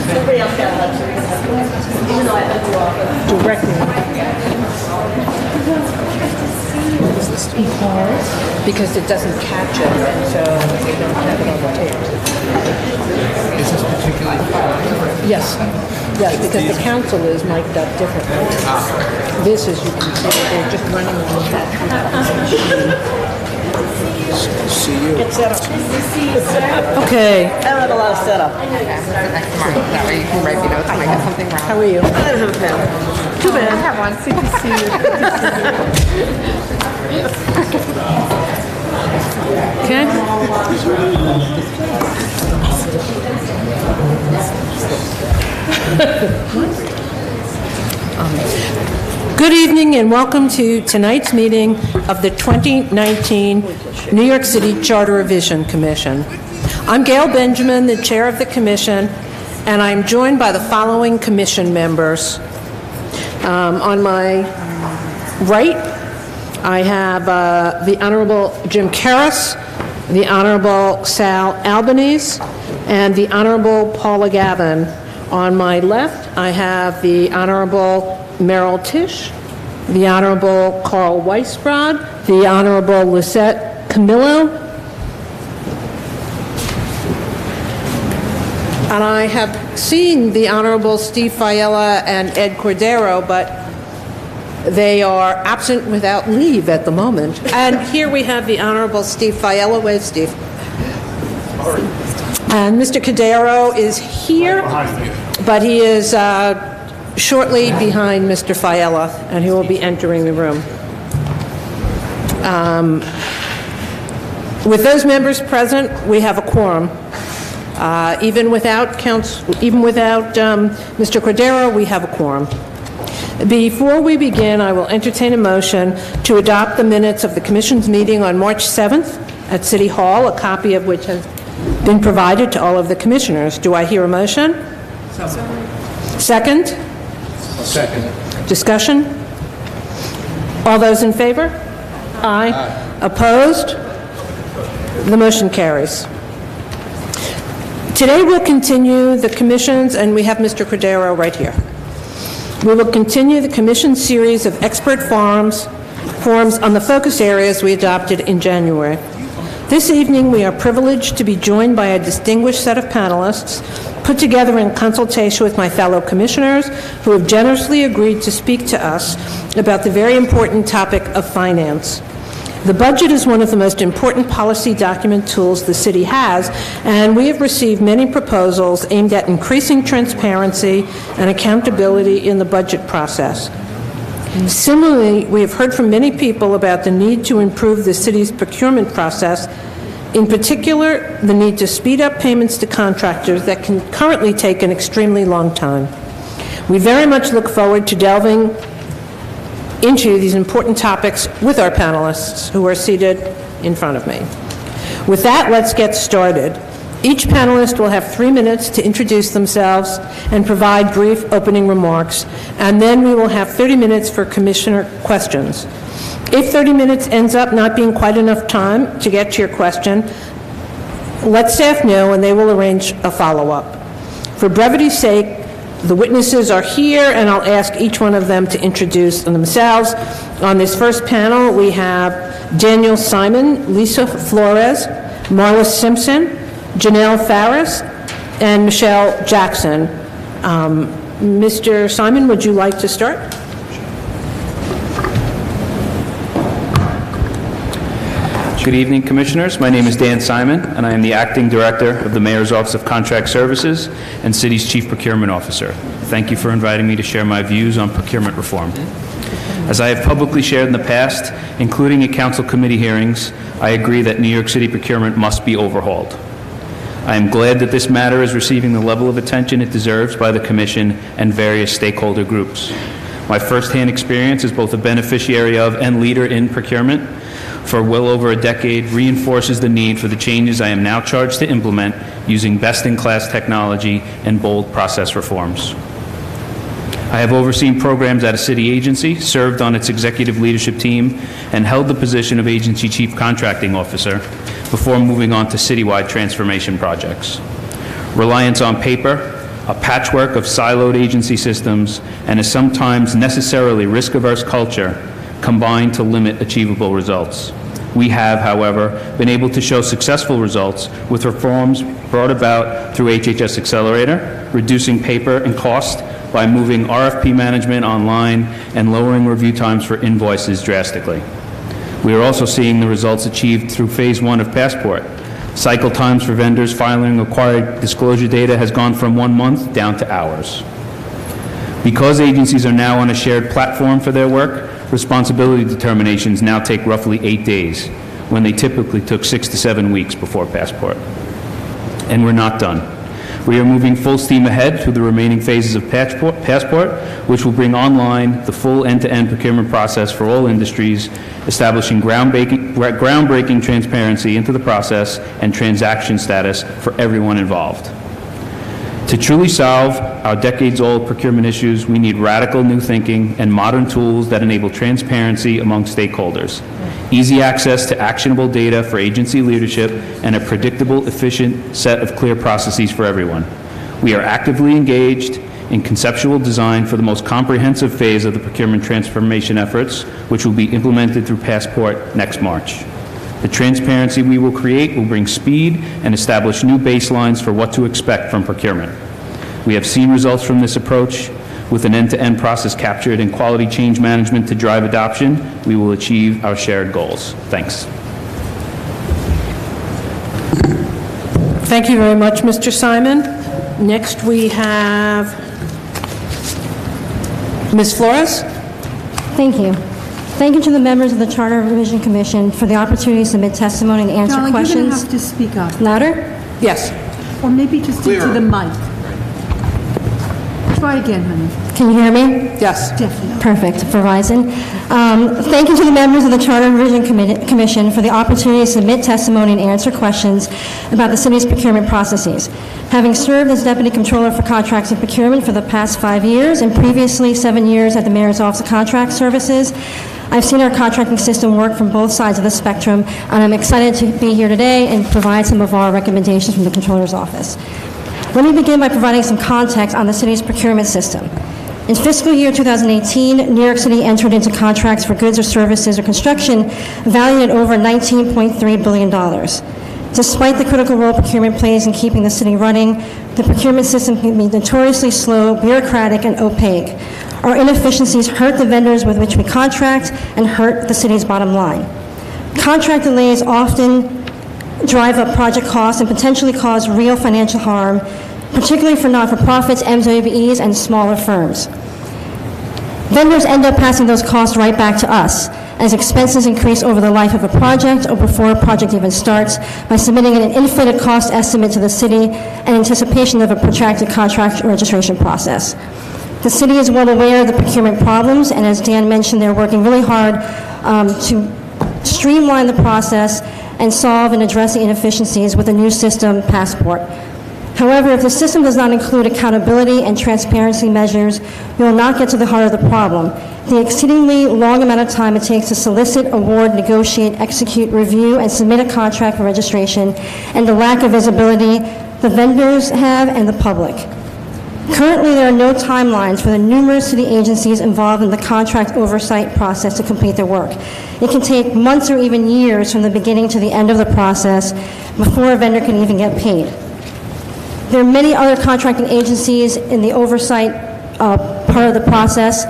Somebody else got luxury. Even though I let you off. Directly. Because it doesn't catch it, so we don't have it on the tape. Is this particularly? Yes. Yes, because the council is mic'd up differently. This, as you can see, they're just running on that. See you. Get set up. Okay. I don't have a lot of setup. That way you can write me notes when I get something wrong. How are you? I don't have a pen. Too bad. I have one. Good to see you. Okay. Good evening and welcome to tonight's meeting of the 2019 New York City Charter Revision Commission. I'm Gail Benjamin, the chair of the commission, and I'm joined by the following commission members. On my right, I have the Honorable Jim Karras, the Honorable Sal Albanese, and the Honorable Paula Gavin. On my left, I have the Honorable Merrill Tisch, the Honorable Carl Weisbrod, the Honorable Lisette Camillo, and I have seen the Honorable Steve Fiella and Ed Cordero, but they are absent without leave at the moment. And here we have the Honorable Steve Fiella. Wave, Steve. And Mr. Cordero is here, but he is shortly behind Mr. Fiella, and he will be entering the room. With those members present, we have a quorum. Even without Mr. Cordero, we have a quorum. Before we begin, I will entertain a motion to adopt the minutes of the Commission's meeting on March 7th at City Hall, a copy of which has been provided to all of the Commissioners. Do I hear a motion? Second? Second. Discussion? All those in favor? Aye. Opposed? The motion carries. Today we'll continue the Commission's, and we have Mr. Cordero right here. We will continue the Commission's series of expert forums on the focus areas we adopted in January. This evening, we are privileged to be joined by a distinguished set of panelists put together in consultation with my fellow commissioners who have generously agreed to speak to us about the very important topic of finance. The budget is one of the most important policy document tools the city has, and we have received many proposals aimed at increasing transparency and accountability in the budget process. Similarly, we have heard from many people about the need to improve the city's procurement process, in particular, the need to speed up payments to contractors that can currently take an extremely long time. We very much look forward to delving into these important topics with our panelists who are seated in front of me. With that, let's get started. Each panelist will have 3 minutes to introduce themselves and provide brief opening remarks, and then we will have 30 minutes for commissioner questions. If 30 minutes ends up not being quite enough time to get to your question, let staff know and they will arrange a follow-up. For brevity's sake, the witnesses are here, and I'll ask each one of them to introduce themselves. On this first panel, we have Daniel Simon, Lisa Flores, Marla Simpson, Janelle Farris, and Michelle Jackson. Mr. Simon, would you like to start? Good evening, Commissioners. My name is Dan Simon, and I am the Acting Director of the Mayor's Office of Contract Services and City's Chief Procurement Officer. Thank you for inviting me to share my views on procurement reform. As I have publicly shared in the past, including at Council Committee hearings, I agree that New York City procurement must be overhauled. I am glad that this matter is receiving the level of attention it deserves by the Commission and various stakeholder groups. My firsthand experience as both a beneficiary of and leader in procurement for well over a decade reinforces the need for the changes I am now charged to implement using best-in-class technology and bold process reforms. I have overseen programs at a city agency, served on its executive leadership team, and held the position of agency chief contracting officer before moving on to citywide transformation projects. Reliance on paper, a patchwork of siloed agency systems, and a sometimes necessarily risk-averse culture combine to limit achievable results. We have, however, been able to show successful results with reforms brought about through HHS Accelerator, reducing paper and cost by moving RFP management online and lowering review times for invoices drastically. We are also seeing the results achieved through Phase 1 of Passport. Cycle times for vendors filing required disclosure data has gone from 1 month down to hours. Because agencies are now on a shared platform for their work, responsibility determinations now take roughly 8 days, when they typically took 6 to 7 weeks before Passport. And we're not done. We are moving full steam ahead through the remaining phases of Passport, which will bring online the full end-to-end procurement process for all industries, establishing groundbreaking transparency into the process and transaction status for everyone involved. To truly solve our decades-old procurement issues, we need radical new thinking and modern tools that enable transparency among stakeholders, easy access to actionable data for agency leadership, and a predictable, efficient set of clear processes for everyone. We are actively engaged in conceptual design for the most comprehensive phase of the procurement transformation efforts, which will be implemented through Passport next March. The transparency we will create will bring speed and establish new baselines for what to expect from procurement. We have seen results from this approach. With an end-to-end process captured in quality change management to drive adoption, we will achieve our shared goals. Thanks. Thank you very much, Mr. Simon. Next, we have Ms. Flores. Thank you. Thank you to the members of the Charter Revision Commission for the opportunity to submit testimony and answer Darling, questions. you're going to have to speak up. Louder? Yes. Or maybe just stick to the mic. Try again, honey. Can you hear me? Yes. Definitely. Perfect. Verizon. Thank you to the members of the Charter Revision Commission for the opportunity to submit testimony and answer questions about the city's procurement processes. Having served as Deputy Controller for Contracts and Procurement for the past 5 years and previously 7 years at the Mayor's Office of Contract Services, I've seen our contracting system work from both sides of the spectrum, and I'm excited to be here today and provide some of our recommendations from the Controller's Office. Let me begin by providing some context on the city's procurement system. In fiscal year 2018, New York City entered into contracts for goods or services or construction valued at over $19.3 billion. Despite the critical role procurement plays in keeping the city running, the procurement system can be notoriously slow, bureaucratic, and opaque. Our inefficiencies hurt the vendors with which we contract and hurt the city's bottom line. Contract delays often drive up project costs and potentially cause real financial harm, particularly for not-for-profits, MWBEs, and smaller firms. Vendors end up passing those costs right back to us, as expenses increase over the life of a project or before a project even starts by submitting an inflated cost estimate to the city in anticipation of a protracted contract registration process. The city is well aware of the procurement problems, and as Dan mentioned, they're working really hard to streamline the process and solve and address the inefficiencies with a new system, Passport. However, if the system does not include accountability and transparency measures, we will not get to the heart of the problem. The exceedingly long amount of time it takes to solicit, award, negotiate, execute, review, and submit a contract for registration, and the lack of visibility the vendors have and the public. Currently, there are no timelines for the numerous city agencies involved in the contract oversight process to complete their work. It can take months or even years from the beginning to the end of the process before a vendor can even get paid. There are many other contracting agencies in the oversight part of the process,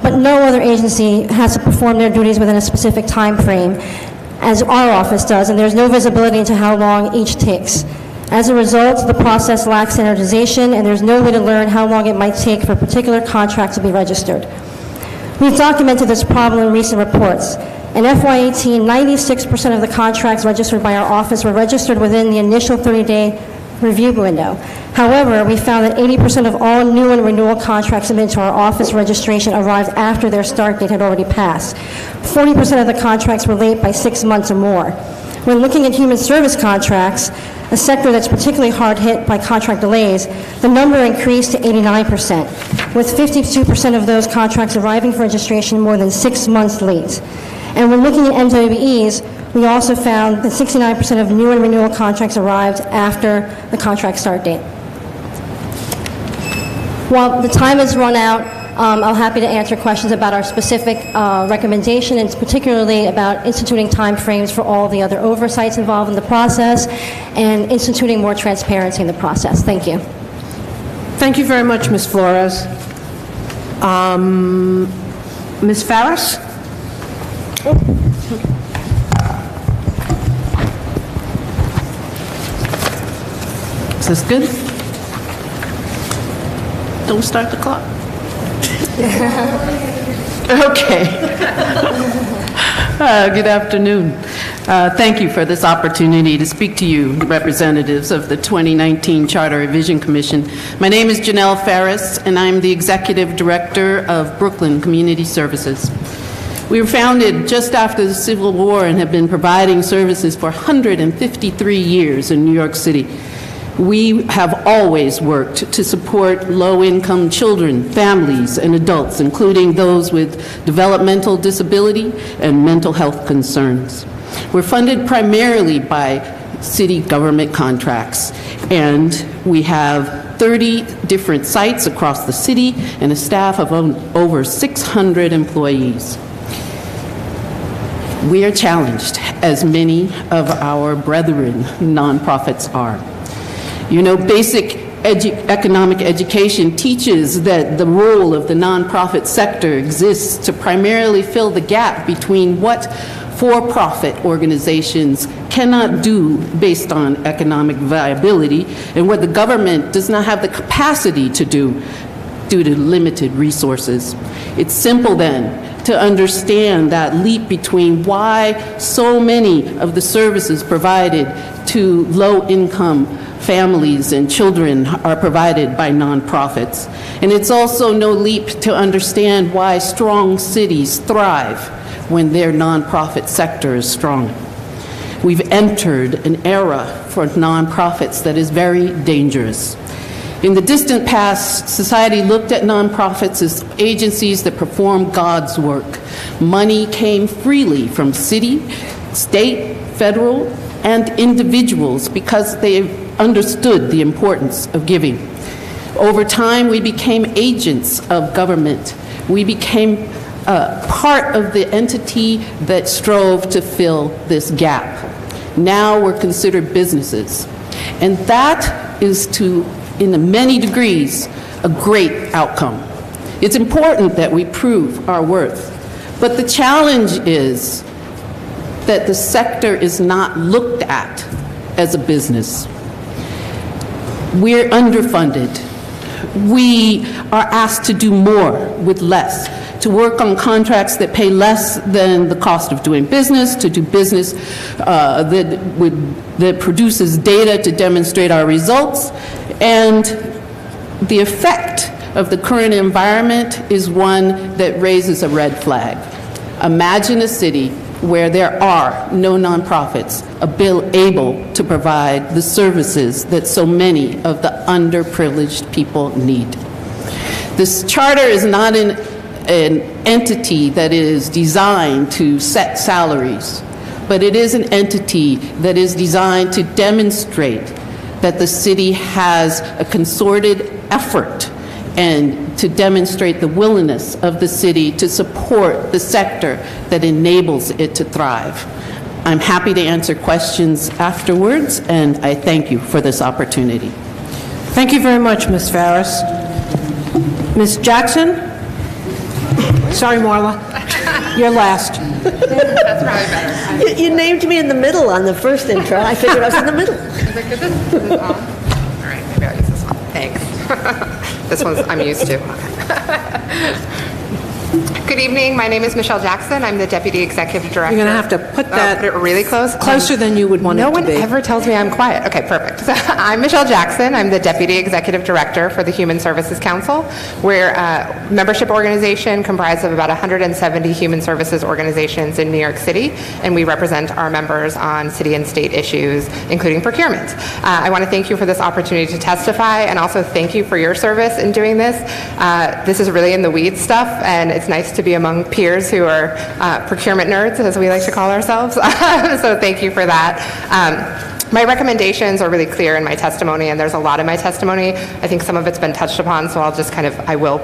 but no other agency has to perform their duties within a specific time frame, as our office does, and there's no visibility into how long each takes. As a result, the process lacks standardization, and there's no way to learn how long it might take for a particular contract to be registered. We've documented this problem in recent reports. In FY18, 96% of the contracts registered by our office were registered within the initial 30-day review window. However, we found that 80% of all new and renewal contracts submitted to our office registration arrived after their start date had already passed. 40% of the contracts were late by 6 months or more. When looking at human service contracts, a sector that's particularly hard hit by contract delays, the number increased to 89%, with 52% of those contracts arriving for registration more than 6 months late. And when looking at MWEs, we also found that 69% of new and renewal contracts arrived after the contract start date. While the time has run out, I'm happy to answer questions about our specific recommendation, and particularly about instituting timeframes for all the other oversights involved in the process and instituting more transparency in the process. Thank you. Thank you very much, Ms. Flores. Ms. Farris? Is this good? Don't start the clock. Okay. Good afternoon. Thank you for this opportunity to speak to you, representatives of the 2019 Charter Revision Commission. My name is Janelle Farris, and I'm the Executive Director of Brooklyn Community Services. We were founded just after the Civil War and have been providing services for 153 years in New York City. We have always worked to support low-income children, families, and adults, including those with developmental disability and mental health concerns. We're funded primarily by city government contracts, and we have 30 different sites across the city and a staff of over 600 employees. We are challenged, as many of our brethren nonprofits are. You know, basic economic education teaches that the role of the nonprofit sector exists to primarily fill the gap between what for-profit organizations cannot do based on economic viability and what the government does not have the capacity to do due to limited resources. It's simple then to understand that leap between why so many of the services provided to low-income families and children are provided by nonprofits. And it's also no leap to understand why strong cities thrive when their nonprofit sector is strong. We've entered an era for nonprofits that is very dangerous. In the distant past, society looked at nonprofits as agencies that perform God's work. Money came freely from city, state, federal, and individuals because they understood the importance of giving. Over time, we became agents of government. We became part of the entity that strove to fill this gap. Now we're considered businesses. And that is in many degrees, a great outcome. It's important that we prove our worth. But the challenge is that the sector is not looked at as a business. We're underfunded. We are asked to do more with less, to work on contracts that pay less than the cost of doing business, to do business that produces data to demonstrate our results. And the effect of the current environment is one that raises a red flag. Imagine a city where there are no nonprofits able to provide the services that so many of the underprivileged people need. This charter is not an entity that is designed to set salaries, but it is an entity that is designed to demonstrate that the city has a concerted effort and to demonstrate the willingness of the city to support the sector that enables it to thrive. I'm happy to answer questions afterwards, and I thank you for this opportunity. Thank you very much, Ms. Farris. Ms. Jackson? Sorry, Marla. You're last. That's probably better. You named me in the middle on the first intro. I figured I was in the middle. Is it good? Is this on? All right, maybe I'll use this one. Thanks. This one's I'm used to. Good evening. My name is Michelle Jackson. I'm the Deputy Executive Director. You're going to have to put that put it really close. closer than you would want No it to one be. ever tells me I'm quiet. Okay, perfect. So I'm Michelle Jackson. I'm the Deputy Executive Director for the Human Services Council. We're a membership organization comprised of about 170 human services organizations in New York City, and we represent our members on city and state issues, including procurement. I want to thank you for this opportunity to testify, and also thank you for your service in doing this. This is really in the weeds stuff, and it's nice to be among peers who are procurement nerds, as we like to call ourselves. So thank you for that. My recommendations are really clear in my testimony, and there's a lot in my testimony. I think some of it's been touched upon, so I'll just I will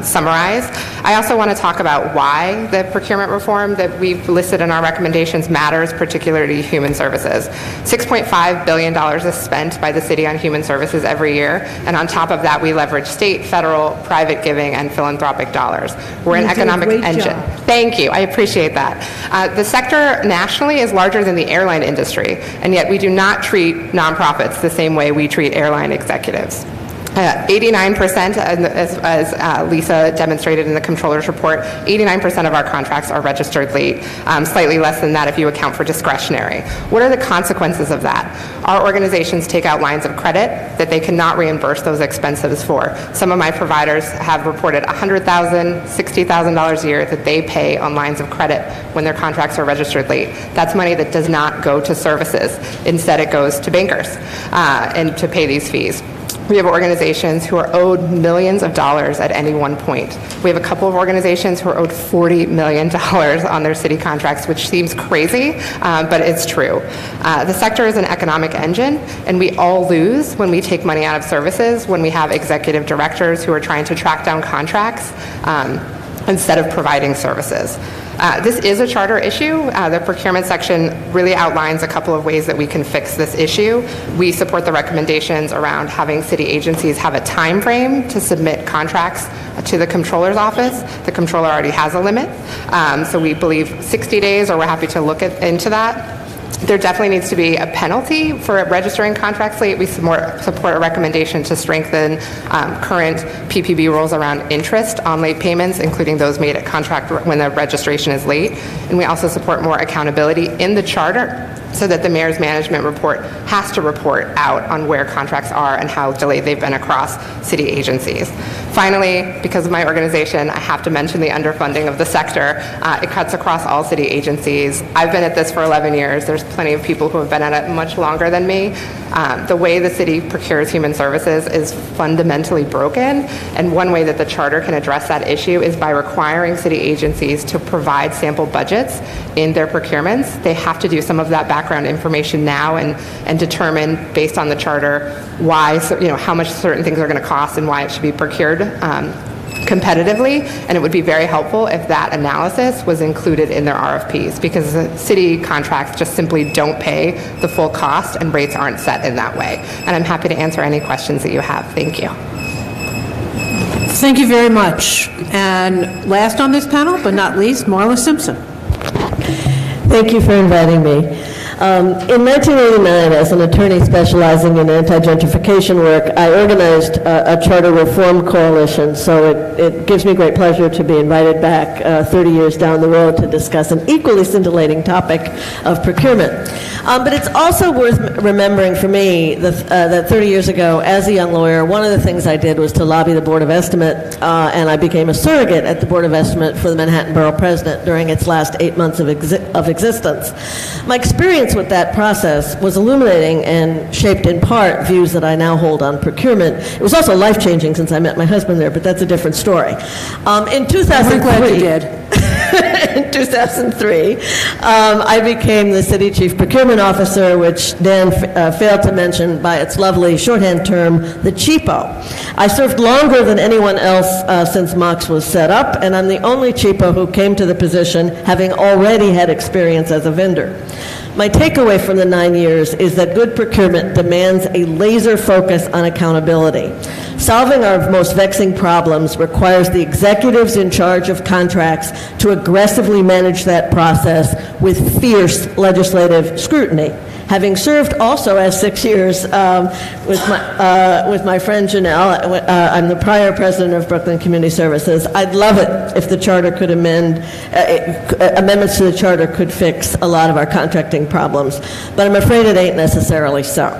summarize. I also want to talk about why the procurement reform that we've listed in our recommendations matters, particularly human services. $6.5 billion is spent by the city on human services every year, and on top of that, we leverage state, federal, private giving, and philanthropic dollars. We're an economic engine. Thank you. I appreciate that. The sector nationally is larger than the airline industry, and yet we do not treat nonprofits the same way we treat airline executives. 89%, as Lisa demonstrated in the Comptroller's report, 89% of our contracts are registered late, slightly less than that if you account for discretionary. What are the consequences of that? Our organizations take out lines of credit that they cannot reimburse those expenses for. Some of my providers have reported $100,000, $60,000 a year that they pay on lines of credit when their contracts are registered late. That's money that does not go to services. Instead, it goes to bankers and to pay these fees. We have organizations who are owed millions of dollars at any one point. We have a couple of organizations who are owed $40 million on their city contracts, which seems crazy, but it's true. The sector is an economic engine, and we all lose when we take money out of services, when we have executive directors who are trying to track down contracts instead of providing services. This is a charter issue. The procurement section really outlines a couple of ways that we can fix this issue. We support the recommendations around having city agencies have a time frame to submit contracts to the Comptroller's office. The Comptroller already has a limit, so we believe 60 days, or we're happy to look into that. There definitely needs to be a penalty for registering contracts late. We support a recommendation to strengthen current PPB rules around interest on late payments, including those made at contract when the registration is late. And we also support more accountability in the charter so that the mayor's management report has to report out on where contracts are and how delayed they've been across city agencies. Finally, because of my organization, I have to mention the underfunding of the sector. It cuts across all city agencies. I've been at this for 11 years. There's plenty of people who have been at it much longer than me. The way the city procures human services is fundamentally broken, and one way that the charter can address that issue is by requiring city agencies to provide sample budgets in their procurements. They have to do some of that background information now and determine, based on the charter, why, how much certain things are going to cost and why it should be procured competitively. And it would be very helpful if that analysis was included in their RFPs, because the city contracts just simply don't pay the full cost and rates aren't set in that way. And I'm happy to answer any questions that you have. Thank you. Thank you very much. And last on this panel, but not least, Marla Simpson. Thank you for inviting me. In 1989, as an attorney specializing in anti-gentrification work, I organized a charter reform coalition, so it gives me great pleasure to be invited back 30 years down the road to discuss an equally scintillating topic of procurement. But it's also worth remembering for me that 30 years ago, as a young lawyer, one of the things I did was to lobby the Board of Estimate, and I became a surrogate at the Board of Estimate for the Manhattan Borough President during its last 8 months of existence. My experience with that process was illuminating and shaped in part views that I now hold on procurement. It was also life-changing since I met my husband there, but that's a different story. In 2003, We're glad you did. In 2003, I became the city chief procurement officer, which Dan failed to mention by its lovely shorthand term, the cheapo. I served longer than anyone else since MOX was set up, and I'm the only cheapo who came to the position having already had experience as a vendor. My takeaway from the 9 years is that good procurement demands a laser focus on accountability. Solving our most vexing problems requires the executives in charge of contracts to aggressively manage that process with fierce legislative scrutiny. Having served also as 6 years with my friend Janelle, I'm the prior president of Brooklyn Community Services. I'd love it if the charter could amendments to the charter could fix a lot of our contracting problems, but I'm afraid it ain't necessarily so.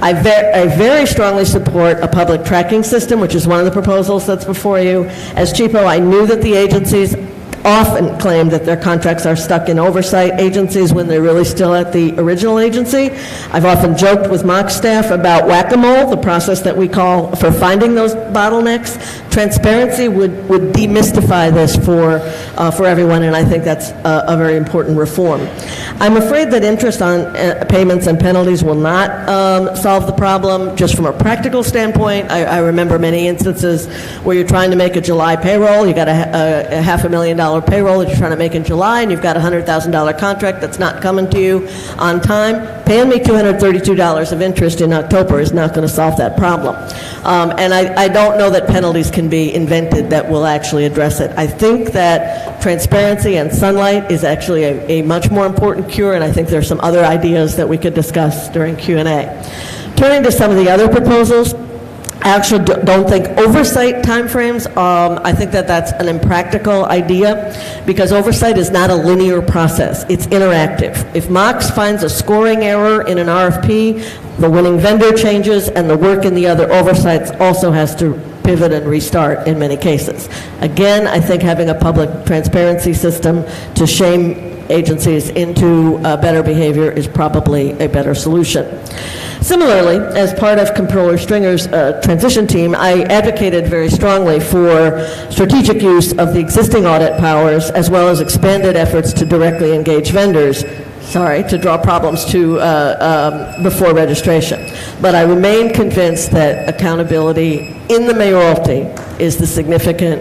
I very strongly support a public tracking system, which is one of the proposals that's before you. As CHIPO, I knew that the agencies often claim that their contracts are stuck in oversight agencies when they're really still at the original agency. I've often joked with MOC staff about whack-a-mole, the process that we call for finding those bottlenecks. Transparency would demystify this for everyone, and I think that's a very important reform. I'm afraid that interest on payments and penalties will not solve the problem. Just from a practical standpoint, I remember many instances where you're trying to make a July payroll, you got a $500,000 payroll that you're trying to make in July, and you've got a $100,000 contract that's not coming to you on time. Paying me $232 of interest in October is not going to solve that problem. And I don't know that penalties can be invented that will actually address it. I think that transparency and sunlight is actually a much more important cure, and I think there are some other ideas that we could discuss during Q&A. Turning to some of the other proposals, I actually don't think oversight timeframes, I think that that's an impractical idea because oversight is not a linear process. It's interactive. If MOX finds a scoring error in an RFP, the winning vendor changes and the work in the other oversights also has to pivot and restart in many cases. Again, I think having a public transparency system to shame agencies into better behavior is probably a better solution. Similarly, as part of Comptroller Stringer's transition team, I advocated very strongly for strategic use of the existing audit powers as well as expanded efforts to directly engage vendors, to draw problems to before registration. But I remain convinced that accountability in the mayoralty is the significant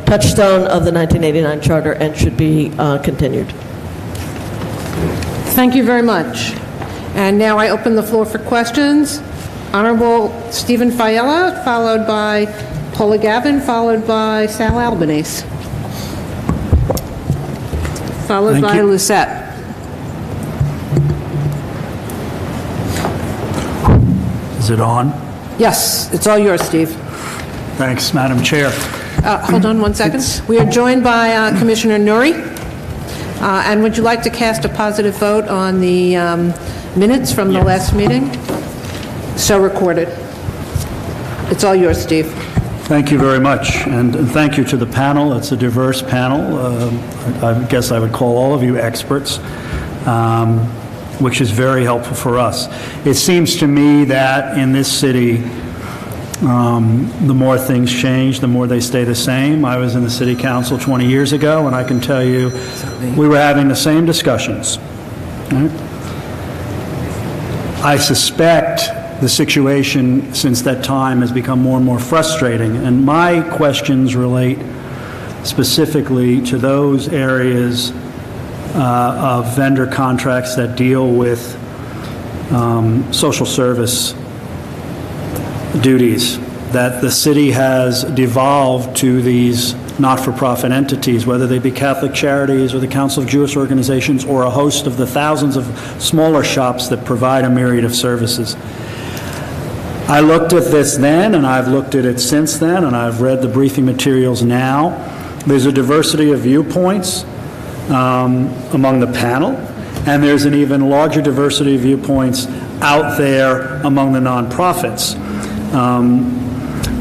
touchstone of the 1989 Charter and should be continued. Thank you very much. And now I open the floor for questions. Honorable Stephen Fiella, followed by Paula Gavin, followed by Sal Albanese, followed by Lucette. Is it on? Yes, it's all yours, Steve. Thanks, Madam Chair. Hold on one second. We are joined by Commissioner Nuri. And would you like to cast a positive vote on the minutes from the last meeting? So recorded. It's all yours, Steve. Thank you very much, and thank you to the panel. It's a diverse panel. I guess I would call all of you experts, which is very helpful for us. It seems to me that in this city, the more things change, the more they stay the same. I was in the city council 20 years ago, and I can tell you we were having the same discussions. Right? I suspect the situation since that time has become more and more frustrating, and my questions relate specifically to those areas of vendor contracts that deal with social service duties that the city has devolved to these not-for-profit entities, whether they be Catholic Charities or the Council of Jewish Organizations or a host of the thousands of smaller shops that provide a myriad of services. I looked at this then, and I've looked at it since then, and I've read the briefing materials now. There's a diversity of viewpoints among the panel, and there's an even larger diversity of viewpoints out there among the nonprofits.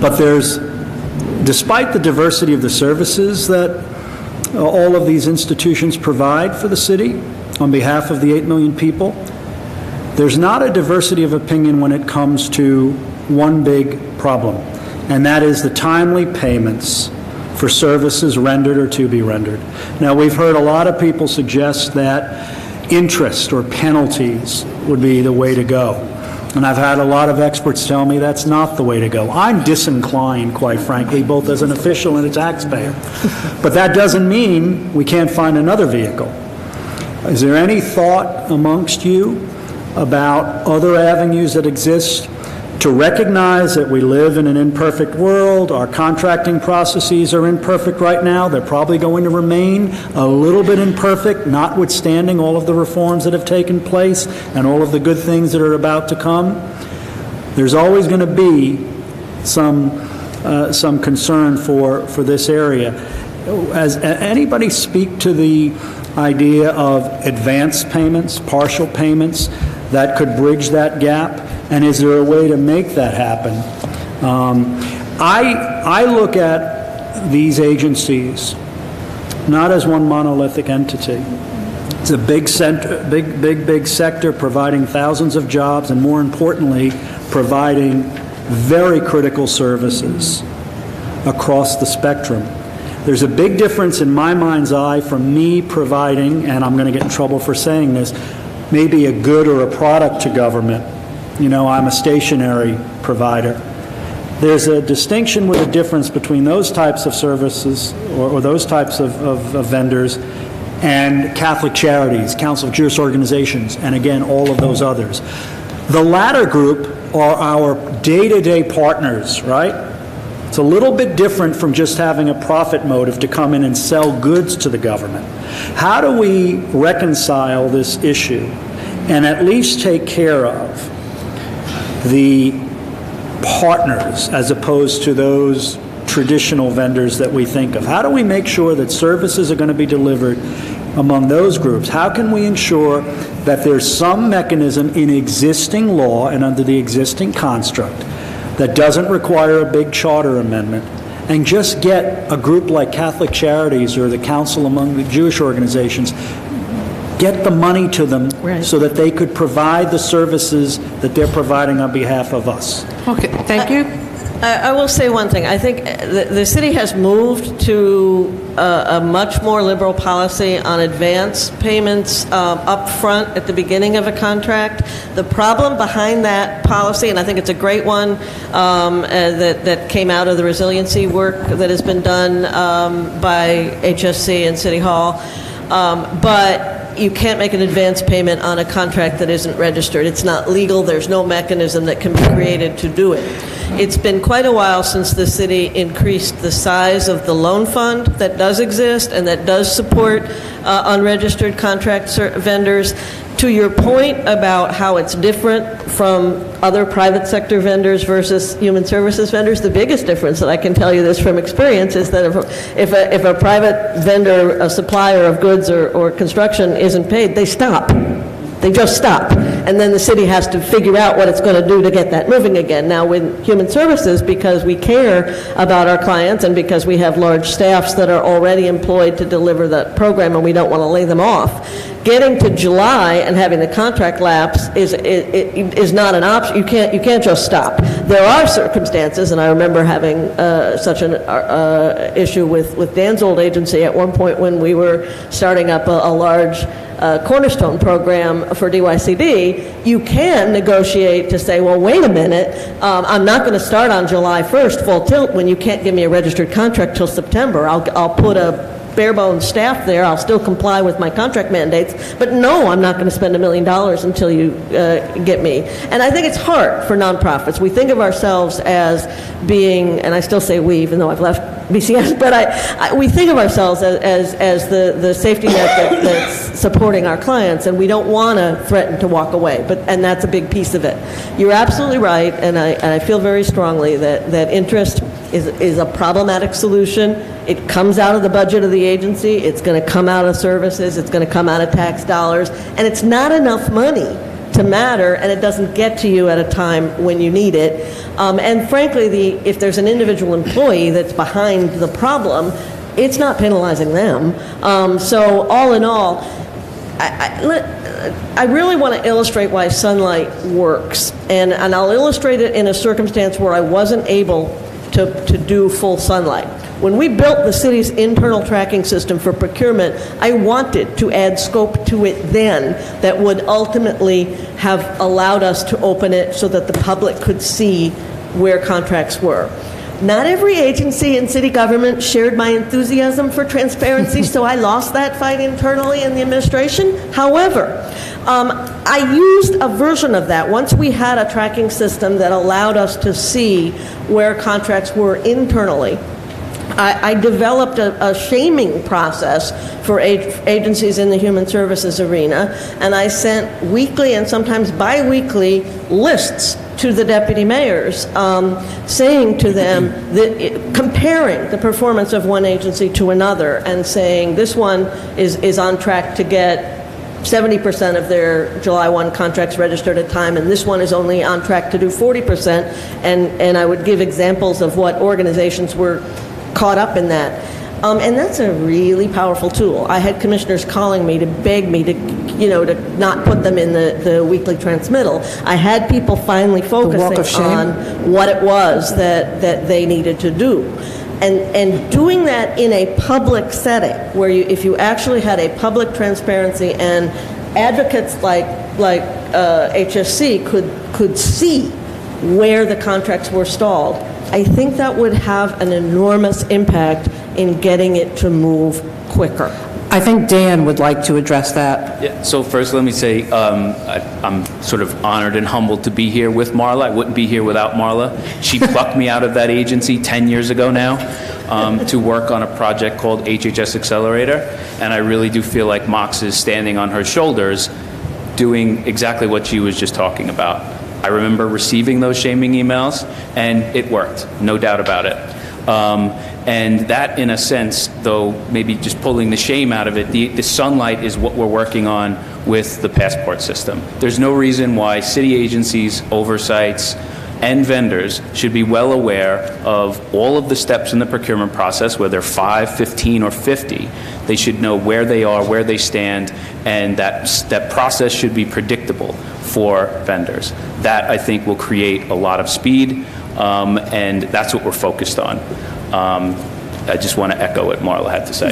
But despite the diversity of the services that all of these institutions provide for the city on behalf of the 8 million people, there's not a diversity of opinion when it comes to one big problem, and that is the timely payments for services rendered or to be rendered. Now, we've heard a lot of people suggest that interest or penalties would be the way to go. And I've had a lot of experts tell me that's not the way to go. I'm disinclined, quite frankly, both as an official and a taxpayer. But that doesn't mean we can't find another vehicle. Is there any thought amongst you about other avenues that exist to recognize that we live in an imperfect world. Our contracting processes are imperfect right now. They're probably going to remain a little bit imperfect, notwithstanding all of the reforms that have taken place and all of the good things that are about to come. There's always going to be some concern for this area. Has anybody speak to the idea of advance payments, partial payments that could bridge that gap? And is there a way to make that happen? I look at these agencies not as one monolithic entity. It's a big sector providing thousands of jobs and, more importantly, providing very critical services across the spectrum. There's a big difference in my mind's eye from me providing, and I'm going to get in trouble for saying this, maybe a good or a product to government. You know, I'm a stationary provider. There's a distinction with a difference between those types of services or those types of vendors and Catholic Charities, Council of Jewish Organizations, and again, all of those others. The latter group are our day-to-day partners, right? It's a little bit different from just having a profit motive to come in and sell goods to the government. How do we reconcile this issue and at least take care of the partners as opposed to those traditional vendors that we think of? How do we make sure that services are going to be delivered among those groups? How can we ensure that there's some mechanism in existing law and under the existing construct that doesn't require a big charter amendment, and just get a group like Catholic Charities or the Council among the Jewish organizations, get the money to them so that they could provide the services that they're providing on behalf of us? Okay, thank you. I will say one thing. I think the city has moved to a much more liberal policy on advance payments up front at the beginning of a contract. The problem behind that policy, and I think it's a great one that came out of the resiliency work that has been done by HSC and City Hall, but you can't make an advance payment on a contract that isn't registered. It's not legal. There's no mechanism that can be created to do it. It's been quite a while since the city increased the size of the loan fund that does exist and that does support unregistered contract vendors. To your point about how it's different from other private sector vendors versus human services vendors, the biggest difference, and I can tell you this from experience, is that if a private vendor, a supplier of goods or construction isn't paid, they stop. They just stop. And then the city has to figure out what it's going to do to get that moving again. Now, with human services, because we care about our clients and because we have large staffs that are already employed to deliver that program and we don't want to lay them off, getting to July and having the contract lapse is not an option. You can't just stop. There are circumstances, and I remember having such an issue with Dan's old agency at one point when we were starting up a large Cornerstone program for DYCD. You can negotiate to say, well, wait a minute, I'm not going to start on July 1st full tilt when you can't give me a registered contract till September. I'll put a bare bones staff there. I'll still comply with my contract mandates, but no, I'm not going to spend $1 million until you get me. And I think it's hard for nonprofits. We think of ourselves as being, and I still say we, even though I've left BCS, but we think of ourselves as the safety net that's supporting our clients, and we don't want to threaten to walk away. And that's a big piece of it. You're absolutely right, and I feel very strongly that interest is a problematic solution. It comes out of the budget of the agency. It's going to come out of services. It's going to come out of tax dollars. And it's not enough money to matter, and it doesn't get to you at a time when you need it. And frankly, if there's an individual employee that's behind the problem, it's not penalizing them. So all in all, I really want to illustrate why Sunlight works. And I'll illustrate it in a circumstance where I wasn't able to do full Sunlight. When we built the city's internal tracking system for procurement, I wanted to add scope to it then that would ultimately have allowed us to open it so that the public could see where contracts were. Not every agency in city government shared my enthusiasm for transparency, so I lost that fight internally in the administration. However, I used a version of that. Once we had a tracking system that allowed us to see where contracts were internally, I developed a shaming process for agencies in the human services arena, and I sent weekly and sometimes bi-weekly lists to the deputy mayors, saying to them, comparing the performance of one agency to another and saying this one is on track to get 70% of their July 1 contracts registered at time, and this one is only on track to do 40%, and I would give examples of what organizations were caught up in that. And that's a really powerful tool. I had commissioners calling me to beg me to not put them in the weekly transmittal. I had people finally focusing on what it was that they needed to do. And doing that in a public setting, where if you actually had a public transparency and advocates like HSC could see where the contracts were stalled, I think that would have an enormous impact in getting it to move quicker. I think Dan would like to address that. Yeah, so first let me say I'm sort of honored and humbled to be here with Marla. I wouldn't be here without Marla. She plucked me out of that agency 10 years ago now to work on a project called HHS Accelerator, and I really do feel like Mox is standing on her shoulders doing exactly what she was just talking about. I remember receiving those shaming emails, and it worked, no doubt about it. And that, in a sense, though, maybe just pulling the shame out of it, the sunlight is what we're working on with the passport system. There's no reason why city agencies, oversights, and vendors should be well aware of all of the steps in the procurement process, whether 5, 15, or 50. They should know where they are, where they stand, and that process should be predictable for vendors. That, I think, will create a lot of speed, and that's what we're focused on. I just want to echo what Marla had to say.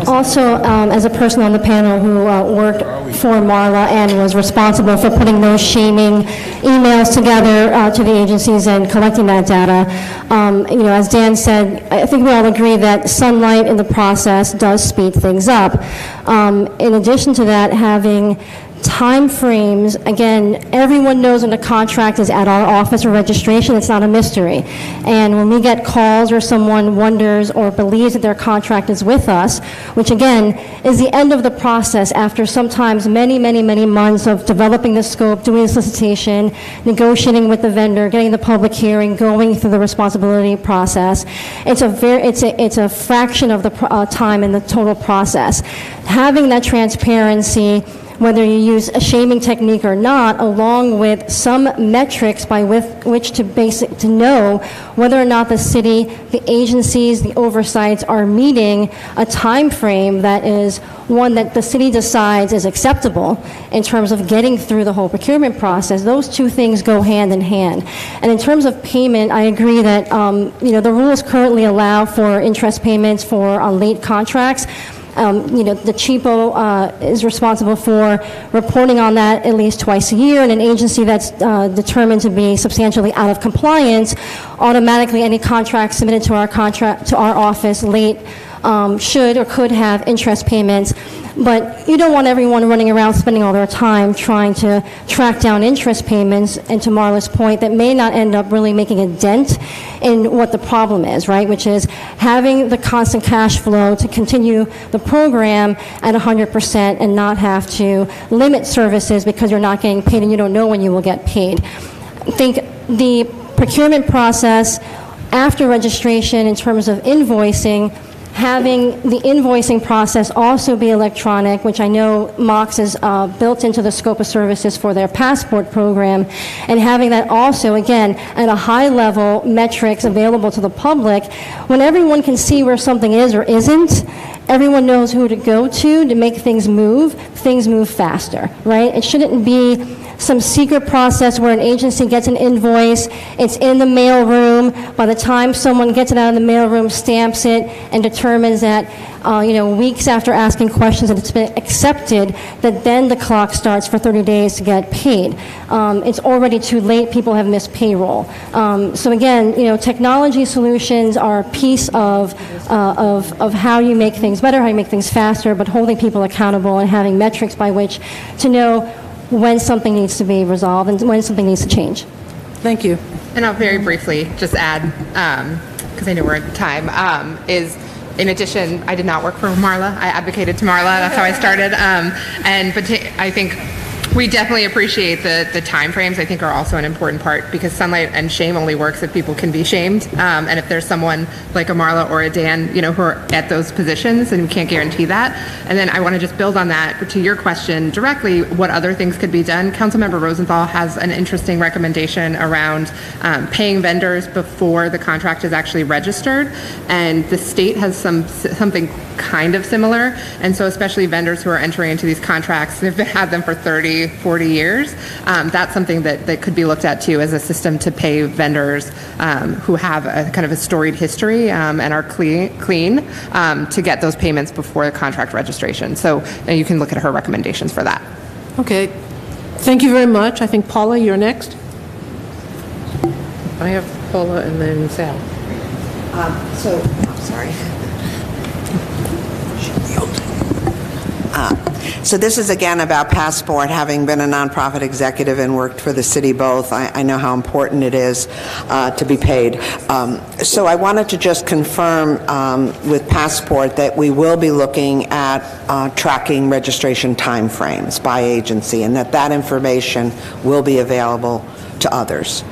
Also, as a person on the panel who worked for Marla and was responsible for putting those shaming emails together to the agencies and collecting that data, as Dan said, I think we all agree that sunlight in the process does speed things up. In addition to that, having time frames, again, everyone knows when a contract is at our office for registration. It's not a mystery. And when we get calls or someone wonders or believes that their contract is with us, which again is the end of the process after sometimes many, many, many months of developing the scope, doing the solicitation, negotiating with the vendor, getting the public hearing, going through the responsibility process. It's a fraction of the time in the total process. Having that transparency, whether you use a shaming technique or not, along with some metrics by which to know whether or not the city, the agencies, the oversights are meeting a time frame that is one that the city decides is acceptable in terms of getting through the whole procurement process. Those two things go hand in hand. And in terms of payment, I agree that the rules currently allow for interest payments for late contracts. The CHIPO is responsible for reporting on that at least twice a year, and an agency that's determined to be substantially out of compliance, automatically any contract submitted to our office late should or could have interest payments. But you don't want everyone running around spending all their time trying to track down interest payments, and to Marla's point, that may not end up really making a dent in what the problem is, right? Which is having the constant cash flow to continue the program at 100% and not have to limit services because you're not getting paid and you don't know when you will get paid. I think the procurement process after registration in terms of invoicing, having the invoicing process also be electronic, which I know Mox is built into the scope of services for their passport program, and having that also, again, at a high level, metrics available to the public, when everyone can see where something is or isn't, everyone knows who to go to make things move faster, right? It shouldn't be some secret process where an agency gets an invoice, it's in the mail room. By the time someone gets it out of the mail room, stamps it, and determines that, weeks after asking questions that it's been accepted, that then the clock starts for 30 days to get paid. It's already too late. People have missed payroll. So again, technology solutions are a piece of how you make things better, how you make things faster, but holding people accountable and having metrics by which to know when something needs to be resolved and when something needs to change. Thank you. And I'll very briefly just add, because I know we're at time, in addition, I did not work for Marla. I advocated to Marla. That's how I started. But I think we definitely appreciate the time frames. I think are also an important part, because sunlight and shame only works if people can be shamed. And if there's someone like a Marla or a Dan, who are at those positions, and we can't guarantee that. And then I want to just build on that to your question directly. What other things could be done? Councilmember Rosenthal has an interesting recommendation around paying vendors before the contract is actually registered, and the state has something kind of similar. And so especially vendors who are entering into these contracts, they've had them for 30, 40 years. That's something that could be looked at too as a system to pay vendors who have a kind of a storied history and are clean to get those payments before the contract registration. So you can look at her recommendations for that. Okay. Thank you very much. I think Paula, you're next. I have Paula and then Sal. I'm sorry. So this is again about Passport. Having been a nonprofit executive and worked for the city both, I know how important it is to be paid. So I wanted to just confirm with Passport that we will be looking at tracking registration timeframes by agency, and that information will be available to others.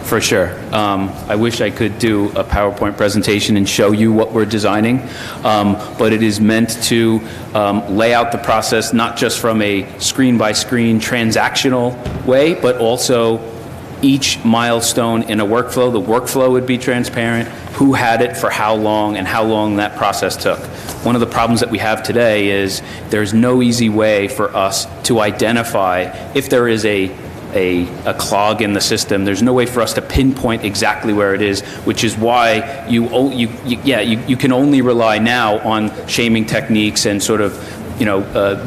For sure. I wish I could do a PowerPoint presentation and show you what we're designing, but it is meant to lay out the process not just from a screen-by-screen transactional way, but also each milestone in a workflow. The workflow would be transparent, who had it for how long, and how long that process took. One of the problems that we have today is there's no easy way for us to identify if there is a clog in the system. There's no way for us to pinpoint exactly where it is, which is why you can only rely now on shaming techniques and sort of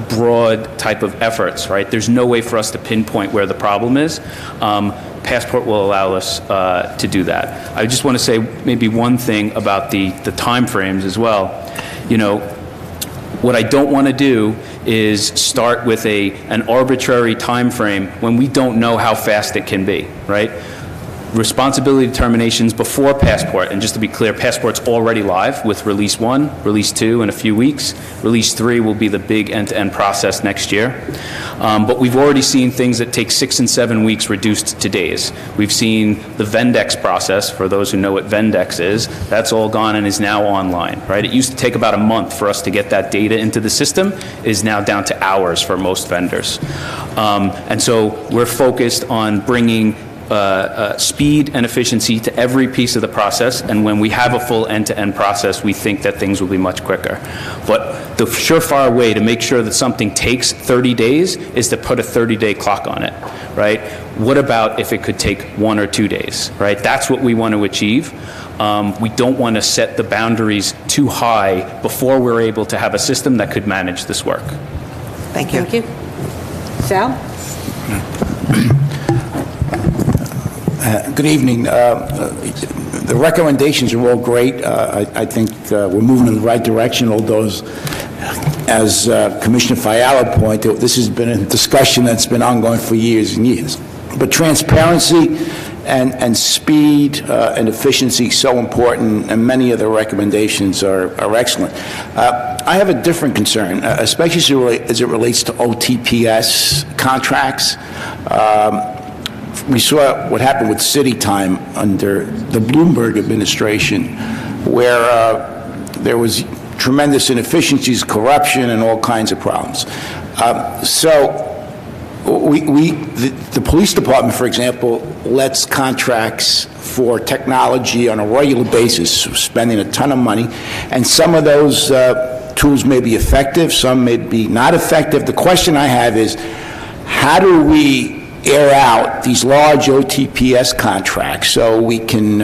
broad type of efforts, right? There's no way for us to pinpoint where the problem is. Passport will allow us to do that. I just want to say maybe one thing about the time frames as well. What I don't want to do is start with an arbitrary time frame when we don't know how fast it can be, right? Responsibility determinations before Passport, and just to be clear, Passport's already live with Release 1, Release 2 in a few weeks. Release 3 will be the big end-to-end process next year. But we've already seen things that take 6 and 7 weeks reduced to days. We've seen the Vendex process, for those who know what Vendex is, that's all gone and is now online, right? It used to take about a month for us to get that data into the system, is now down to hours for most vendors. And so we're focused on bringing speed and efficiency to every piece of the process, and when we have a full end-to-end process, we think that things will be much quicker. But the surefire way to make sure that something takes 30 days is to put a 30-day clock on it, right? What about if it could take 1 or 2 days, right? That's what we want to achieve. We don't want to set the boundaries too high before we're able to have a system that could manage this work. Thank you. Thank you. Sal? Good evening. The recommendations are all great. I think we're moving in the right direction, although as Commissioner Fiala pointed out, this has been a discussion that's been ongoing for years and years. But transparency and speed and efficiency so important, and many of the recommendations are excellent. I have a different concern, especially as it relates to OTPS contracts. We saw what happened with City Time under the Bloomberg administration, where there was tremendous inefficiencies, corruption, and all kinds of problems. The police department, for example, lets contracts for technology on a regular basis, spending a ton of money, and some of those tools may be effective, some may be not effective. The question I have is, how do we air out these large OTPS contracts so we can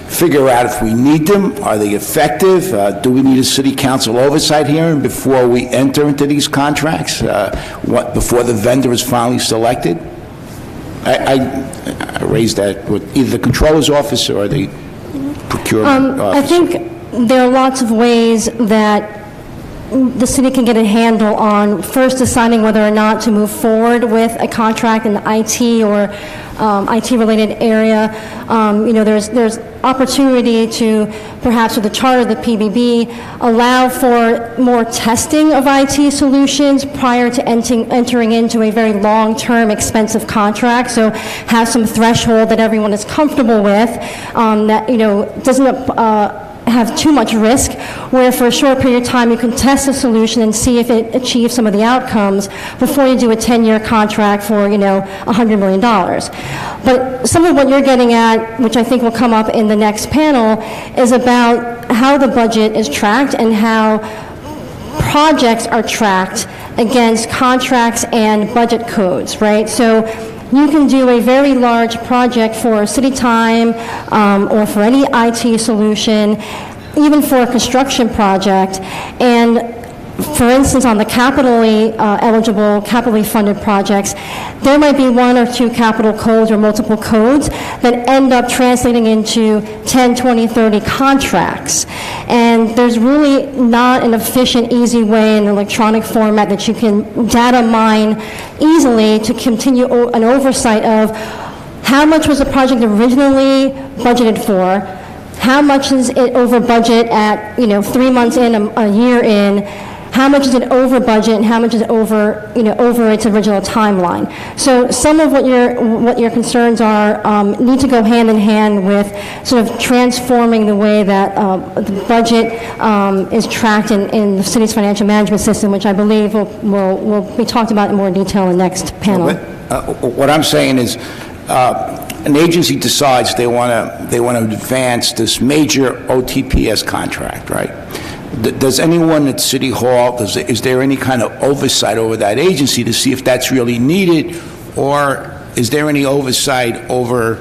figure out if we need them, are they effective, do we need a city council oversight hearing before we enter into these contracts, before the vendor is finally selected? I raised that with either the controller's office or the procurement office. I think there are lots of ways that the city can get a handle on first deciding whether or not to move forward with a contract in the IT or IT-related area. There's opportunity to, perhaps with the charter of the PBB, allow for more testing of IT solutions prior to entering into a very long-term, expensive contract. So have some threshold that everyone is comfortable with that, doesn't have too much risk, where for a short period of time you can test a solution and see if it achieves some of the outcomes before you do a 10-year contract for, $100 million. But some of what you're getting at, which I think will come up in the next panel, is about how the budget is tracked and how projects are tracked against contracts and budget codes, right? So you can do a very large project for city time or for any IT solution, even for a construction project. And for instance, on the capitally eligible, capitally funded projects, there might be one or two capital codes or multiple codes that end up translating into 10, 20, 30 contracts. And there's really not an efficient, easy way in electronic format that you can data mine easily to continue an oversight of how much was the project originally budgeted for, how much is it over budget at 3 months in, a year in, how much is it over budget and how much is it over its original timeline. So some of what your concerns are need to go hand in hand with sort of transforming the way that the budget is tracked in the city's financial management system, which I believe will be talked about in more detail in the next panel. What I'm saying is, an agency decides they want to advance this major OTPS contract, right? Does anyone at City Hall, is there any kind of oversight over that agency to see if that's really needed, or is there any oversight over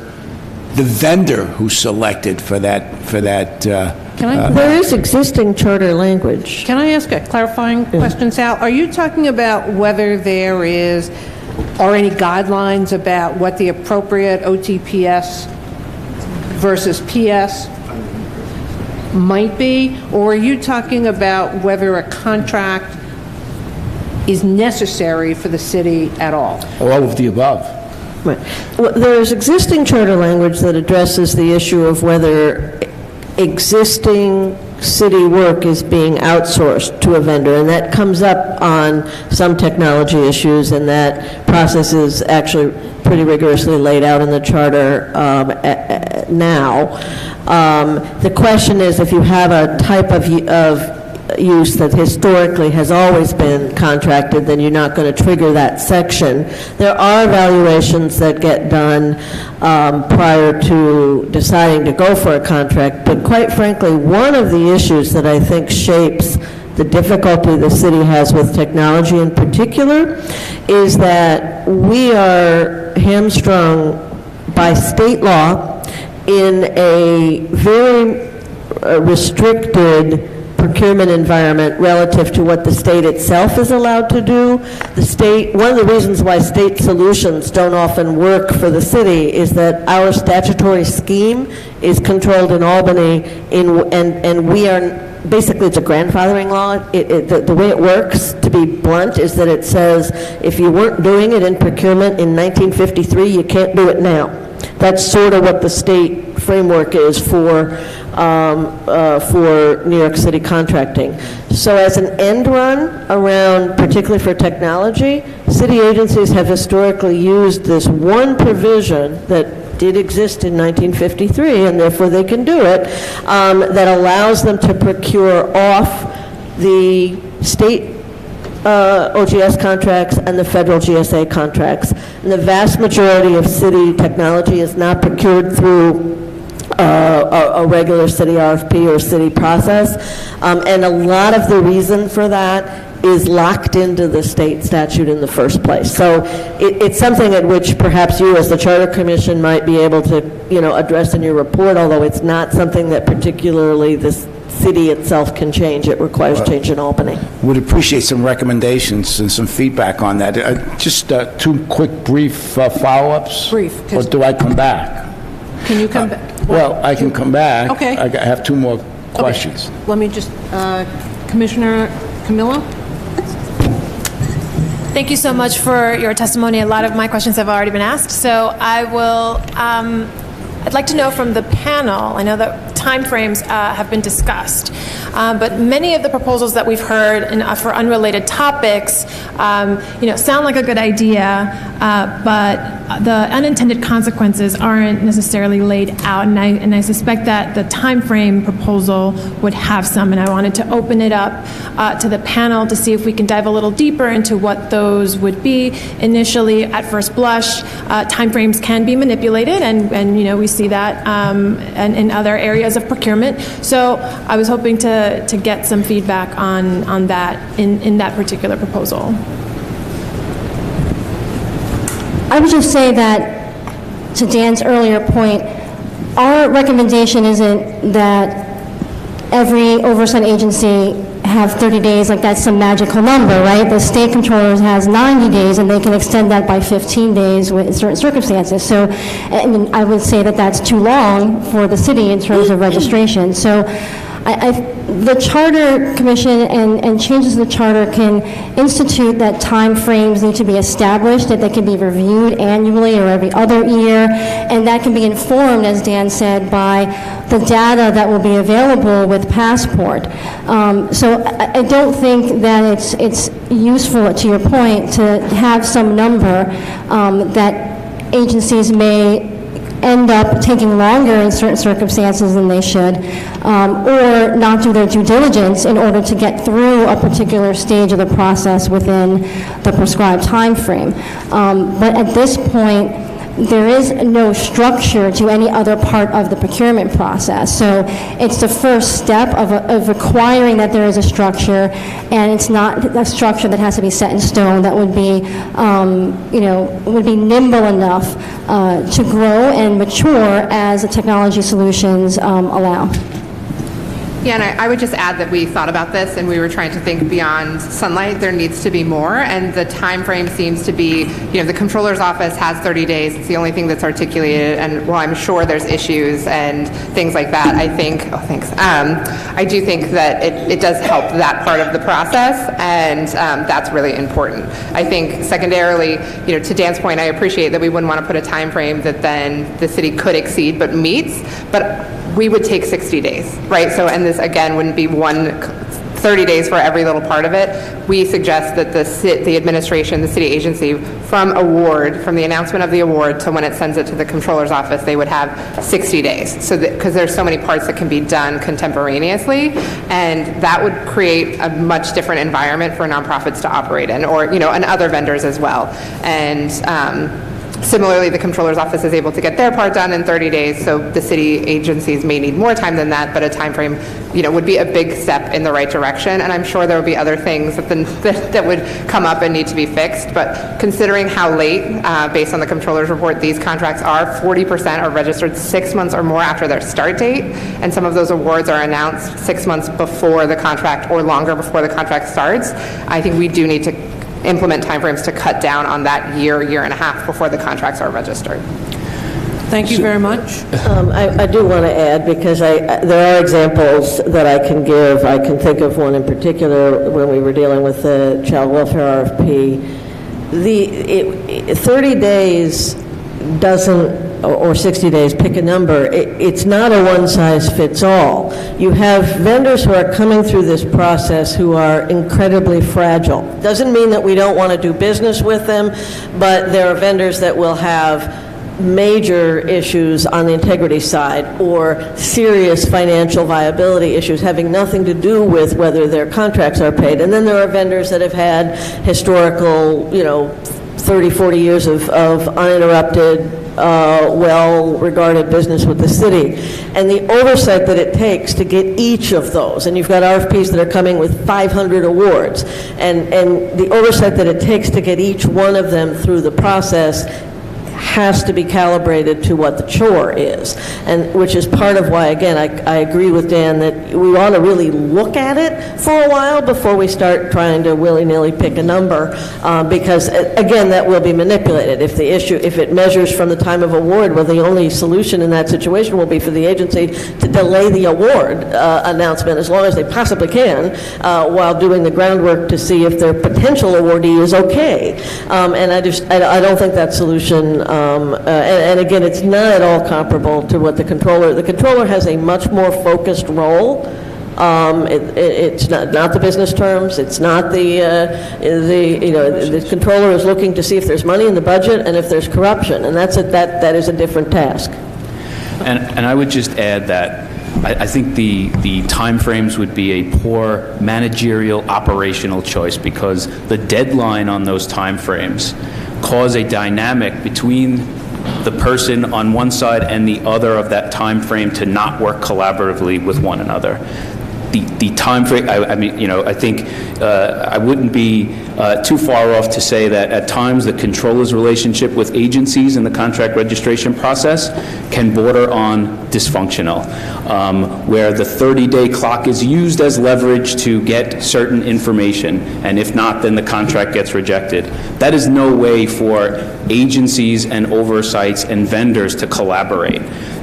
the vendor who's selected for that? There is existing charter language. Can I ask a clarifying question, Sal? Are you talking about whether there are any guidelines about what the appropriate OTPS versus PS might be, or are you talking about whether a contract is necessary for the city at all? All of the above. Right. Well, there's existing charter language that addresses the issue of whether existing city work is being outsourced to a vendor, and that comes up on some technology issues, and that process is actually pretty rigorously laid out in the charter now. The question is, if you have a type of use that historically has always been contracted, then you're not going to trigger that section. There are evaluations that get done prior to deciding to go for a contract, but quite frankly, one of the issues that I think shapes the difficulty the city has with technology in particular is that we are hamstrung by state law in a very restricted procurement environment relative to what the state itself is allowed to do. The state, one of the reasons why state solutions don't often work for the city is that our statutory scheme is controlled in Albany, and we are, basically it's a grandfathering law. The way it works, to be blunt, is that it says if you weren't doing it in procurement in 1953, you can't do it now. That's sort of what the state framework is for New York City contracting. So as an end run around, particularly for technology, city agencies have historically used this one provision that did exist in 1953, and therefore they can do it, that allows them to procure off the state OGS contracts and the federal GSA contracts. And the vast majority of city technology is not procured through a regular city RFP or city process. And a lot of the reason for that is locked into the state statute in the first place. So it's something at which perhaps you as the Charter Commission might be able to, address in your report, although it's not something that particularly this city itself can change. It requires change in Albany. Would appreciate some recommendations and some feedback on that. Just two quick, brief follow-ups? Brief. Or do I come back? Can you come back? Well, I can come back. Okay. I have two more questions. Okay. Let me just, Commissioner Camillo? Thank you so much for your testimony. A lot of my questions have already been asked, so I will, I'd like to know from the panel, I know that timeframes have been discussed, but many of the proposals that we've heard for unrelated topics, sound like a good idea, but the unintended consequences aren't necessarily laid out, and I suspect that the timeframe proposal would have some, and I wanted to open it up to the panel to see if we can dive a little deeper into what those would be. Initially, at first blush, timeframes can be manipulated, and we see that and in other areas of procurement. So I was hoping to get some feedback on that in that particular proposal. I would just say that, to Dan's earlier point, our recommendation isn't that every oversight agency have 30 days, like that's some magical number, right? The state controller has 90 days, and they can extend that by 15 days with certain circumstances. So, and I would say that that's too long for the city in terms of registration. So, the Charter Commission and changes to the Charter can institute that time frames need to be established, that they can be reviewed annually or every other year, and that can be informed, as Dan said, by the data that will be available with Passport. So I don't think that it's useful, to your point, to have some number that agencies may end up taking longer in certain circumstances than they should, or not do their due diligence in order to get through a particular stage of the process within the prescribed time frame. But at this point, there is no structure to any other part of the procurement process. So it's the first step of requiring that there is a structure, and it's not a structure that has to be set in stone, that would be, would be nimble enough to grow and mature as the technology solutions allow. Yeah, and I would just add that we thought about this and we were trying to think beyond sunlight. There needs to be more, and the time frame seems to be, the controller's office has 30 days. It's the only thing that's articulated, and while I'm sure there's issues and things like that, I think, I do think that it does help that part of the process, and that's really important. I think secondarily, to Dan's point, I appreciate that we wouldn't want to put a time frame that then the city could exceed but meets, but we would take 60 days, right? So, and this again wouldn't be 30 days for every little part of it. We suggest that the administration, the city agency, from the announcement of the award to when it sends it to the controller's office, they would have 60 days. So because there's so many parts that can be done contemporaneously, and that would create a much different environment for nonprofits to operate in, or and other vendors as well. And similarly, the controller's office is able to get their part done in 30 days, so the city agencies may need more time than that, but a time frame, would be a big step in the right direction, and I'm sure there would be other things that would come up and need to be fixed, but considering how late, based on the controller's report, these contracts are, 40% are registered 6 months or more after their start date, and some of those awards are announced 6 months before the contract or longer before the contract starts. I think we do need to implement timeframes to cut down on that year and a half before the contracts are registered. Thank you very much. I do want to add, because there are examples that I can give. I can think of one in particular when we were dealing with the child welfare RFP. 30 days doesn't, or 60 days, pick a number, it's not a one-size-fits-all. You have vendors who are coming through this process who are incredibly fragile. Doesn't mean that we don't want to do business with them, but there are vendors that will have major issues on the integrity side, or serious financial viability issues having nothing to do with whether their contracts are paid. And then there are vendors that have had historical, 30, 40 years of uninterrupted, well-regarded business with the city, and the oversight that it takes to get each of those, and you've got RFPs that are coming with 500 awards, and the oversight that it takes to get each one of them through the process has to be calibrated to what the chore is, and which is part of why, again, I agree with Dan that we want to really look at it for a while before we start trying to willy-nilly pick a number, because, again, that will be manipulated. If it measures from the time of award, well, the only solution in that situation will be for the agency to delay the award announcement as long as they possibly can, while doing the groundwork to see if their potential awardee is okay. And I don't think that solution. And again, it's not at all comparable to what the controller has a much more focused role. It's not the business terms. It's not the controller is looking to see if there's money in the budget and if there's corruption, and that is a different task. And I would just add that I think the timeframes would be a poor managerial operational choice, because the deadline on those timeframes cause a dynamic between the person on one side and the other of that time frame to not work collaboratively with one another. The time frame, I mean, I think I wouldn't be too far off to say that at times the controller's relationship with agencies in the contract registration process can border on dysfunctional, where the 30-day clock is used as leverage to get certain information, and if not, then the contract gets rejected. That is no way for agencies and oversights and vendors to collaborate.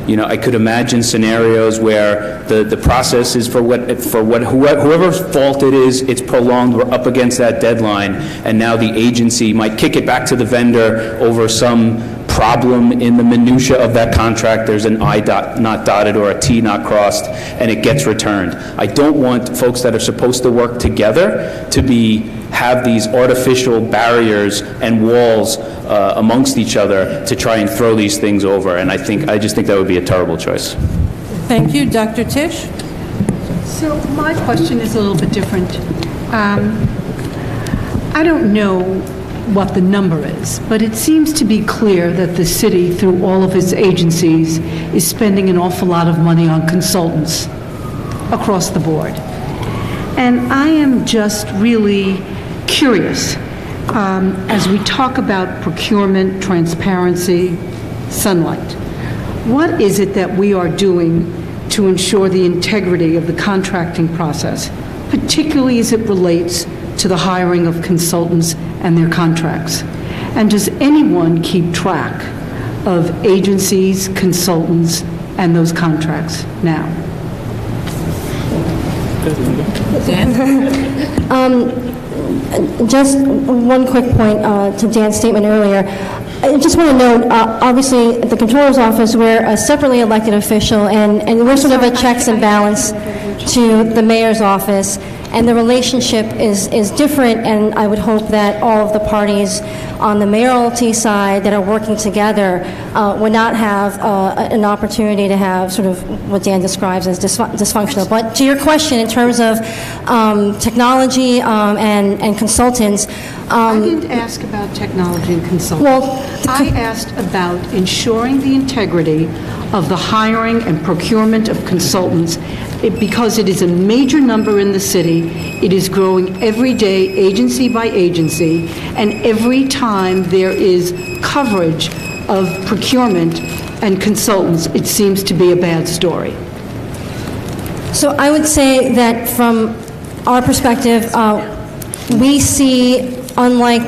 I could imagine scenarios where the process is whoever's fault it is, it's prolonged, we're up against that deadline, and now the agency might kick it back to the vendor over some problem in the minutia of that contract. There's an I not dotted or a T not crossed, and it gets returned. I don't want folks that are supposed to work together to have these artificial barriers and walls amongst each other to try and throw these things over, and I just think that would be a terrible choice. Thank you. Dr. Tisch? So my question is a little bit different. I don't know what the number is, but it seems to be clear that the city, through all of its agencies, is spending an awful lot of money on consultants across the board. And I am just really curious, as we talk about procurement, transparency, sunlight, what is it that we are doing to ensure the integrity of the contracting process, particularly as it relates to the hiring of consultants and their contracts? And does anyone keep track of agencies, consultants, and those contracts now? Just one quick point to Dan's statement earlier. I just want to note, obviously, at the Comptroller's Office, we're a separately elected official, and we're sort of a checks and balance to the Mayor's Office, and the relationship is different, and I would hope that all of the parties on the mayoralty side that are working together would not have an opportunity to have sort of what Dan describes as dysfunctional. But to your question, in terms of technology and consultants, I didn't ask about technology and consultants. Well, I asked about ensuring the integrity of the hiring and procurement of consultants, because it is a major number in the city. It is growing every day, agency by agency, and every time there is coverage of procurement and consultants, it seems to be a bad story. So I would say that from our perspective, we see, unlike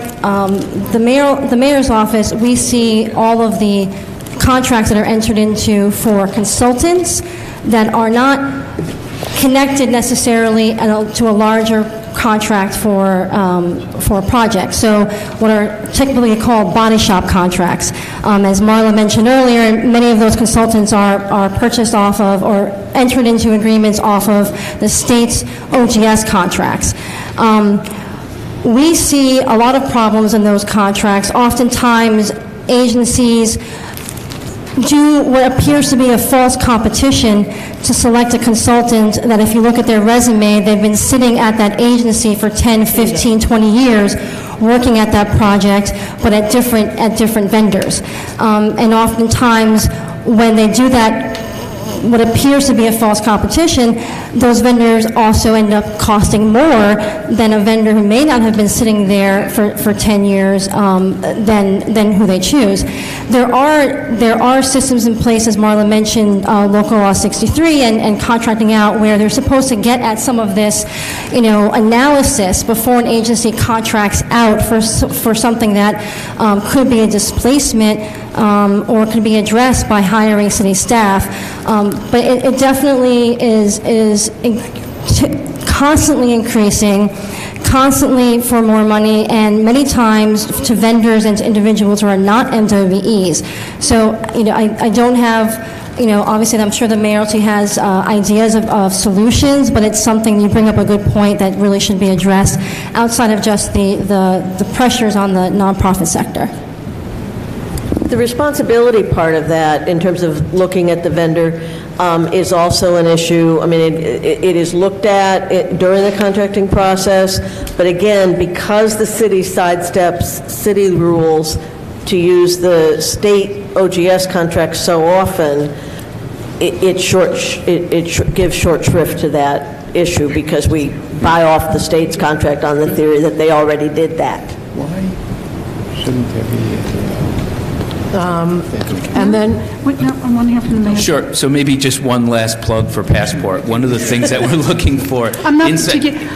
the mayor's office, we see all of the contracts that are entered into for consultants that are not connected necessarily to a larger contract for a project. So what are typically called body shop contracts. As Marla mentioned earlier, many of those consultants are purchased off of or entered into agreements off of the state's OGS contracts. We see a lot of problems in those contracts. Oftentimes, agencies do what appears to be a false competition to select a consultant that, if you look at their resume, they've been sitting at that agency for 10, 15, 20 years, working at that project, but at different vendors. And oftentimes, when they do that, what appears to be a false competition, those vendors also end up costing more than a vendor who may not have been sitting there for 10 years than who they choose. There are systems in place, as Marla mentioned, Local Law 63 and contracting out, where they're supposed to get at some of this, analysis before an agency contracts out for something that could be a displacement or could be addressed by hiring city staff. But it definitely is constantly increasing, constantly for more money, and many times to vendors and to individuals who are not MWEs. So, I don't have, obviously I'm sure the mayoralty has ideas of solutions, but it's something, you bring up a good point, that really should be addressed outside of just the pressures on the nonprofit sector. The responsibility part of that, in terms of looking at the vendor, is also an issue. I mean, it is looked at during the contracting process, but again, because the city sidesteps city rules to use the state OGS contracts so often, it gives short shrift to that issue, because we buy off the state's contract on the theory that they already did that. Why shouldn't there be and then, wait, no, I want to hear from the mayor. Sure. So maybe just one last plug for Passport. One of the things that we're looking for. I'm not.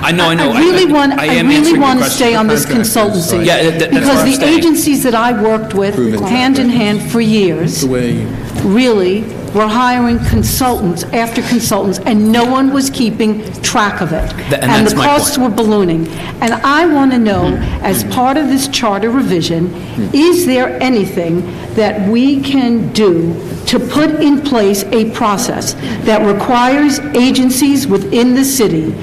I know. I really want to stay on this consultancy. Yeah, that's because the agencies that I worked with, hand in hand for years, really were hiring consultants after consultants, and no one was keeping track of it. And the costs were ballooning. And I want to know, as part of this charter revision, is there anything that we can do to put in place a process that requires agencies within the city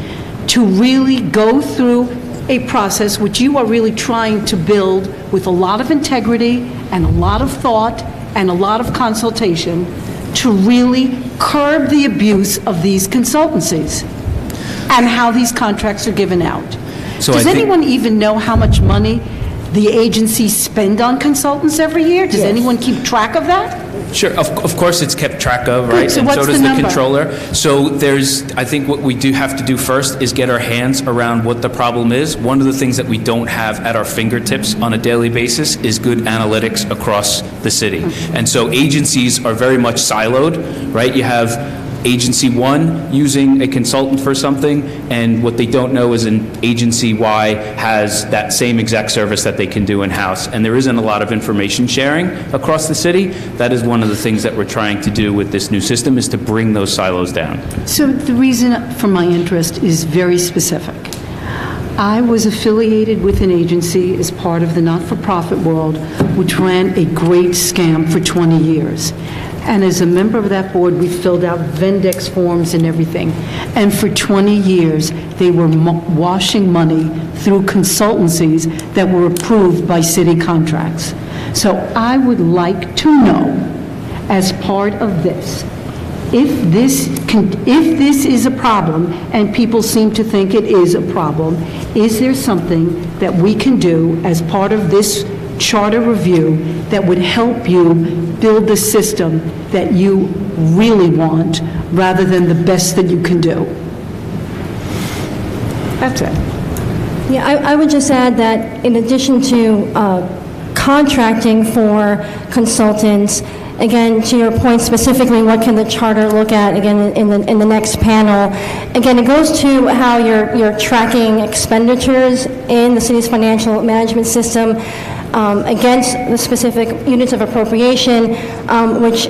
to really go through a process which you are really trying to build with a lot of integrity and a lot of thought and a lot of consultation, to really curb the abuse of these consultancies and how these contracts are given out? So Does anyone even know how much money the agencies spend on consultants every year? Does anyone keep track of that? Sure, of course it's kept track of, right? Good, so and what's so does the the number? controller. So I think what we do have to do first is get our hands around what the problem is. One of the things that we don't have at our fingertips on a daily basis is good analytics across the city. And so agencies are very much siloed, right? You have Agency 1 using a consultant for something, and what they don't know is an Agency Y has that same exact service that they can do in-house. And there isn't a lot of information sharing across the city. That is one of the things that we're trying to do with this new system, is to bring those silos down. So the reason for my interest is very specific. I was affiliated with an agency as part of the not-for-profit world, which ran a great scam for 20 years. And as a member of that board, we filled out Vendex forms and everything. And for 20 years, they were washing money through consultancies that were approved by city contracts. So I would like to know, as part of this, if this is a problem, and people seem to think it is a problem, is there something that we can do as part of this charter review that would help you build the system that you really want, rather than the best that you can do? That's it. Yeah, I would just add that in addition to contracting for consultants, again, to your point specifically, what can the charter look at, again, in the next panel? Again, it goes to how you're tracking expenditures in the city's financial management system against the specific units of appropriation, which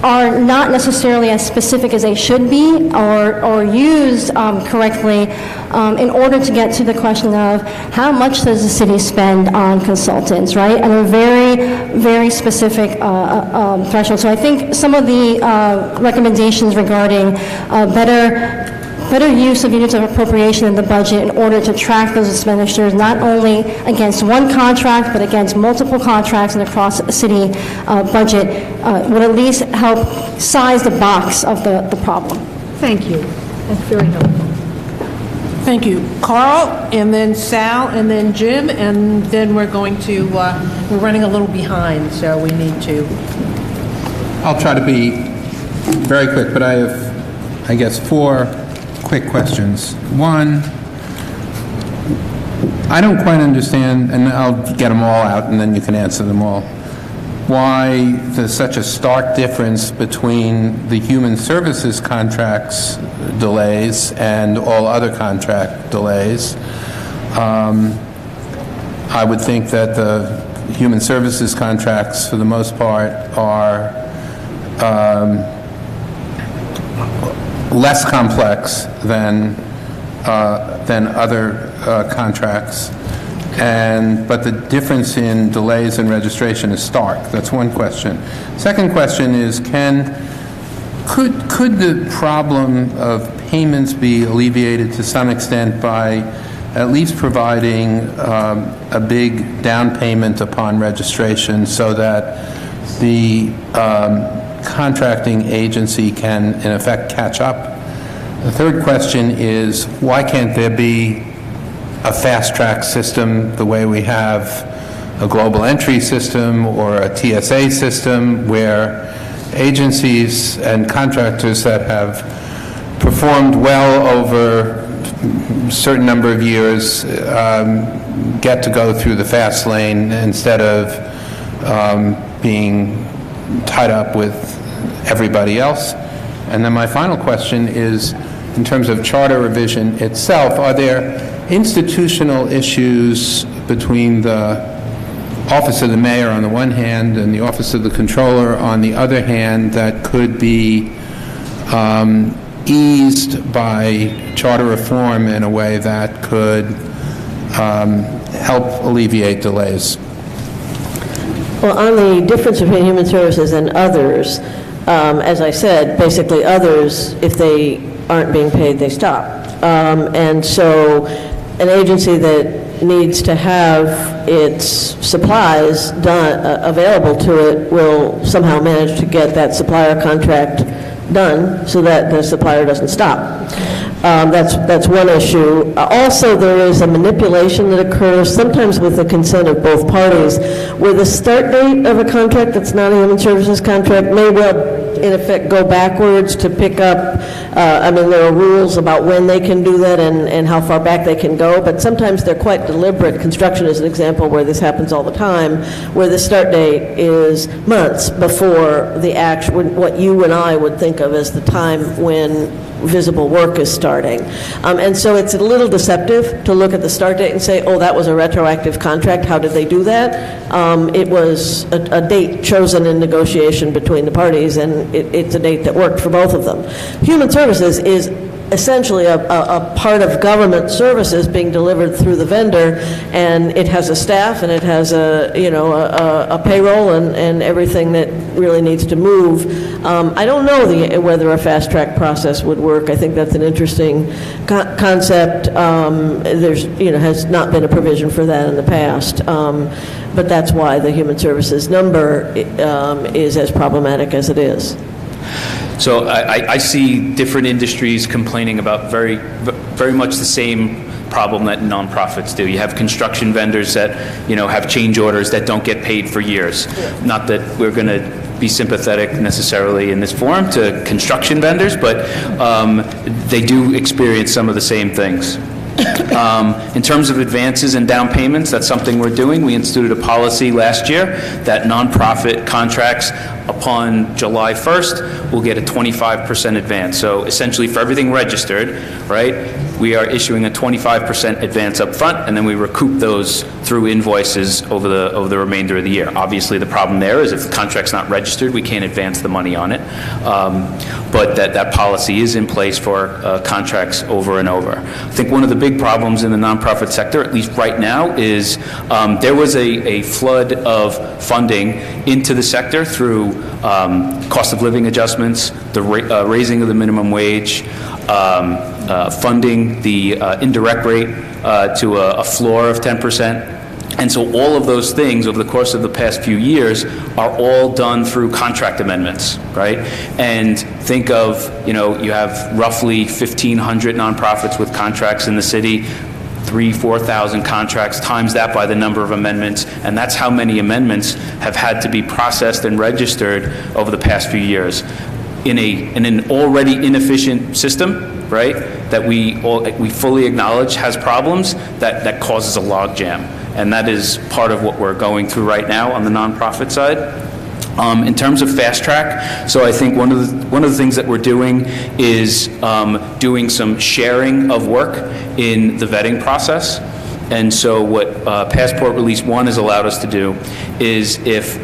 are not necessarily as specific as they should be, or used correctly, in order to get to the question of how much does the city spend on consultants, right? And a very, very specific threshold. So I think some of the recommendations regarding better use of units of appropriation in the budget in order to track those expenditures, not only against one contract, but against multiple contracts and across a city budget, would at least help size the box of the problem. Thank you. That's very helpful. Thank you. Carl, and then Sal, and then Jim, and then we're going to, we're running a little behind, so we need to. I'll try to be very quick, but I have, I guess, 4 quick questions. One, I don't quite understand, and I'll get them all out and then you can answer them all, why there's such a stark difference between the human services contracts delays and all other contract delays. I would think that the human services contracts, for the most part, are less complex than other contracts, but the difference in delays in registration is stark. That's one question. Second question is, could the problem of payments be alleviated to some extent by at least providing a big down payment upon registration so that the contracting agency can, in effect, catch up? The third question is, why can't there be a fast-track system the way we have a global entry system or a TSA system where agencies and contractors that have performed well over a certain number of years get to go through the fast lane instead of being tied up with everybody else? And then my final question is, in terms of charter revision itself, are there institutional issues between the Office of the Mayor on the one hand and the Office of the Controller on the other hand that could be eased by charter reform in a way that could help alleviate delays? Well, on the difference between human services and others, as I said, basically others, if they aren't being paid, they stop. And so an agency that needs to have its supplies available to it will somehow manage to get that supplier contract done so that the supplier doesn't stop. That's one issue. Also, there is a manipulation that occurs, sometimes with the consent of both parties, where the start date of a contract that's not a human services contract may well, in effect, go backwards to pick up. I mean, there are rules about when they can do that and how far back they can go, but sometimes they're quite deliberate. Construction is an example where this happens all the time, where the start date is months before the actual, what you and I would think of as the time when visible work is starting. And so it's a little deceptive to look at the start date and say, oh, that was a retroactive contract. How did they do that? It was a date chosen in negotiation between the parties, and it's a date that worked for both of them. Human services is essentially a part of government services being delivered through the vendor, and it has a staff and it has a payroll and everything that really needs to move. I don't know whether a fast track process would work. I think that's an interesting concept. There's has not been a provision for that in the past, but that's why the human services number is as problematic as it is. So I see different industries complaining about very much the same problem that nonprofits do. You have construction vendors that have change orders that don't get paid for years. Not that we're going to be sympathetic necessarily in this forum to construction vendors, but they do experience some of the same things. In terms of advances and down payments, that's something we're doing. We instituted a policy last year that nonprofit contracts upon July 1st will get a 25% advance. So essentially for everything registered, right, we are issuing a 25% advance up front, and then we recoup those through invoices over the remainder of the year. Obviously the problem there is if the contract's not registered, we can't advance the money on it. But that policy is in place for contracts over and over. I think one of the big problems in the nonprofit sector, at least right now, is there was a flood of funding into the sector through cost of living adjustments, the raising of the minimum wage, funding the indirect rate to a floor of 10%. And so all of those things over the course of the past few years are all done through contract amendments, right? And think of, you have roughly 1,500 nonprofits with contracts in the city, 4,000 contracts, times that by the number of amendments, and that's how many amendments have had to be processed and registered over the past few years. In an already inefficient system, right, that we fully acknowledge has problems, that causes a logjam. And that is part of what we're going through right now on the nonprofit side. In terms of fast track, so I think one of the things that we're doing is doing some sharing of work in the vetting process. And so what Passport Release 1 has allowed us to do is if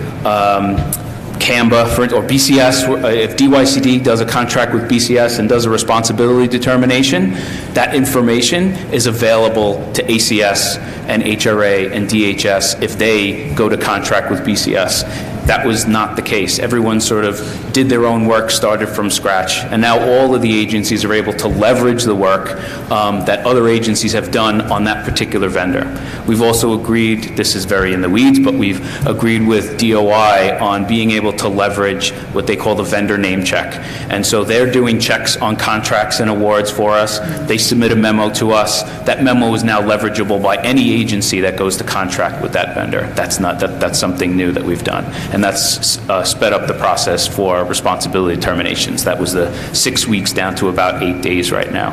CAMBA or BCS, if DYCD does a contract with BCS and does a responsibility determination, that information is available to ACS and HRA and DHS if they go to contract with BCS. That was not the case. Everyone sort of did their own work, started from scratch, and now all of the agencies are able to leverage the work that other agencies have done on that particular vendor. We've also agreed, this is very in the weeds, but we've agreed with DOI on being able to leverage what they call the vendor name check. And so they're doing checks on contracts and awards for us. They submit a memo to us. That memo is now leverageable by any agency that goes to contract with that vendor. That's something new that we've done. And that's sped up the process for responsibility determinations. That was the 6 weeks down to about 8 days right now.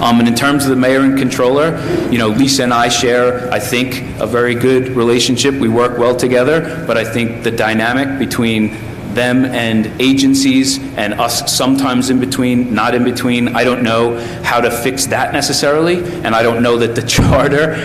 And in terms of the mayor and controller, Lisa and I share, I think, a very good relationship. We work well together, but I think the dynamic between them and agencies and us sometimes in between, not in between, I don't know how to fix that necessarily, and I don't know that the charter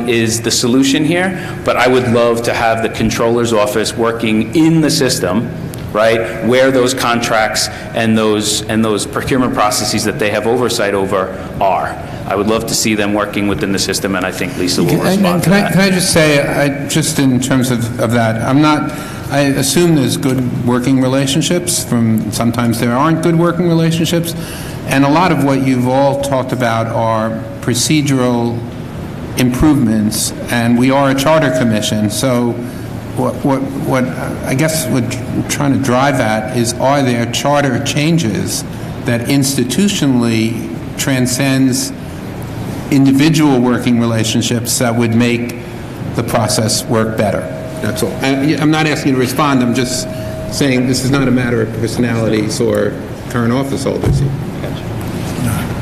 is the solution here, but I would love to have the controller's office working in the system, right, where those contracts and those procurement processes that they have oversight over are. I would love to see them working within the system, and I think Lisa will respond to that. Can I just say, just in terms of that, I assume there's good working relationships. Sometimes there aren't good working relationships, and a lot of what you've all talked about are procedural improvements, and we are a charter commission, so what I guess we're trying to drive at is, are there charter changes that institutionally transcends individual working relationships that would make the process work better? That's all. I'm not asking you to respond. I'm just saying this is not a matter of personalities or current office holders.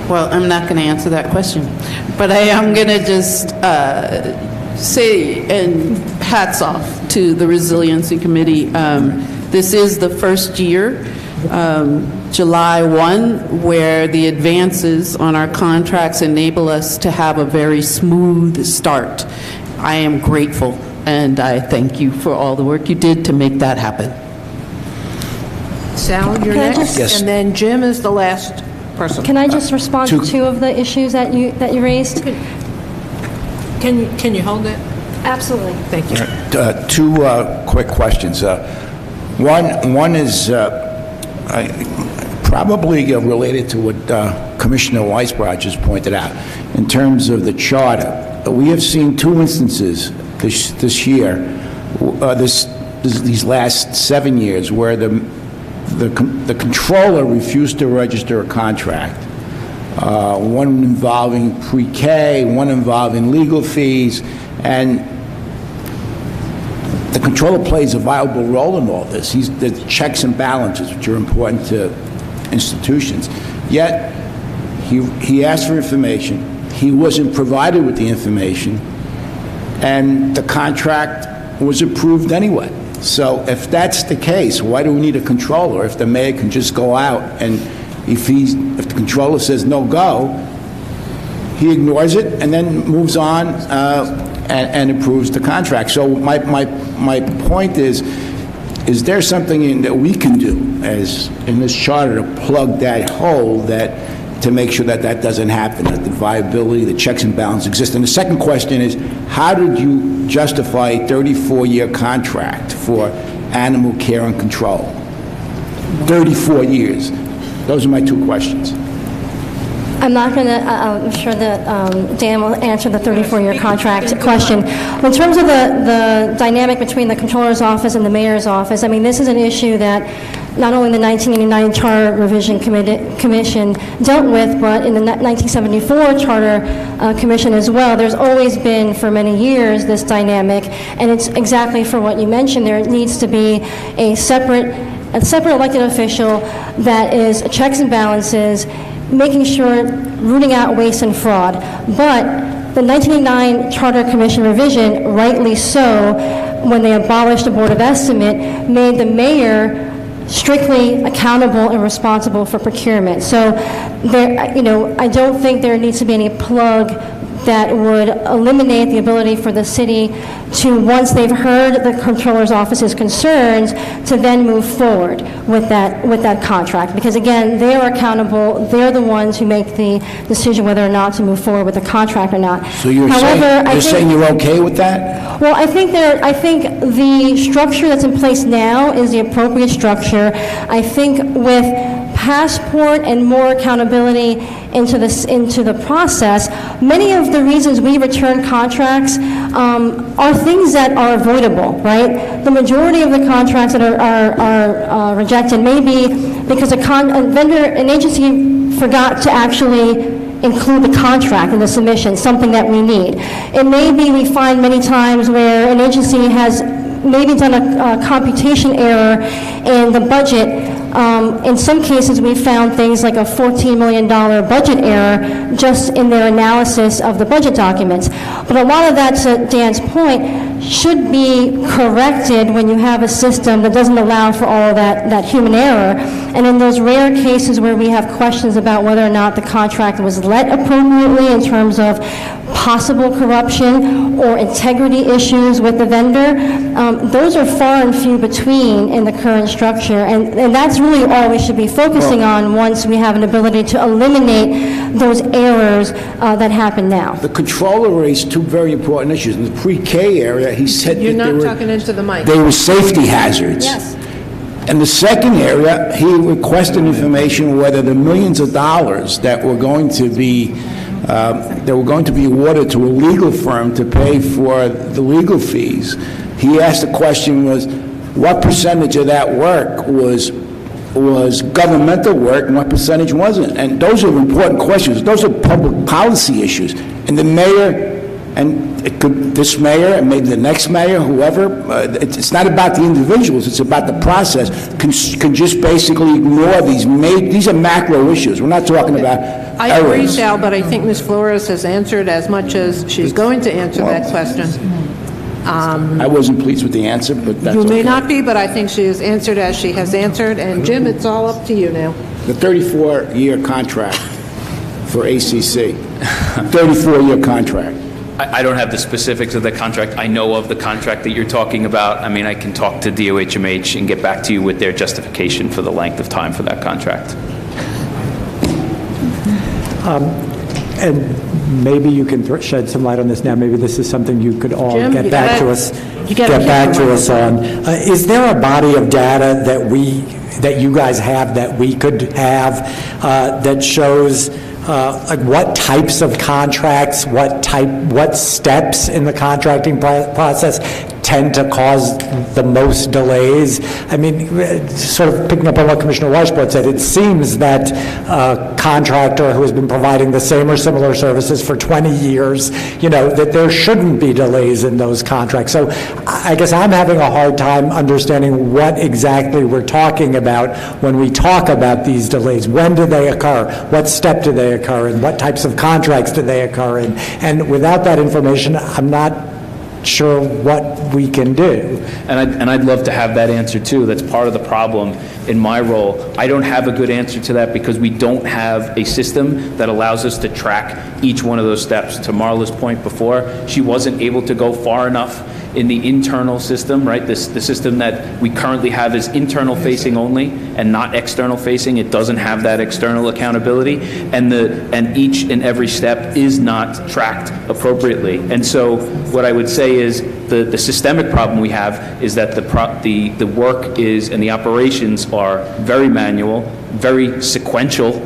Well, I'm not going to answer that question, but I am going to just say, and hats off to the Resiliency Committee. This is the first year, July 1, where the advances on our contracts enable us to have a very smooth start. I am grateful, and I thank you for all the work you did to make that happen. Sal, you're next, yes. And then Jim is the last person. Can I just respond to two of the issues that you raised? Can you hold it? Absolutely. Thank you. Two quick questions. One is probably related to what Commissioner Weisbrod just pointed out in terms of the charter. We have seen two instances this year, these last 7 years, where the controller refused to register a contract. One involving pre-K, one involving legal fees, and the controller plays a viable role in all this. The checks and balances, which are important to institutions. Yet, he asked for information. He wasn't provided with the information, and the contract was approved anyway. So if that's the case, why do we need a controller if the mayor can just go out and if the controller says no go, he ignores it and then moves on and approves the contract. So my point is there something that we can do as in this charter to plug that hole to make sure that doesn't happen, that the viability, the checks and balances exist? And the second question is, how did you justify a 34-year contract for animal care and control? 34 years. Those are my two questions. I'm not going to, I'm sure that Dan will answer the 34-year contract question. In terms of the dynamic between the Comptroller's Office and the Mayor's Office, I mean, this is an issue that not only the 1989 Charter Revision Commission dealt with, but in the 1974 Charter Commission as well. There's always been, for many years, this dynamic, and it's exactly for what you mentioned. There needs to be a separate elected official that is checks and balances, making sure, rooting out waste and fraud. But the 1989 Charter Commission revision, rightly so, when they abolished the Board of Estimate, made the mayor strictly accountable and responsible for procurement. So there, I don't think there needs to be any plug that would eliminate the ability for the city to, once they've heard the Comptroller's Office's concerns, to then move forward with that contract. Because again, they're accountable, they're the ones who make the decision whether or not to move forward with the contract or not. So you're saying you're okay with that? Well, I think the structure that's in place now is the appropriate structure. I think with passport and more accountability into the process, many of the reasons we return contracts are things that are avoidable, right? The majority of the contracts that are rejected may be because an agency forgot to actually include the contract in the submission, something that we need. It may be we find many times where an agency has maybe done a computation error in the budget. In some cases, we found things like a $14 million budget error just in their analysis of the budget documents. But a lot of that, to Dan's point, should be corrected when you have a system that doesn't allow for all of that human error. And in those rare cases where we have questions about whether or not the contract was let appropriately in terms of possible corruption or integrity issues with the vendor, those are far and few between in the current structure. And that's really all we should be focusing on once we have an ability to eliminate those errors that happen now. The controller raised two very important issues. In the pre-K area, he said You're not talking into the mic. They were safety hazards. Yes. And the second area, he requested information whether the millions of dollars that were going to be awarded to a legal firm to pay for the legal fees. He asked the question was, what percentage of that work was governmental work and what percentage wasn't? And those are important questions. Those are public policy issues. And the mayor, and it could, this mayor and maybe the next mayor, whoever, it's not about the individuals, it's about the process, can just basically ignore these are macro issues. We're not talking about I agree, Sal, but I think Ms. Flores has answered as much as she's going to answer that question. I wasn't pleased with the answer, but that's You may okay. not be, but I think she has answered as she has answered. And Jim, it's all up to you now. The 34-year contract for ACC, 34-year contract. I don't have the specifics of the contract. I know of the contract that you're talking about. I mean, I can talk to DOHMH and get back to you with their justification for the length of time for that contract. And maybe you can shed some light on this now. Maybe this is something you could all Jim, get back to us on. Is there a body of data that you guys have that we could have that shows like what types of contracts, what steps in the contracting process tend to cause the most delays? I mean, sort of picking up on what Commissioner Washburn said, it seems that a contractor who has been providing the same or similar services for 20 years, that there shouldn't be delays in those contracts. So I guess I'm having a hard time understanding what exactly we're talking about when we talk about these delays. When do they occur? What step do they occur in? What types of contracts do they occur in? And without that information, I'm not sure what we can do. And I'd love to have that answer too. That's part of the problem in my role. I don't have a good answer to that because we don't have a system that allows us to track each one of those steps. To Marla's point before, she wasn't able to go far enough in the internal system, right? The system that we currently have is internal facing only and not external facing. It doesn't have that external accountability, and each and every step is not tracked appropriately. And so what I would say is the systemic problem we have is that the work is, and the operations are very manual, very sequential,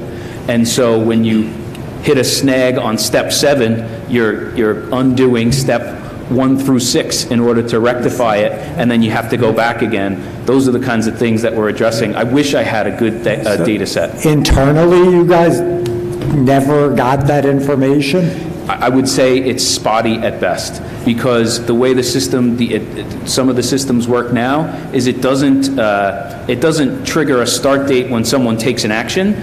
and so when you hit a snag on step 7, you're undoing step 1 through 6 in order to rectify it, and then you have to go back again. Those are the kinds of things that we're addressing. I wish I had a good data set. Internally, you guys never got that information? I would say it's spotty at best, because the way the system, some of the systems work now is it doesn't trigger a start date when someone takes an action.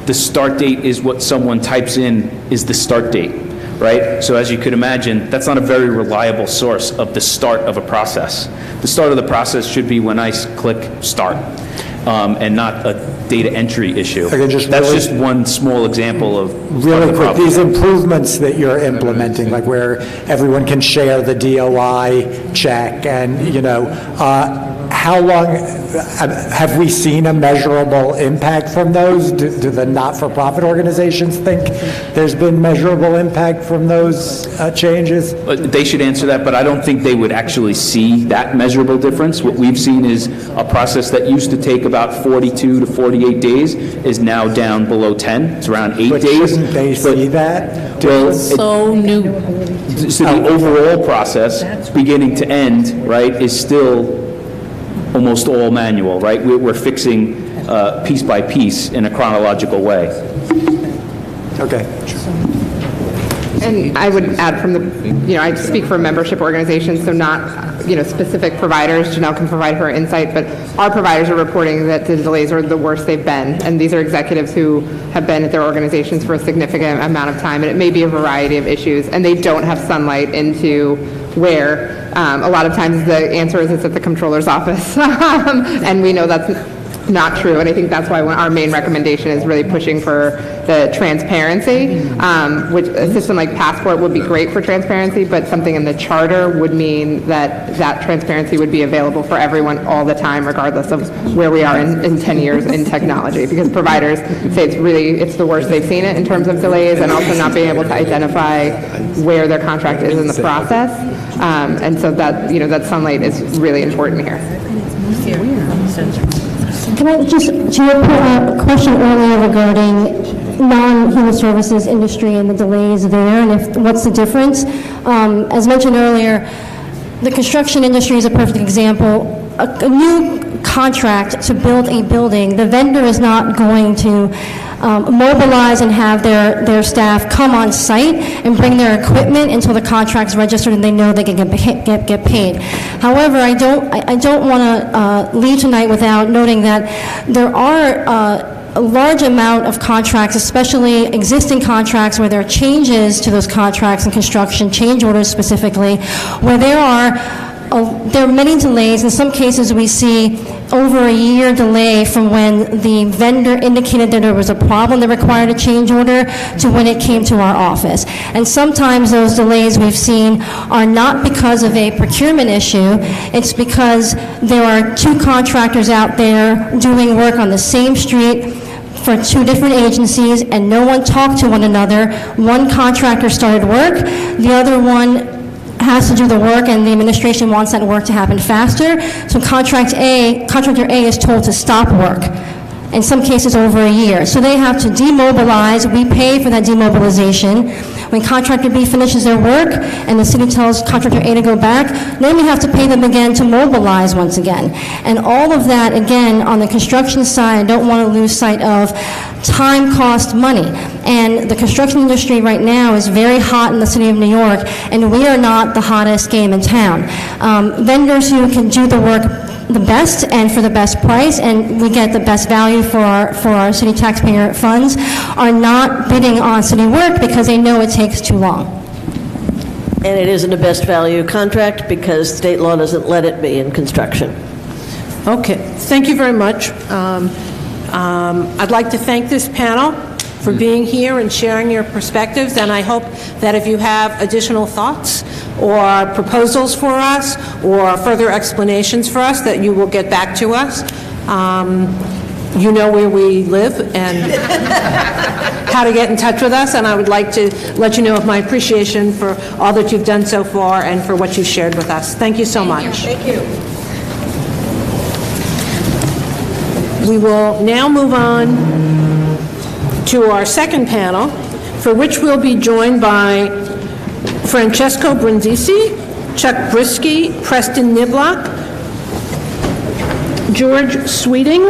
The start date is what someone types in is the start date, right? So as you could imagine, that's not a very reliable source of the start of a process. The start of the process should be when I click start, and not a data entry issue. That's just one small example of really quick, these improvements that you're implementing, like where everyone can share the DOI check, and how long have we seen a measurable impact from those? Do the not-for-profit organizations think there's been measurable impact from those changes? They should answer that, but I don't think they would actually see that measurable difference. What we've seen is a process that used to take about 42 to 48 days is now down below 10. It's around 8 days. Shouldn't they see that? Well, so new. So the overall process, beginning to end, right, is still almost all manual, right? We're fixing piece by piece in a chronological way. Okay. And I would add from the, I speak for membership organizations, so not, specific providers. Janelle can provide her insight, but our providers are reporting that the delays are the worst they've been. And these are executives who have been at their organizations for a significant amount of time, and it may be a variety of issues, and they don't have sunlight into where a lot of times the answer is it's at the controller's office. And we know that's not true, and I think that's why our main recommendation is really pushing for the transparency, which a system like Passport would be great for transparency, but something in the charter would mean that that transparency would be available for everyone all the time, regardless of where we are in 10 years in technology, because providers say it's the worst they've seen it in terms of delays, and also not being able to identify where their contract is in the process, and so that, that sunlight is really important here. Can I just, to your question earlier regarding non-human services industry and the delays there, and what's the difference? As mentioned earlier, the construction industry is a perfect example. A new contract to build a building, the vendor is not going to mobilize and have their staff come on site and bring their equipment until the contract's registered and they know they can get paid. However, I don't want to leave tonight without noting that there are a large amount of contracts, especially existing contracts where there are changes to those contracts in construction, change orders specifically, where there are many delays. In some cases, we see over a year delay from when the vendor indicated that there was a problem that required a change order to when it came to our office. And sometimes those delays we've seen are not because of a procurement issue. It's because there are two contractors out there doing work on the same street for two different agencies, and no one talked to one another. One contractor started work, the other one has to do the work, and the administration wants that work to happen faster. So contractor A is told to stop work, in some cases over a year. So they have to demobilize. We pay for that demobilization. When contractor B finishes their work and the city tells contractor A to go back, then we have to pay them again to mobilize once again. And all of that, again, on the construction side, I don't want to lose sight of time, cost, money. And the construction industry right now is very hot in the city of New York, and we are not the hottest game in town. Vendors who can do the work the best and for the best price, and we get the best value for our city taxpayer funds, are not bidding on city work because they know it takes too long. And it isn't a best value contract because state law doesn't let it be in construction. Okay, thank you very much. I'd like to thank this panel for being here and sharing your perspectives, and I hope that if you have additional thoughts or proposals for us or further explanations for us, that you will get back to us. You know where we live and how to get in touch with us, and I would like to let you know of my appreciation for all that you've done so far and for what you've shared with us. Thank you so much. Thank you. We will now move on to our second panel. for which we'll be joined by Francesco Brindisi, Chuck Brisky, Preston Niblock, George Sweeting,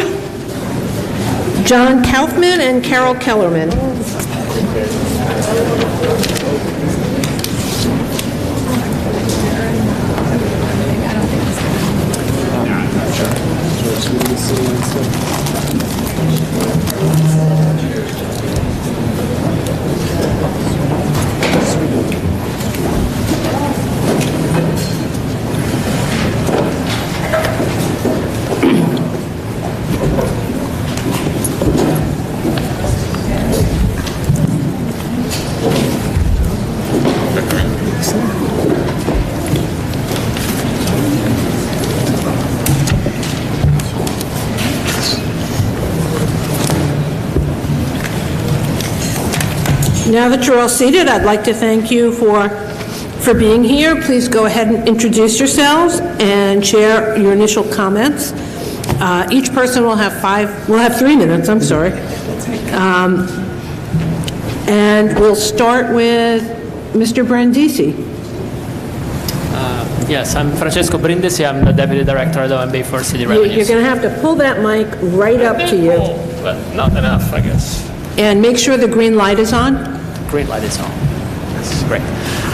John Kaufman, and Carol Kellerman. Now that you're all seated, I'd like to thank you for being here. Please go ahead and introduce yourselves and share your initial comments. Each person will have 3 minutes, I'm sorry. And we'll start with Mr. Brindisi. Yes, I'm Francesco Brindisi. I'm the Deputy Director at OMB for City Revenues. You're going to have to pull that mic right up to you. But not enough, I guess. And make sure the green light is on. Green light is on. That's great.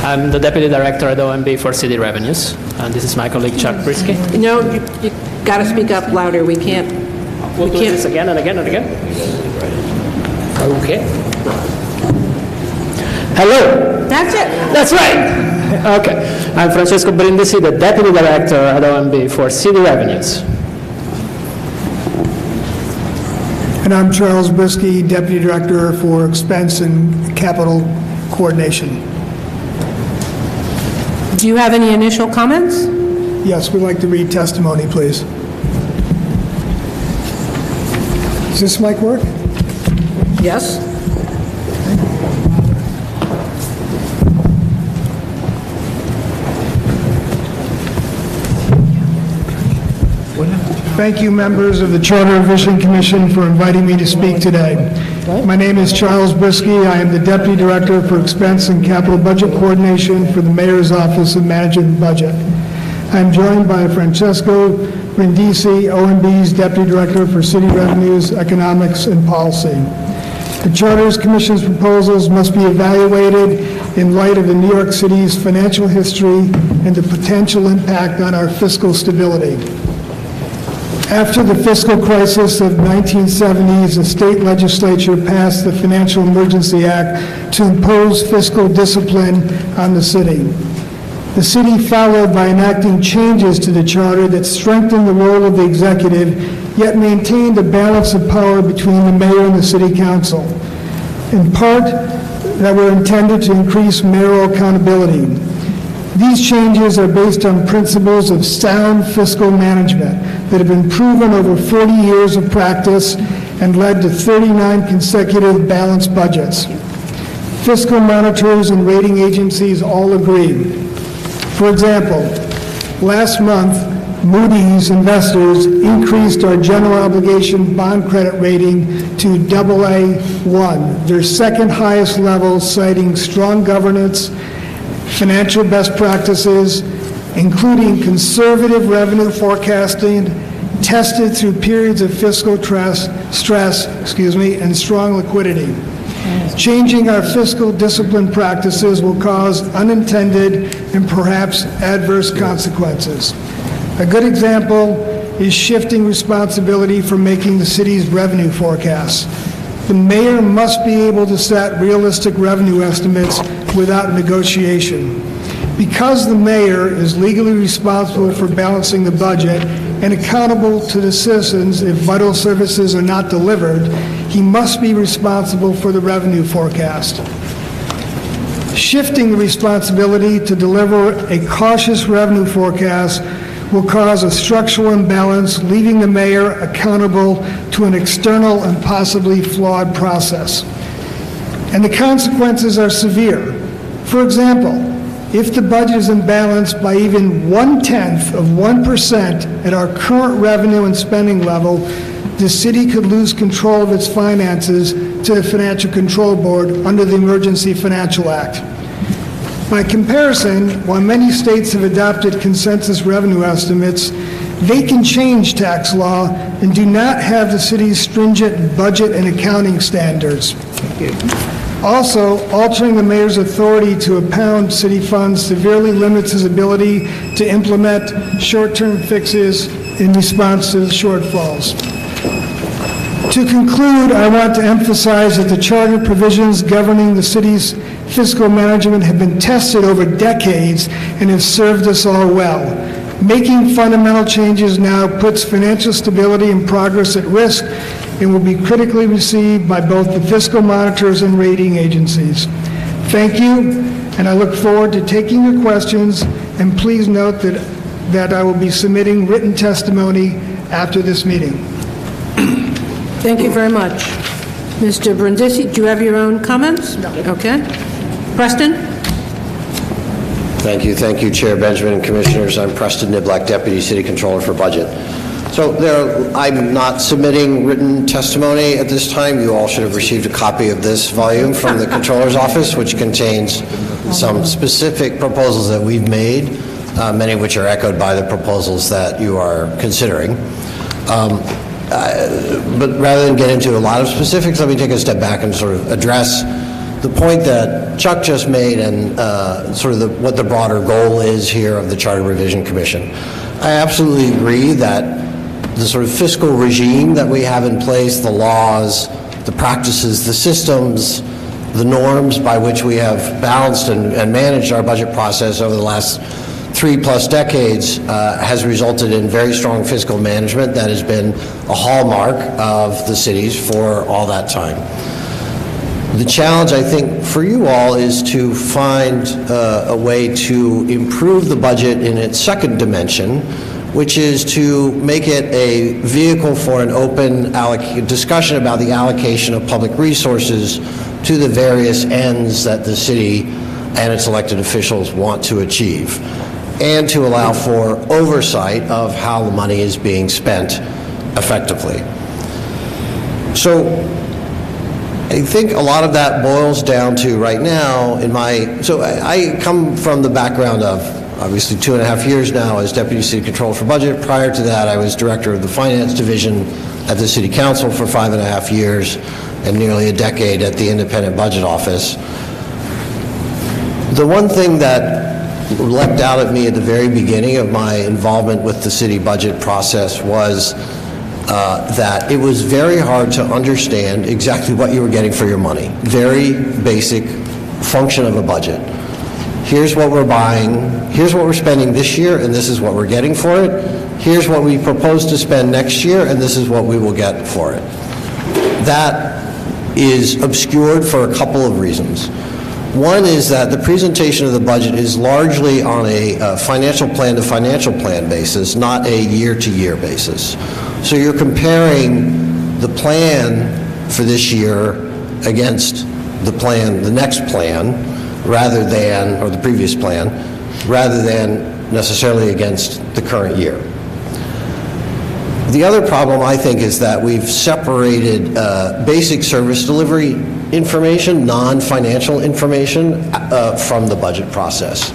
I'm the Deputy Director at OMB for City Revenues, and this is my colleague Chuck Brisky. No, you got to speak up louder. We can't. We'll do this again and again and again. Okay. Hello. That's it. That's right. Okay. I'm Francesco Brindisi, the Deputy Director at OMB for City Revenues. And I'm Charles Brisky, Deputy Director for Expense and Capital Coordination. Do you have any initial comments? Yes, we'd like to read testimony, please. Does this mic work? Yes. Thank you, members of the Charter Revision Commission, for inviting me to speak today. My name is Charles Brisky. I am the Deputy Director for Expense and Capital Budget Coordination for the Mayor's Office of Managing the Budget. I am joined by Francesco Brindisi, OMB's Deputy Director for City Revenues, Economics, and Policy. The Charter's Commission's proposals must be evaluated in light of the New York City's financial history and the potential impact on our fiscal stability. After the fiscal crisis of the 1970s, the state legislature passed the Financial Emergency Act to impose fiscal discipline on the city. The city followed by enacting changes to the charter that strengthened the role of the executive, yet maintained a balance of power between the mayor and the city council, in part that were intended to increase mayoral accountability. These changes are based on principles of sound fiscal management that have been proven over 40 years of practice and led to 39 consecutive balanced budgets. Fiscal monitors and rating agencies all agree. For example, last month, Moody's Investors increased our general obligation bond credit rating to AA1, their second highest level, citing strong governance, financial best practices, including conservative revenue forecasting, tested through periods of fiscal stress, and strong liquidity. Changing our fiscal discipline practices will cause unintended and perhaps adverse consequences. A good example is shifting responsibility for making the city's revenue forecasts. The mayor must be able to set realistic revenue estimates without negotiation. Because the mayor is legally responsible for balancing the budget and accountable to the citizens if vital services are not delivered, he must be responsible for the revenue forecast. Shifting the responsibility to deliver a cautious revenue forecast will cause a structural imbalance, leaving the mayor accountable to an external and possibly flawed process. And the consequences are severe. For example, if the budget is imbalanced by even 1/10 of 1% at our current revenue and spending level, the city could lose control of its finances to the Financial Control Board under the Emergency Financial Act. By comparison, while many states have adopted consensus revenue estimates, they can change tax law and do not have the city's stringent budget and accounting standards. Also, altering the mayor's authority to impound city funds severely limits his ability to implement short-term fixes in response to the shortfalls. To conclude, I want to emphasize that the charter provisions governing the city's fiscal management have been tested over decades and have served us all well. Making fundamental changes now puts financial stability and progress at risk and will be critically received by both the fiscal monitors and rating agencies. Thank you, and I look forward to taking your questions, and please note that I will be submitting written testimony after this meeting. Thank you very much. Mr. Brindisi, do you have your own comments? No. Okay. Preston? Thank you, Chair Benjamin and Commissioners. I'm Preston Niblack, Deputy City Controller for Budget. So I'm not submitting written testimony at this time. You all should have received a copy of this volume from the Controller's Office, which contains some specific proposals that we've made, many of which are echoed by the proposals that you are considering. But rather than get into a lot of specifics, let me take a step back and sort of address the point that Chuck just made and sort of what the broader goal is here of the Charter Revision Commission. I absolutely agree that the sort of fiscal regime that we have in place, the laws, the practices, the systems, the norms by which we have balanced and managed our budget process over the last 3+ decades has resulted in very strong fiscal management that has been a hallmark of the cities for all that time. The challenge, I think, for you all is to find a way to improve the budget in its second dimension, which is to make it a vehicle for an open discussion about the allocation of public resources to the various ends that the city and its elected officials want to achieve, and to allow for oversight of how the money is being spent effectively. So I think a lot of that boils down to right now I come from the background of obviously 2.5 years now as Deputy City Controller for Budget. Prior to that, I was Director of the Finance Division at the City Council for 5.5 years and nearly a decade at the Independent Budget Office. The one thing that leapt out at me at the very beginning of my involvement with the city budget process was that it was very hard to understand exactly what you were getting for your money. Very basic function of a budget. Here's what we're buying, here's what we're spending this year, and this is what we're getting for it. Here's what we propose to spend next year, and this is what we will get for it. That is obscured for a couple of reasons. One is that the presentation of the budget is largely on a financial plan to financial plan basis, not a year-to-year basis. So you're comparing the plan for this year against the next plan, rather than, or the previous plan, rather than necessarily against the current year. The other problem, I think, is that we've separated basic service delivery information, non-financial information, from the budget process.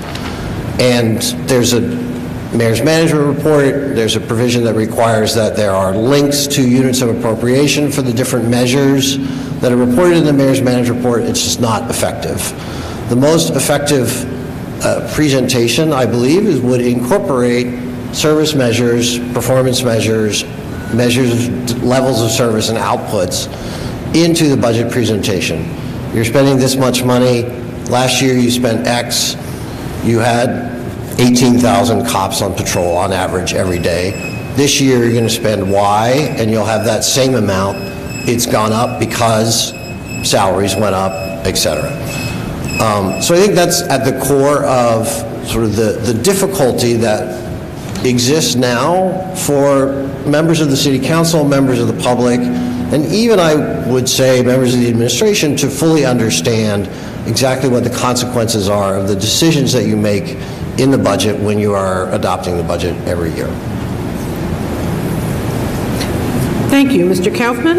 And there's a Mayor's Management Report, there's a provision that requires that there are links to units of appropriation for the different measures that are reported in the Mayor's Management Report. It's just not effective. The most effective presentation, I believe, would incorporate service measures, performance measures, levels of service and outputs into the budget presentation. You're spending this much money. Last year you spent X. You had 18,000 cops on patrol on average every day. This year you're going to spend Y, and you'll have that same amount. It's gone up because salaries went up, etc. So I think that's at the core of sort of the difficulty that exists now for members of the City Council, members of the public, and even, I would say, members of the administration to fully understand exactly what the consequences are of the decisions that you make in the budget when you are adopting the budget every year. Thank you. Mr. Kaufman?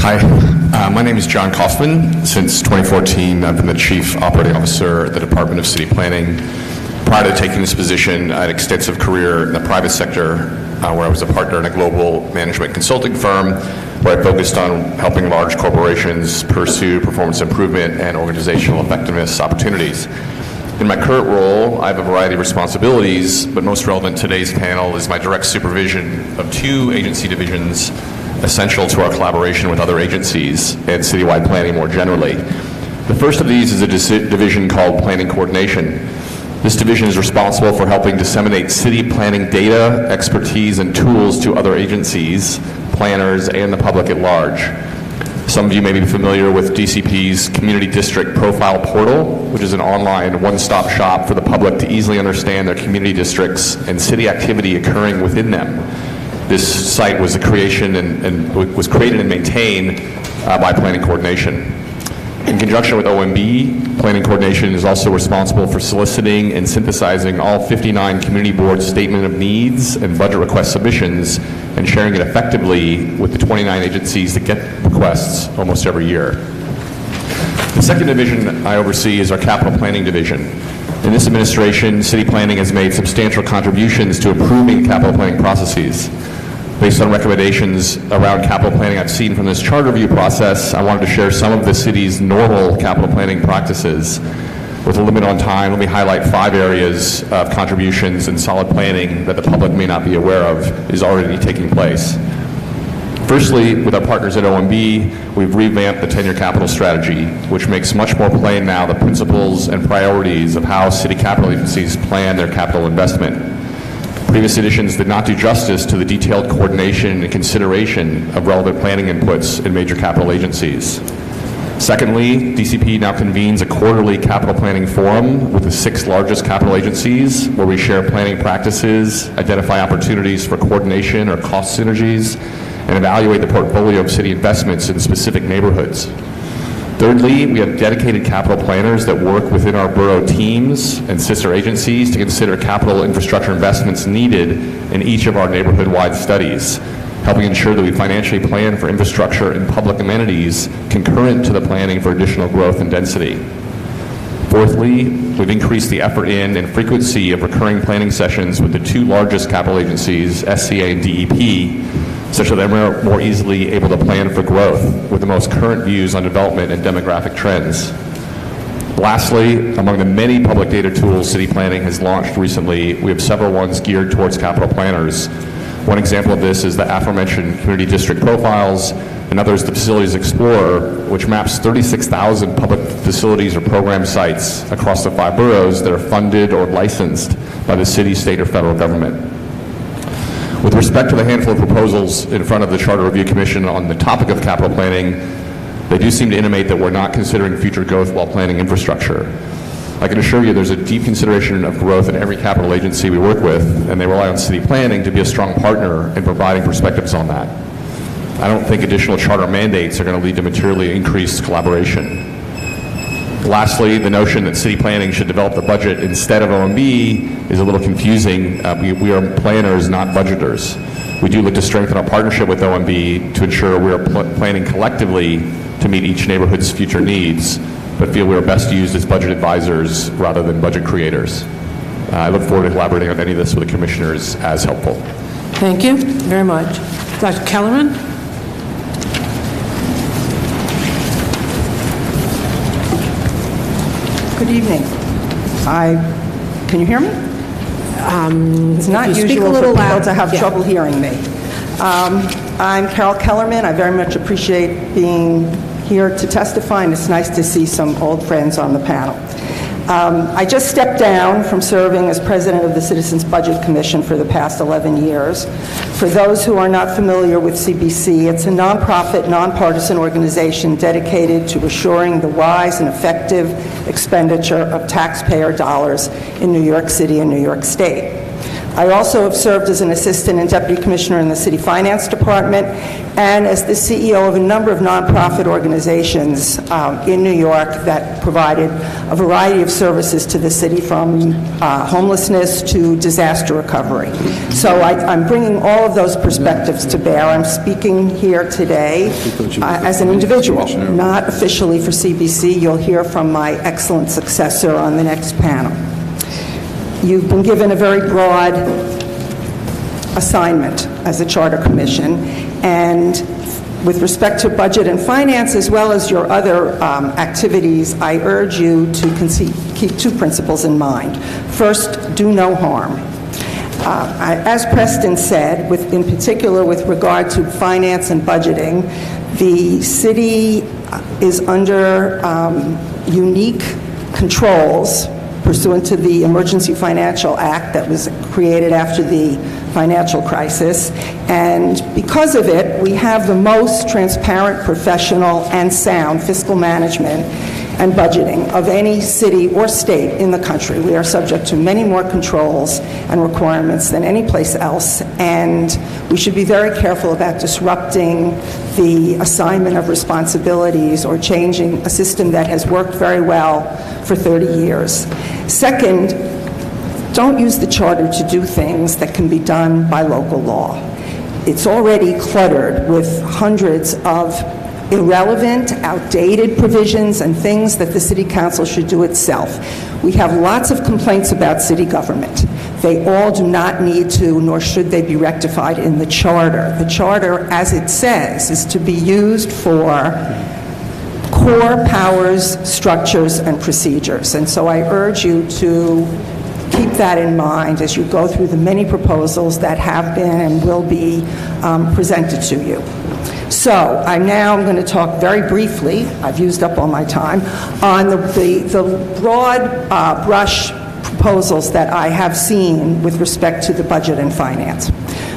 Hi, my name is John Kaufman. Since 2014, I've been the Chief Operating Officer at the Department of City Planning. Prior to taking this position, I had an extensive career in the private sector where I was a partner in a global management consulting firm where I focused on helping large corporations pursue performance improvement and organizational effectiveness opportunities. In my current role, I have a variety of responsibilities, but most relevant to today's panel is my direct supervision of 2 agency divisions essential to our collaboration with other agencies and citywide planning more generally. The first of these is a division called Planning Coordination. This division is responsible for helping disseminate city planning data, expertise, and tools to other agencies, planners, and the public at large. Some of you may be familiar with DCP's Community District Profile Portal, which is an online one-stop shop for the public to easily understand their community districts and city activity occurring within them. This site was created and maintained by Planning Coordination. In conjunction with OMB, Planning Coordination is also responsible for soliciting and synthesizing all 59 community board statement of needs and budget request submissions and sharing it effectively with the 29 agencies that get requests almost every year. The second division I oversee is our Capital Planning Division. In this administration, city planning has made substantial contributions to improving capital planning processes. Based on recommendations around capital planning I've seen from this charter review process, I wanted to share some of the city's normal capital planning practices. With a limit on time, let me highlight 5 areas of contributions and solid planning that the public may not be aware of is already taking place. Firstly, with our partners at OMB, we've revamped the 10-year capital strategy, which makes much more plain now the principles and priorities of how city capital agencies plan their capital investment. Previous editions did not do justice to the detailed coordination and consideration of relevant planning inputs in major capital agencies. Secondly, DCP now convenes a quarterly capital planning forum with the 6 largest capital agencies where we share planning practices, identify opportunities for coordination or cost synergies, and evaluate the portfolio of city investments in specific neighborhoods. Thirdly, we have dedicated capital planners that work within our borough teams and sister agencies to consider capital infrastructure investments needed in each of our neighborhood-wide studies, helping ensure that we financially plan for infrastructure and public amenities concurrent to the planning for additional growth and density. Fourthly, we've increased the effort in and frequency of recurring planning sessions with the 2 largest capital agencies, SCA and DEP, such that they're more easily able to plan for growth with the most current views on development and demographic trends. Lastly, among the many public data tools city planning has launched recently, we have several ones geared towards capital planners. One example of this is the aforementioned Community District Profiles. Another is the Facilities Explorer, which maps 36,000 public facilities or program sites across the 5 boroughs that are funded or licensed by the city, state, or federal government. With respect to the handful of proposals in front of the Charter Review Commission on the topic of capital planning, they do seem to intimate that we're not considering future growth while planning infrastructure. I can assure you there's a deep consideration of growth in every capital agency we work with, and they rely on city planning to be a strong partner in providing perspectives on that. I don't think additional charter mandates are going to lead to materially increased collaboration. Lastly, the notion that city planning should develop the budget instead of OMB is a little confusing. We are planners, not budgeters. We do look to strengthen our partnership with OMB to ensure we are planning collectively to meet each neighborhood's future needs, but feel we are best used as budget advisors rather than budget creators. I look forward to collaborating on any of this with the commissioners as helpful. Thank you very much. Dr. Kellerman? Good evening. Can you hear me? It's not usual for people to have trouble hearing me. I'm Carol Kellerman. I very much appreciate being here to testify, and it's nice to see some old friends on the panel. I just stepped down from serving as president of the Citizens Budget Commission for the past 11 years. For those who are not familiar with CBC, it's a nonprofit, nonpartisan organization dedicated to assuring the wise and effective expenditure of taxpayer dollars in New York City and New York State. I also have served as an assistant and deputy commissioner in the city finance department and as the CEO of a number of nonprofit organizations in New York that provided a variety of services to the city, from homelessness to disaster recovery. So I'm bringing all of those perspectives to bear. I'm speaking here today as an individual, not officially for CBC. You'll hear from my excellent successor on the next panel. You've been given a very broad assignment as a charter commission, and with respect to budget and finance, as well as your other activities, I urge you to keep two principles in mind. First, do no harm. As Preston said, in particular with regard to finance and budgeting, the city is under unique controls pursuant to the Emergency Financial Act that was created after the financial crisis. And because of it, we have the most transparent, professional, and sound fiscal management and budgeting of any city or state in the country. We are subject to many more controls and requirements than any place else, and we should be very careful about disrupting the assignment of responsibilities or changing a system that has worked very well for 30 years. Second, don't use the charter to do things that can be done by local law. It's already cluttered with hundreds of irrelevant, outdated provisions and things that the City Council should do itself. We have lots of complaints about city government. They all do not need to, nor should they be rectified in the charter. The charter, as it says, is to be used for core powers, structures, and procedures. And so I urge you to keep that in mind as you go through the many proposals that have been and will be presented to you. So I'm going to talk very briefly, I've used up all my time, on the broad brush proposals that I have seen with respect to the budget and finance.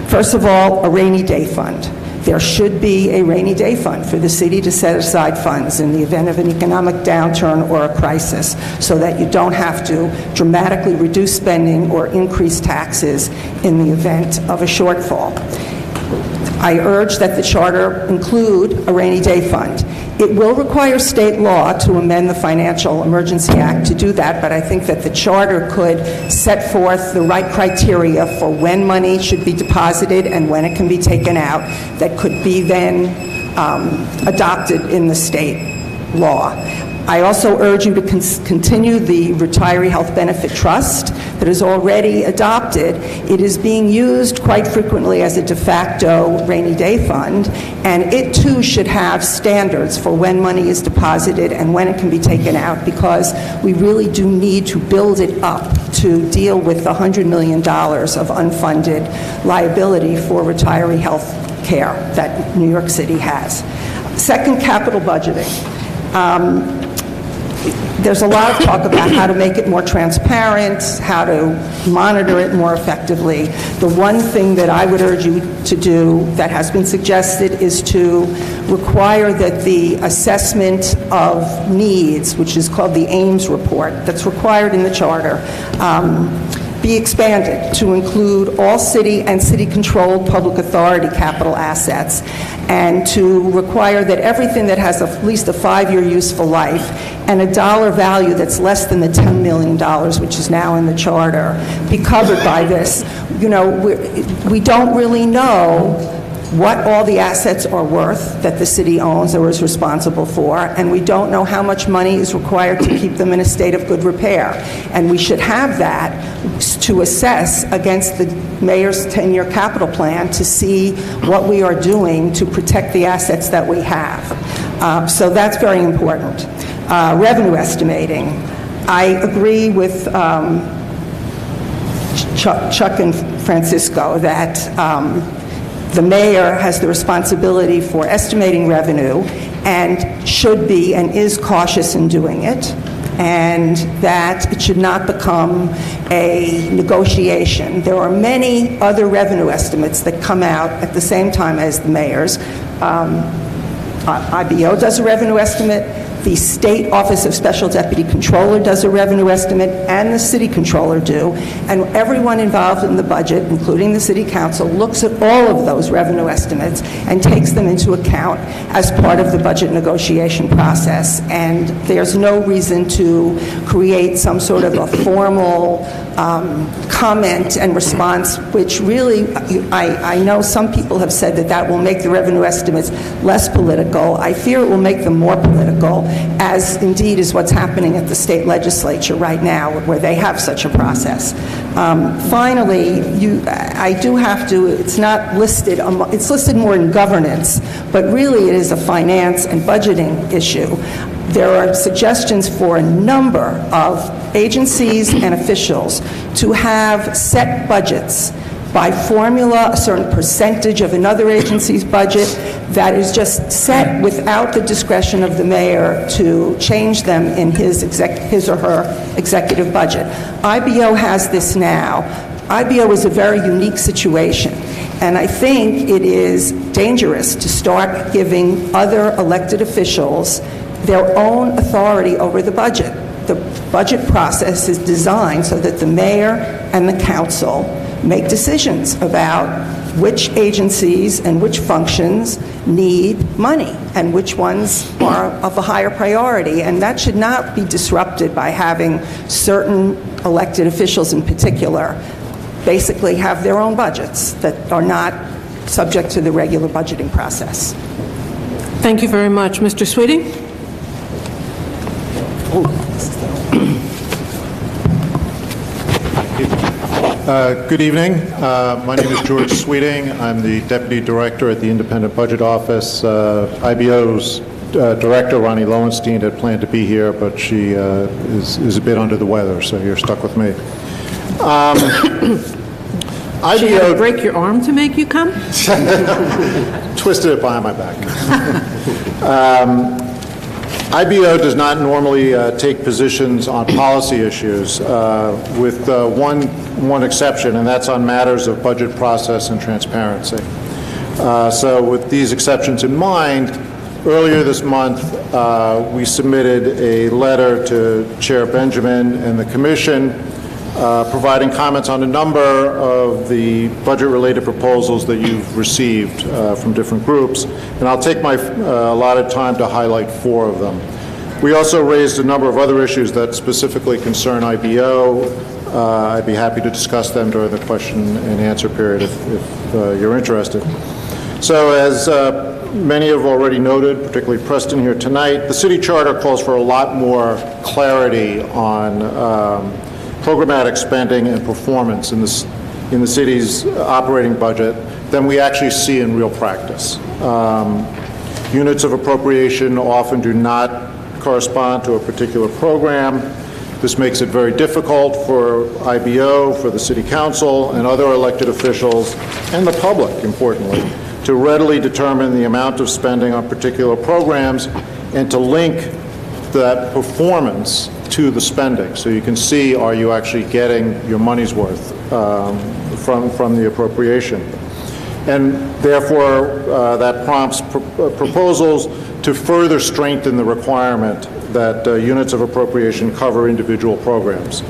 First of all, a rainy day fund. There should be a rainy day fund for the city to set aside funds in the event of an economic downturn or a crisis, so that you don't have to dramatically reduce spending or increase taxes in the event of a shortfall. I urge that the charter include a rainy day fund. It will require state law to amend the Financial Emergency Act to do that, but I think that the charter could set forth the right criteria for when money should be deposited and when it can be taken out that could be then adopted in the state law. I also urge you to continue the Retiree Health Benefit Trust that is already adopted. It is being used quite frequently as a de facto rainy day fund, and it too should have standards for when money is deposited and when it can be taken out, because we really do need to build it up to deal with the $100 million of unfunded liability for retiree health care that New York City has. Second, capital budgeting. There's a lot of talk about how to make it more transparent, how to monitor it more effectively. The one thing that I would urge you to do that has been suggested is to require that the assessment of needs, which is called the Ames report, that's required in the charter, be expanded to include all city and city-controlled public authority capital assets, and to require that everything that has at least a 5-year useful life and a dollar value that's less than the $10 million, which is now in the charter, be covered by this. You know, we don't really know what all the assets are worth that the city owns or is responsible for, and we don't know how much money is required to keep them in a state of good repair. And we should have that to assess against the mayor's 10-year capital plan to see what we are doing to protect the assets that we have. So that's very important. Revenue estimating. I agree with Chuck and Francisco that the mayor has the responsibility for estimating revenue and should be and is cautious in doing it, and that it should not become a negotiation. There are many other revenue estimates that come out at the same time as the mayor's. IBO does a revenue estimate. The State Office of Special Deputy Controller does a revenue estimate, and the City Controller do, and everyone involved in the budget, including the City Council, looks at all of those revenue estimates and takes them into account as part of the budget negotiation process. And there's no reason to create some sort of a formal comment and response, which really, I know some people have said that that will make the revenue estimates less political. I fear it will make them more political, as indeed is what's happening at the state legislature right now, where they have such a process. Finally, I do have to, it's not listed, it's listed more in governance, but really it is a finance and budgeting issue. There are suggestions for a number of agencies and officials to have set budgets by formula, a certain percentage of another agency's budget that is just set without the discretion of the mayor to change them in his or her executive budget. IBO has this now. IBO is a very unique situation, and I think it is dangerous to start giving other elected officials their own authority over the budget. The budget process is designed so that the mayor and the council make decisions about which agencies and which functions need money and which ones are of a higher priority. And that should not be disrupted by having certain elected officials in particular basically have their own budgets that are not subject to the regular budgeting process. Thank you very much. Mr. Sweeting? Good evening. My name is George Sweeting. I'm the Deputy Director at the Independent Budget Office. IBO's Director, Ronnie Lowenstein, had planned to be here, but she is a bit under the weather, so you're stuck with me. She had to break your arm to make you come? Twisted it behind my back. IBO does not normally take positions on policy issues, with one exception, and that's on matters of budget process and transparency. So with these exceptions in mind, earlier this month, we submitted a letter to Chair Benjamin and the Commission providing comments on a number of the budget-related proposals that you've received from different groups, and I'll take my allotted time to highlight 4 of them. We also raised a number of other issues that specifically concern IBO. I'd be happy to discuss them during the question and answer period if you're interested. So as many have already noted, particularly Preston here tonight, the city charter calls for a lot more clarity on programmatic spending and performance in the city's operating budget than we actually see in real practice. Units of appropriation often do not correspond to a particular program. This makes it very difficult for IBO, for the City Council, and other elected officials, and the public, importantly, to readily determine the amount of spending on particular programs and to link that performance to the spending. So you can see, are you actually getting your money's worth from the appropriation? And therefore, that prompts proposals to further strengthen the requirement that units of appropriation cover individual programs.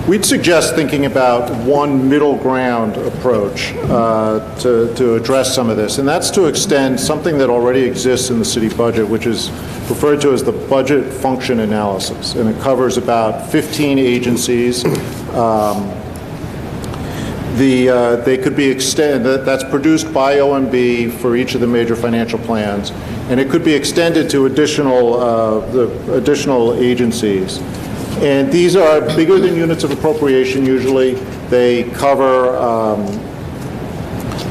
We'd suggest thinking about one middle ground approach to address some of this, and that's to extend something that already exists in the city budget, which is referred to as the budget function analysis, and it covers about 15 agencies. They could be extended, that's produced by OMB for each of the major financial plans, and it could be extended to additional agencies. And these are bigger than units of appropriation usually. They cover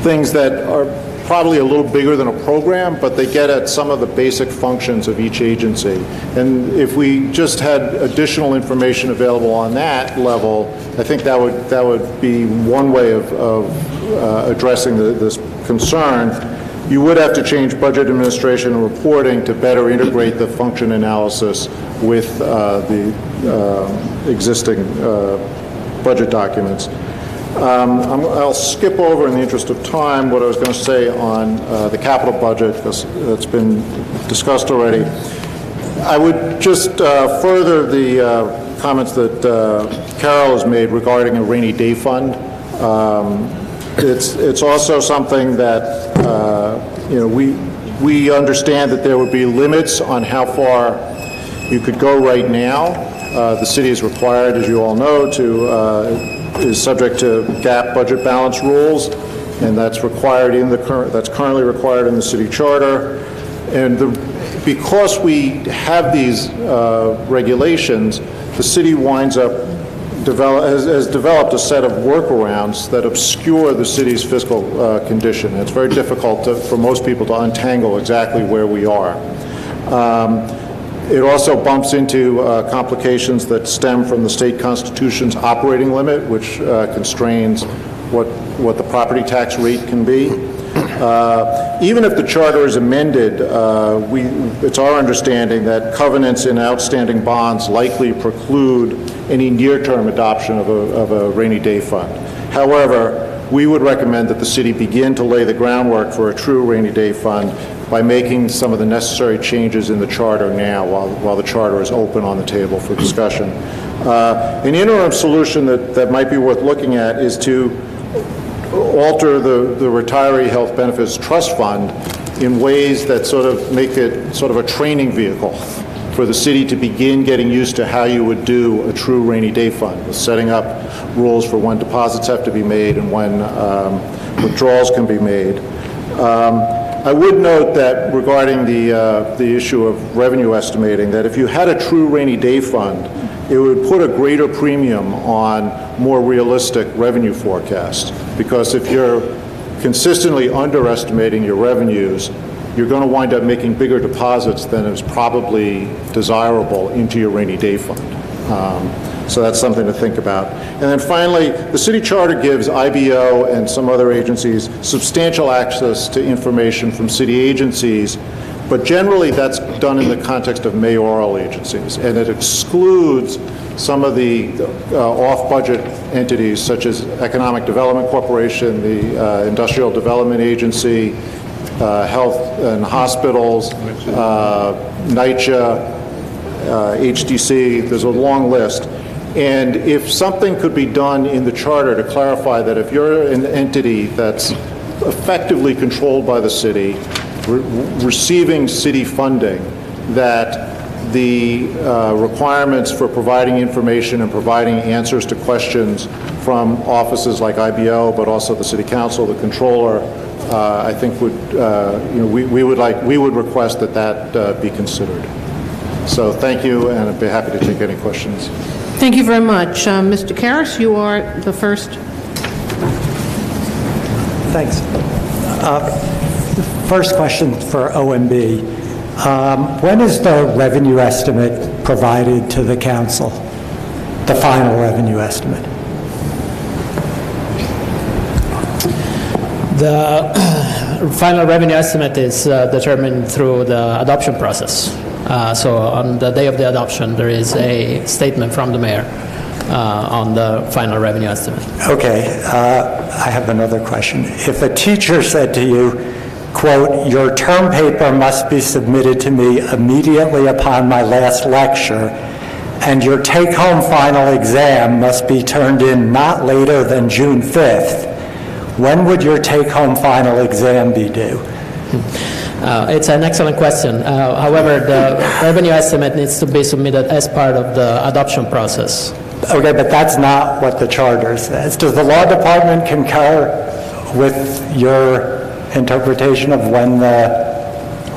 things that are probably a little bigger than a program, but they get at some of the basic functions of each agency. And if we just had additional information available on that level, I think that would be one way of addressing this concern. You would have to change budget administration and reporting to better integrate the function analysis with the existing budget documents. I'll skip over, in the interest of time, what I was going to say on the capital budget, because it's been discussed already. I would just further the comments that Carol has made regarding a rainy day fund. It's also something that we understand that there would be limits on how far you could go right now. The city is required, as you all know, is subject to GAAP budget balance rules, and that's required in the that's currently required in the city charter. And because we have these regulations, the city winds up has developed a set of workarounds that obscure the city's fiscal condition. It's very difficult for most people to untangle exactly where we are. It also bumps into complications that stem from the state constitution's operating limit, which constrains what the property tax rate can be. Even if the charter is amended, it's our understanding that covenants in outstanding bonds likely preclude any near-term adoption of a rainy day fund. However, we would recommend that the city begin to lay the groundwork for a true rainy day fund by making some of the necessary changes in the charter now while the charter is open on the table for discussion. An interim solution that might be worth looking at is to alter the Retiree Health Benefits Trust Fund in ways that sort of make it sort of a training vehicle for the city to begin getting used to how you would do a true rainy day fund, with setting up rules for when deposits have to be made and when withdrawals can be made. I would note that regarding the issue of revenue estimating, that if you had a true rainy day fund, it would put a greater premium on more realistic revenue forecasts. Because if you're consistently underestimating your revenues, you're going to wind up making bigger deposits than is probably desirable into your rainy day fund. So that's something to think about. And then finally, the city charter gives IBO and some other agencies substantial access to information from city agencies, but generally that's done in the context of mayoral agencies, and it excludes some of the off-budget entities such as Economic Development Corporation, the Industrial Development Agency, Health and Hospitals, NYCHA, HDC, there's a long list. And if something could be done in the charter to clarify that if you're an entity that's effectively controlled by the city, receiving city funding, that the requirements for providing information and providing answers to questions from offices like IBO, but also the City Council, the Controller, I think would, we would request that be considered. So thank you, and I'd be happy to take any questions. Thank you very much. Mr. Karras, you are the first. Thanks. First question for OMB. When is the revenue estimate provided to the council? The final revenue estimate? The final revenue estimate is determined through the adoption process. So on the day of the adoption, there is a statement from the mayor on the final revenue estimate. Okay. I have another question. If a teacher said to you, quote, your term paper must be submitted to me immediately upon my last lecture, and your take-home final exam must be turned in not later than June 5th, when would your take-home final exam be due? It's an excellent question. However, the revenue estimate needs to be submitted as part of the adoption process. Okay, but that's not what the charter says. Does the law department concur with your interpretation of when the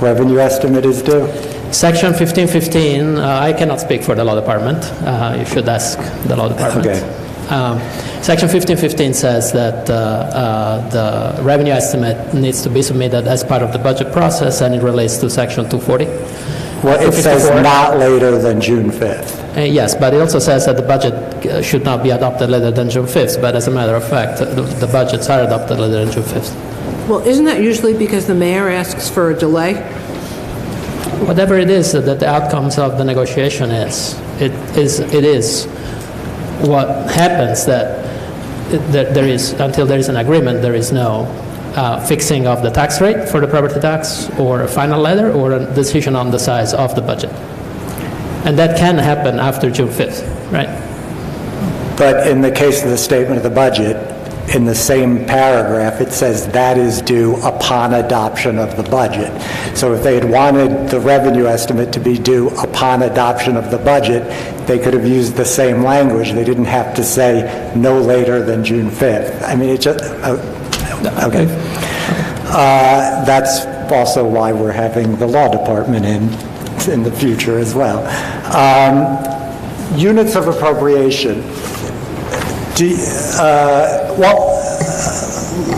revenue estimate is due? Section 1515, I cannot speak for the law department. You should ask the law department. Okay. Section 1515 says that the revenue estimate needs to be submitted as part of the budget process, and it relates to Section 240. Well, it says not later than June 5th. Yes, but it also says that the budget should not be adopted later than June 5th, but as a matter of fact, the budgets are adopted later than June 5th. Well, isn't that usually because the mayor asks for a delay? Whatever it is that the outcomes of the negotiation is, it is. What happens that there is, until there is an agreement, there is no fixing of the tax rate for the property tax, or a final letter, or a decision on the size of the budget. And that can happen after June 5th, right? But in the case of the statement of the budget, in the same paragraph, it says that is due upon adoption of the budget. So if they had wanted the revenue estimate to be due upon adoption of the budget, they could have used the same language. They didn't have to say no later than June 5th. I mean, it just, okay. That's also why we're having the law department in the future as well. Units of appropriation.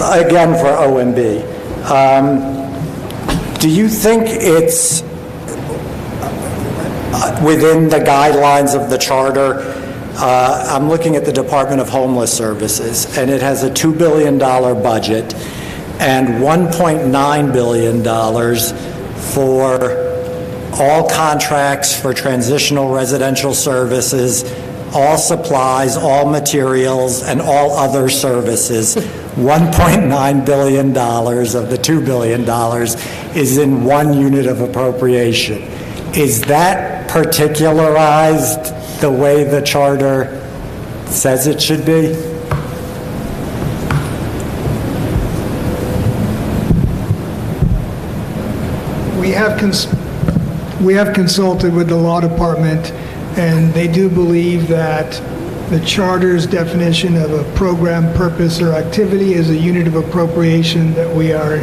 Again for OMB, do you think it's within the guidelines of the charter? I'm looking at the Department of Homeless Services, and it has a $2 billion budget and $1.9 billion for all contracts for transitional residential services, all supplies, all materials, and all other services. $1.9 billion of the $2 billion is in one unit of appropriation. Is that particularized the way the charter says it should be? We have consulted with the law department, and they do believe that the charter's definition of a program, purpose, or activity is a unit of appropriation that we are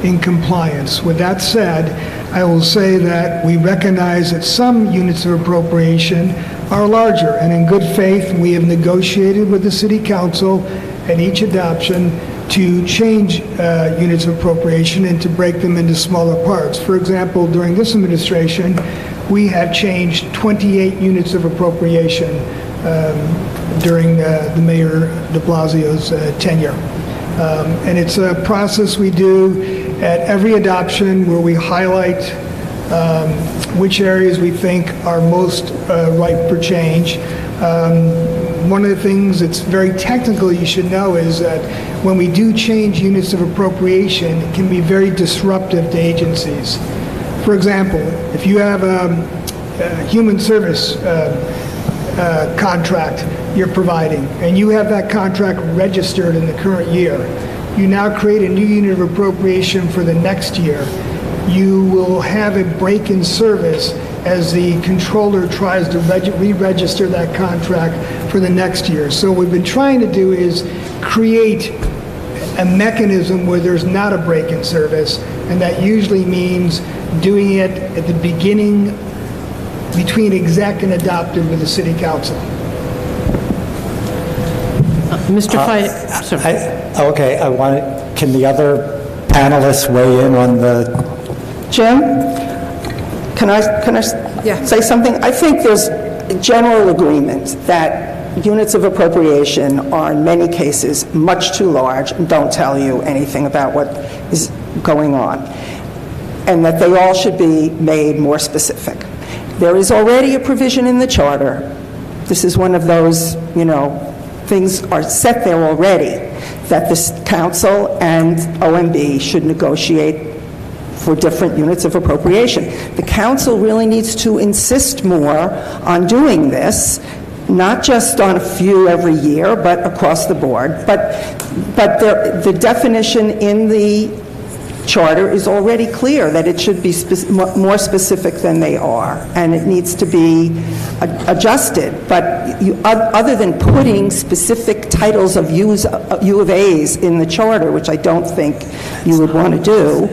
in compliance. With that said, I will say that we recognize that some units of appropriation are larger, and in good faith, we have negotiated with the City Council at each adoption to change units of appropriation and to break them into smaller parts. For example, during this administration, we have changed 28 units of appropriation during the Mayor de Blasio's tenure. And it's a process we do at every adoption where we highlight which areas we think are most ripe for change. One of the things that's very technical you should know is that when we do change units of appropriation, it can be very disruptive to agencies. For example, if you have a human service contract you're providing, and you have that contract registered in the current year, you now create a new unit of appropriation for the next year. You will have a break in service as the controller tries to re-register that contract for the next year. So what we've been trying to do is create a mechanism where there's not a break in service, and that usually means doing it at the beginning between exec and adopted with the City Council. Mr. Okay, can the other panelists weigh in on the... Jim, can I say something? I think there's general agreement that units of appropriation are in many cases much too large and don't tell you anything about what is going on, and that they all should be made more specific. There is already a provision in the charter. This is one of those, things are set there already, that the council and OMB should negotiate for different units of appropriation. The council really needs to insist more on doing this, not just on a few every year, but across the board. But the definition in the charter is already clear that it should be more specific than they are, and it needs to be adjusted. But other than putting specific titles of U of A's in the charter, which I don't think you would want to do,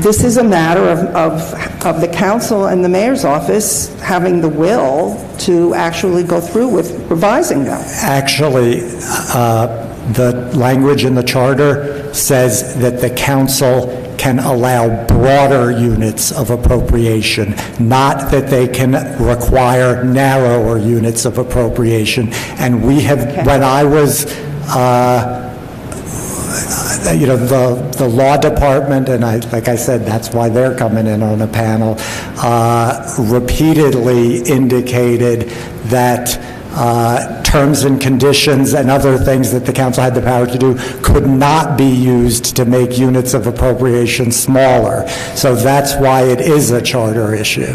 this is a matter of the council and the mayor's office having the will to actually go through with revising them. Actually, the language in the charter says that the council can allow broader units of appropriation, not that they can require narrower units of appropriation. And we have, when I was, the law department, and like I said, that's why they're coming in on a panel, repeatedly indicated that terms and conditions and other things that the council had the power to do could not be used to make units of appropriation smaller. So that's why it is a charter issue.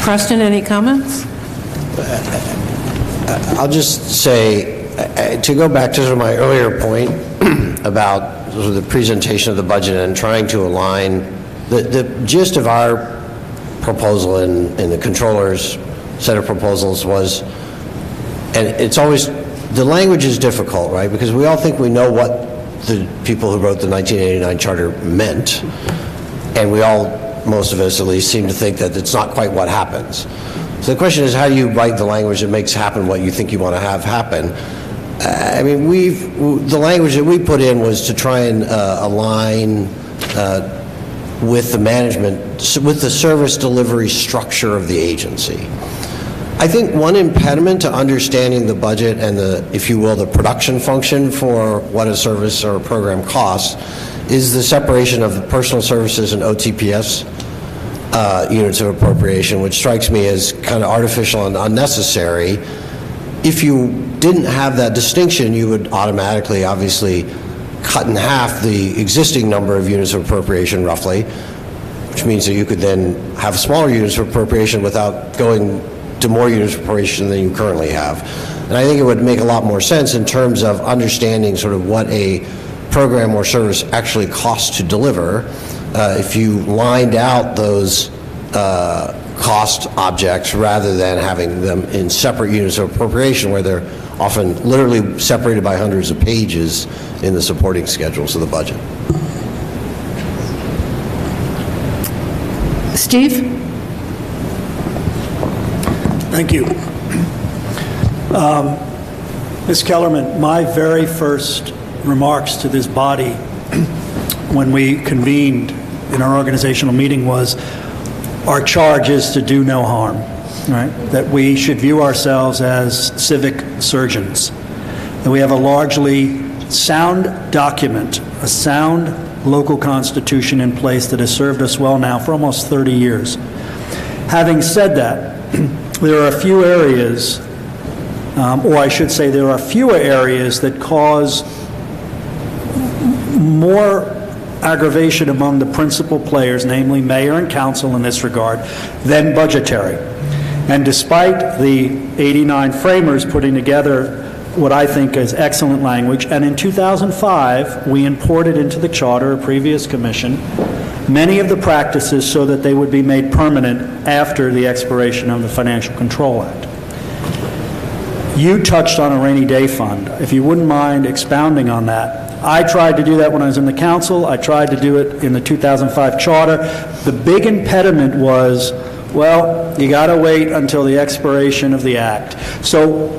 Preston, any comments? I'll just say, to go back to sort of my earlier point about sort of the presentation of the budget and trying to align, the gist of our proposal in the controller's set of proposals was, and it's always, the language is difficult, right? Because we all think we know what the people who wrote the 1989 charter meant, and we all, most of us at least, seem to think that it's not quite what happens. So the question is, how do you write the language that makes happen what you think you want to have happen? I mean, the language that we put in was to try and align with the management, with the service delivery structure of the agency. I think one impediment to understanding the budget and the, if you will, the production function for what a service or a program costs is the separation of the personal services and OTPS units of appropriation, which strikes me as kind of artificial and unnecessary. If you didn't have that distinction, you would automatically, obviously, cut in half the existing number of units of appropriation, roughly, which means that you could then have smaller units of appropriation without going to more units of appropriation than you currently have. And I think it would make a lot more sense in terms of understanding sort of what a program or service actually costs to deliver if you lined out those cost objects rather than having them in separate units of appropriation where they're often literally separated by hundreds of pages in the supporting schedules of the budget. Steve? Thank you. Ms. Kellerman, my very first remarks to this body when we convened in our organizational meeting was, our charge is to do no harm, right? That we should view ourselves as civic surgeons, that we have a largely sound document, a sound local constitution in place that has served us well now for almost 30 years. Having said that, there are a few areas, or I should say there are fewer areas that cause more aggravation among the principal players, namely mayor and council in this regard, than budgetary. And despite the 89 framers putting together what I think is excellent language, and in 2005 we imported into the charter, a previous commission, many of the practices so that they would be made permanent after the expiration of the Financial Control Act. You touched on a rainy day fund. If you wouldn't mind expounding on that. I tried to do that when I was in the council. I tried to do it in the 2005 charter. The big impediment was, well, you got to wait until the expiration of the act. So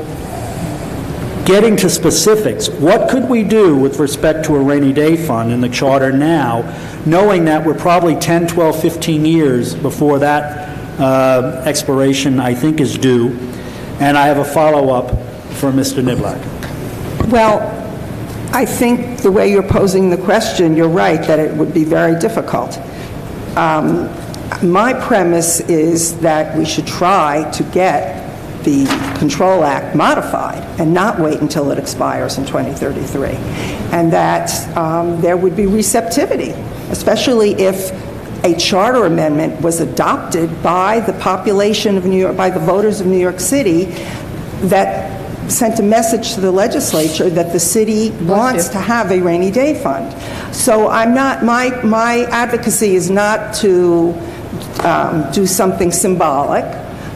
getting to specifics, what could we do with respect to a rainy day fund in the charter now, knowing that we're probably 10, 12, 15 years before that expiration, I think, is due? And I have a follow-up for Mr. Niblack. Well, I think the way you're posing the question, you're right, that it would be very difficult. My premise is that we should try to get the Control Act modified and not wait until it expires in 2033, and that there would be receptivity, especially if a charter amendment was adopted by the population of New York, by the voters of New York City, that sent a message to the legislature that the city wants to have a rainy day fund. So I'm not, my advocacy is not to do something symbolic,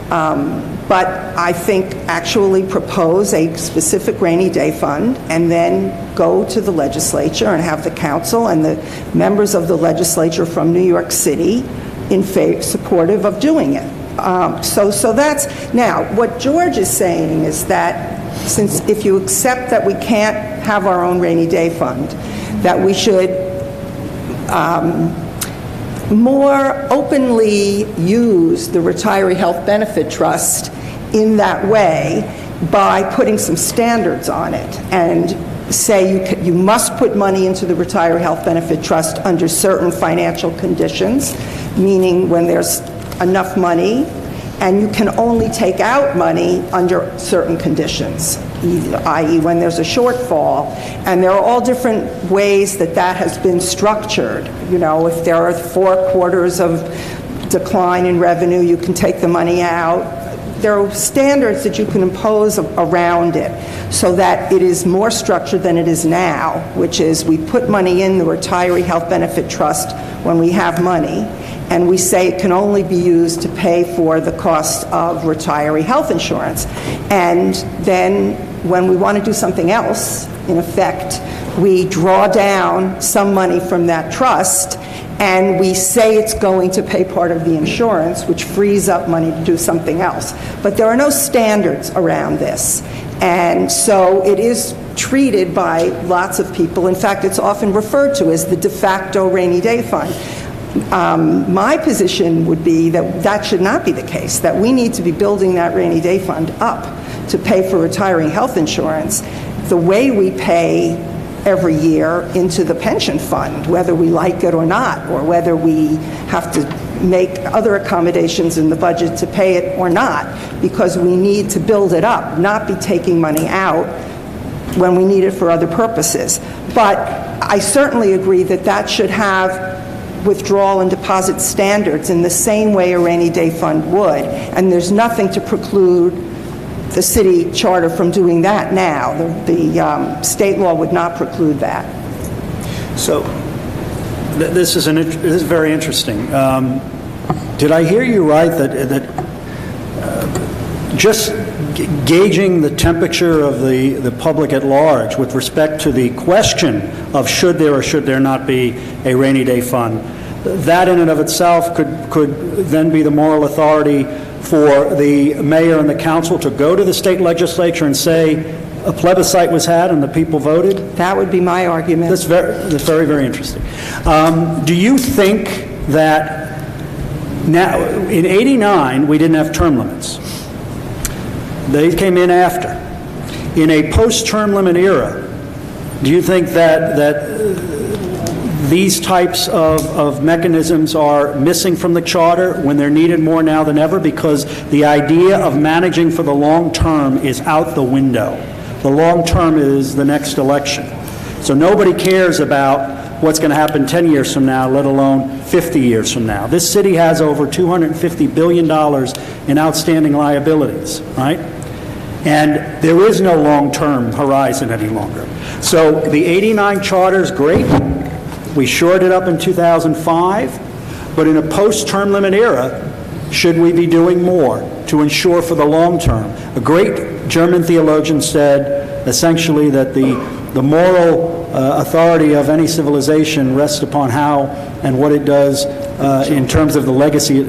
but I think actually propose a specific rainy day fund and then go to the legislature and have the council and the members of the legislature from New York City in favor, supportive of doing it. So that's, now, what George is saying is that since if you accept that we can't have our own rainy day fund, that we should more openly use the Retiree Health Benefit Trust in that way by putting some standards on it and say you must put money into the Retiree Health Benefit Trust under certain financial conditions, meaning when there's enough money, and you can only take out money under certain conditions, i.e. when there's a shortfall. And there are all different ways that that has been structured. You know, if there are 4/4 of decline in revenue, you can take the money out. There are standards that you can impose around it so that it is more structured than it is now, which is we put money in the retiree health benefit trust when we have money, and we say it can only be used to pay for the cost of retiree health insurance. And then when we want to do something else, in effect, we draw down some money from that trust and we say it's going to pay part of the insurance, which frees up money to do something else. But there are no standards around this. And so it is treated by lots of people. In fact, it's often referred to as the de facto rainy day fund. My position would be that that should not be the case, that we need to be building that rainy day fund up to pay for retiring health insurance the way we pay every year into the pension fund, whether we like it or not, or whether we have to make other accommodations in the budget to pay it or not, because we need to build it up, not be taking money out when we need it for other purposes. But I certainly agree that that should have withdrawal and deposit standards in the same way a rainy day fund would, and there's nothing to preclude the city charter from doing that now. The state law would not preclude that. So this is very interesting. Did I hear you right that just gauging the temperature of the public at large with respect to the question of should there or should there not be a rainy day fund, that in and of itself could then be the moral authority for the mayor and the council to go to the state legislature and say a plebiscite was had and the people voted? That would be my argument. That's very, very interesting. Do you think that now, in '89, we didn't have term limits. They came in after. In a post-term limit era, do you think that these types of mechanisms are missing from the charter when they're needed more now than ever, because the idea of managing for the long term is out the window? The long term is the next election. So nobody cares about what's going to happen 10 years from now, let alone 50 years from now. This city has over $250 billion in outstanding liabilities, right? And there is no long-term horizon any longer. So the '89 charter is great. We shored it up in 2005, but in a post-term limit era, should we be doing more to ensure for the long term? A great German theologian said, essentially, that the moral authority of any civilization rests upon how and what it does in terms of the legacy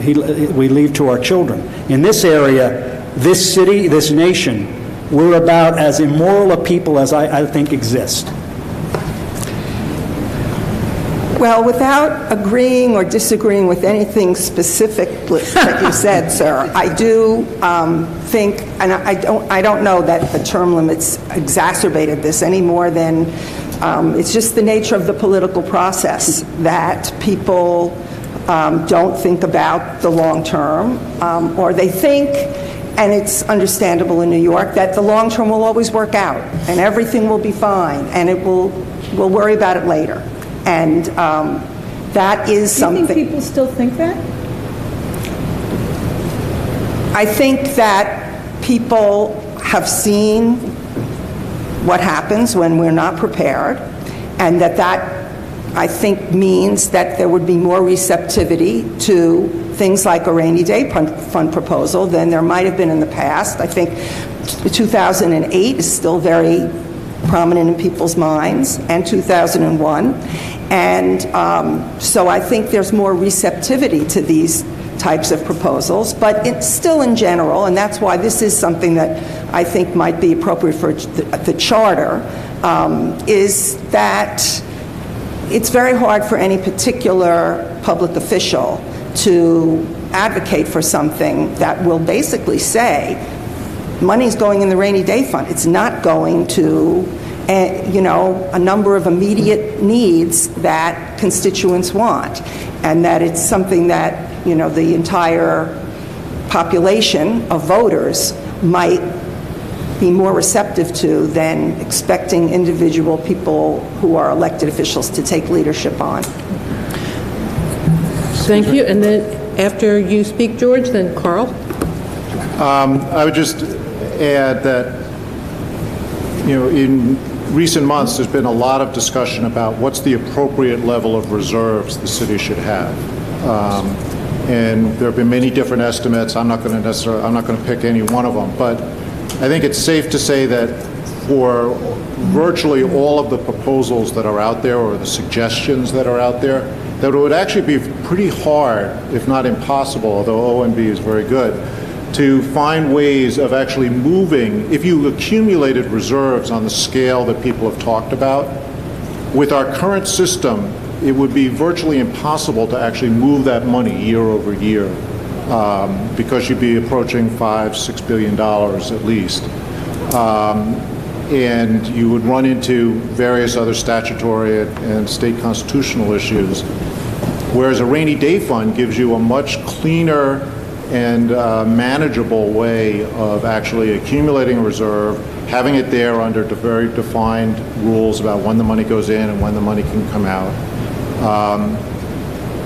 we leave to our children. In this area, this city, this nation, we're about as immoral a people as I think exist. Well, without agreeing or disagreeing with anything specific that you said, sir, I do think, and I don't know that the term limits exacerbated this any more than it's just the nature of the political process that people don't think about the long term, or they think, and it's understandable in New York, that the long term will always work out and everything will be fine and we'll worry about it later. And that is something. Do you think people still think that? I think that people have seen what happens when we're not prepared, and that I think means that there would be more receptivity to things like a rainy day fund proposal than there might have been in the past. I think 2008 is still very prominent in people's minds, and 2001. And so I think there's more receptivity to these types of proposals, but it's still in general, and that's why this is something that I think might be appropriate for the charter, is that it's very hard for any particular public official to advocate for something that will basically say money's going in the rainy day fund. It's not going to a number of immediate needs that constituents want, and that it's something that the entire population of voters might be more receptive to than expecting individual people who are elected officials to take leadership on. Thank you. And then After you speak, George, then Carl. I would just add that, in recent months, there's been a lot of discussion about what's the appropriate level of reserves the city should have. And there have been many different estimates. I'm not going to pick any one of them, but I think it's safe to say that for virtually all of the proposals that are out there, or the suggestions that are out there, that it would actually be pretty hard, if not impossible, although OMB is very good, to find ways of actually moving, if you accumulated reserves on the scale that people have talked about, with our current system, it would be virtually impossible to actually move that money year over year, because you'd be approaching $5–6 billion at least. And you would run into various other statutory and state constitutional issues, whereas a rainy day fund gives you a much cleaner and manageable way of actually accumulating a reserve, having it there under very defined rules about when the money goes in and when the money can come out.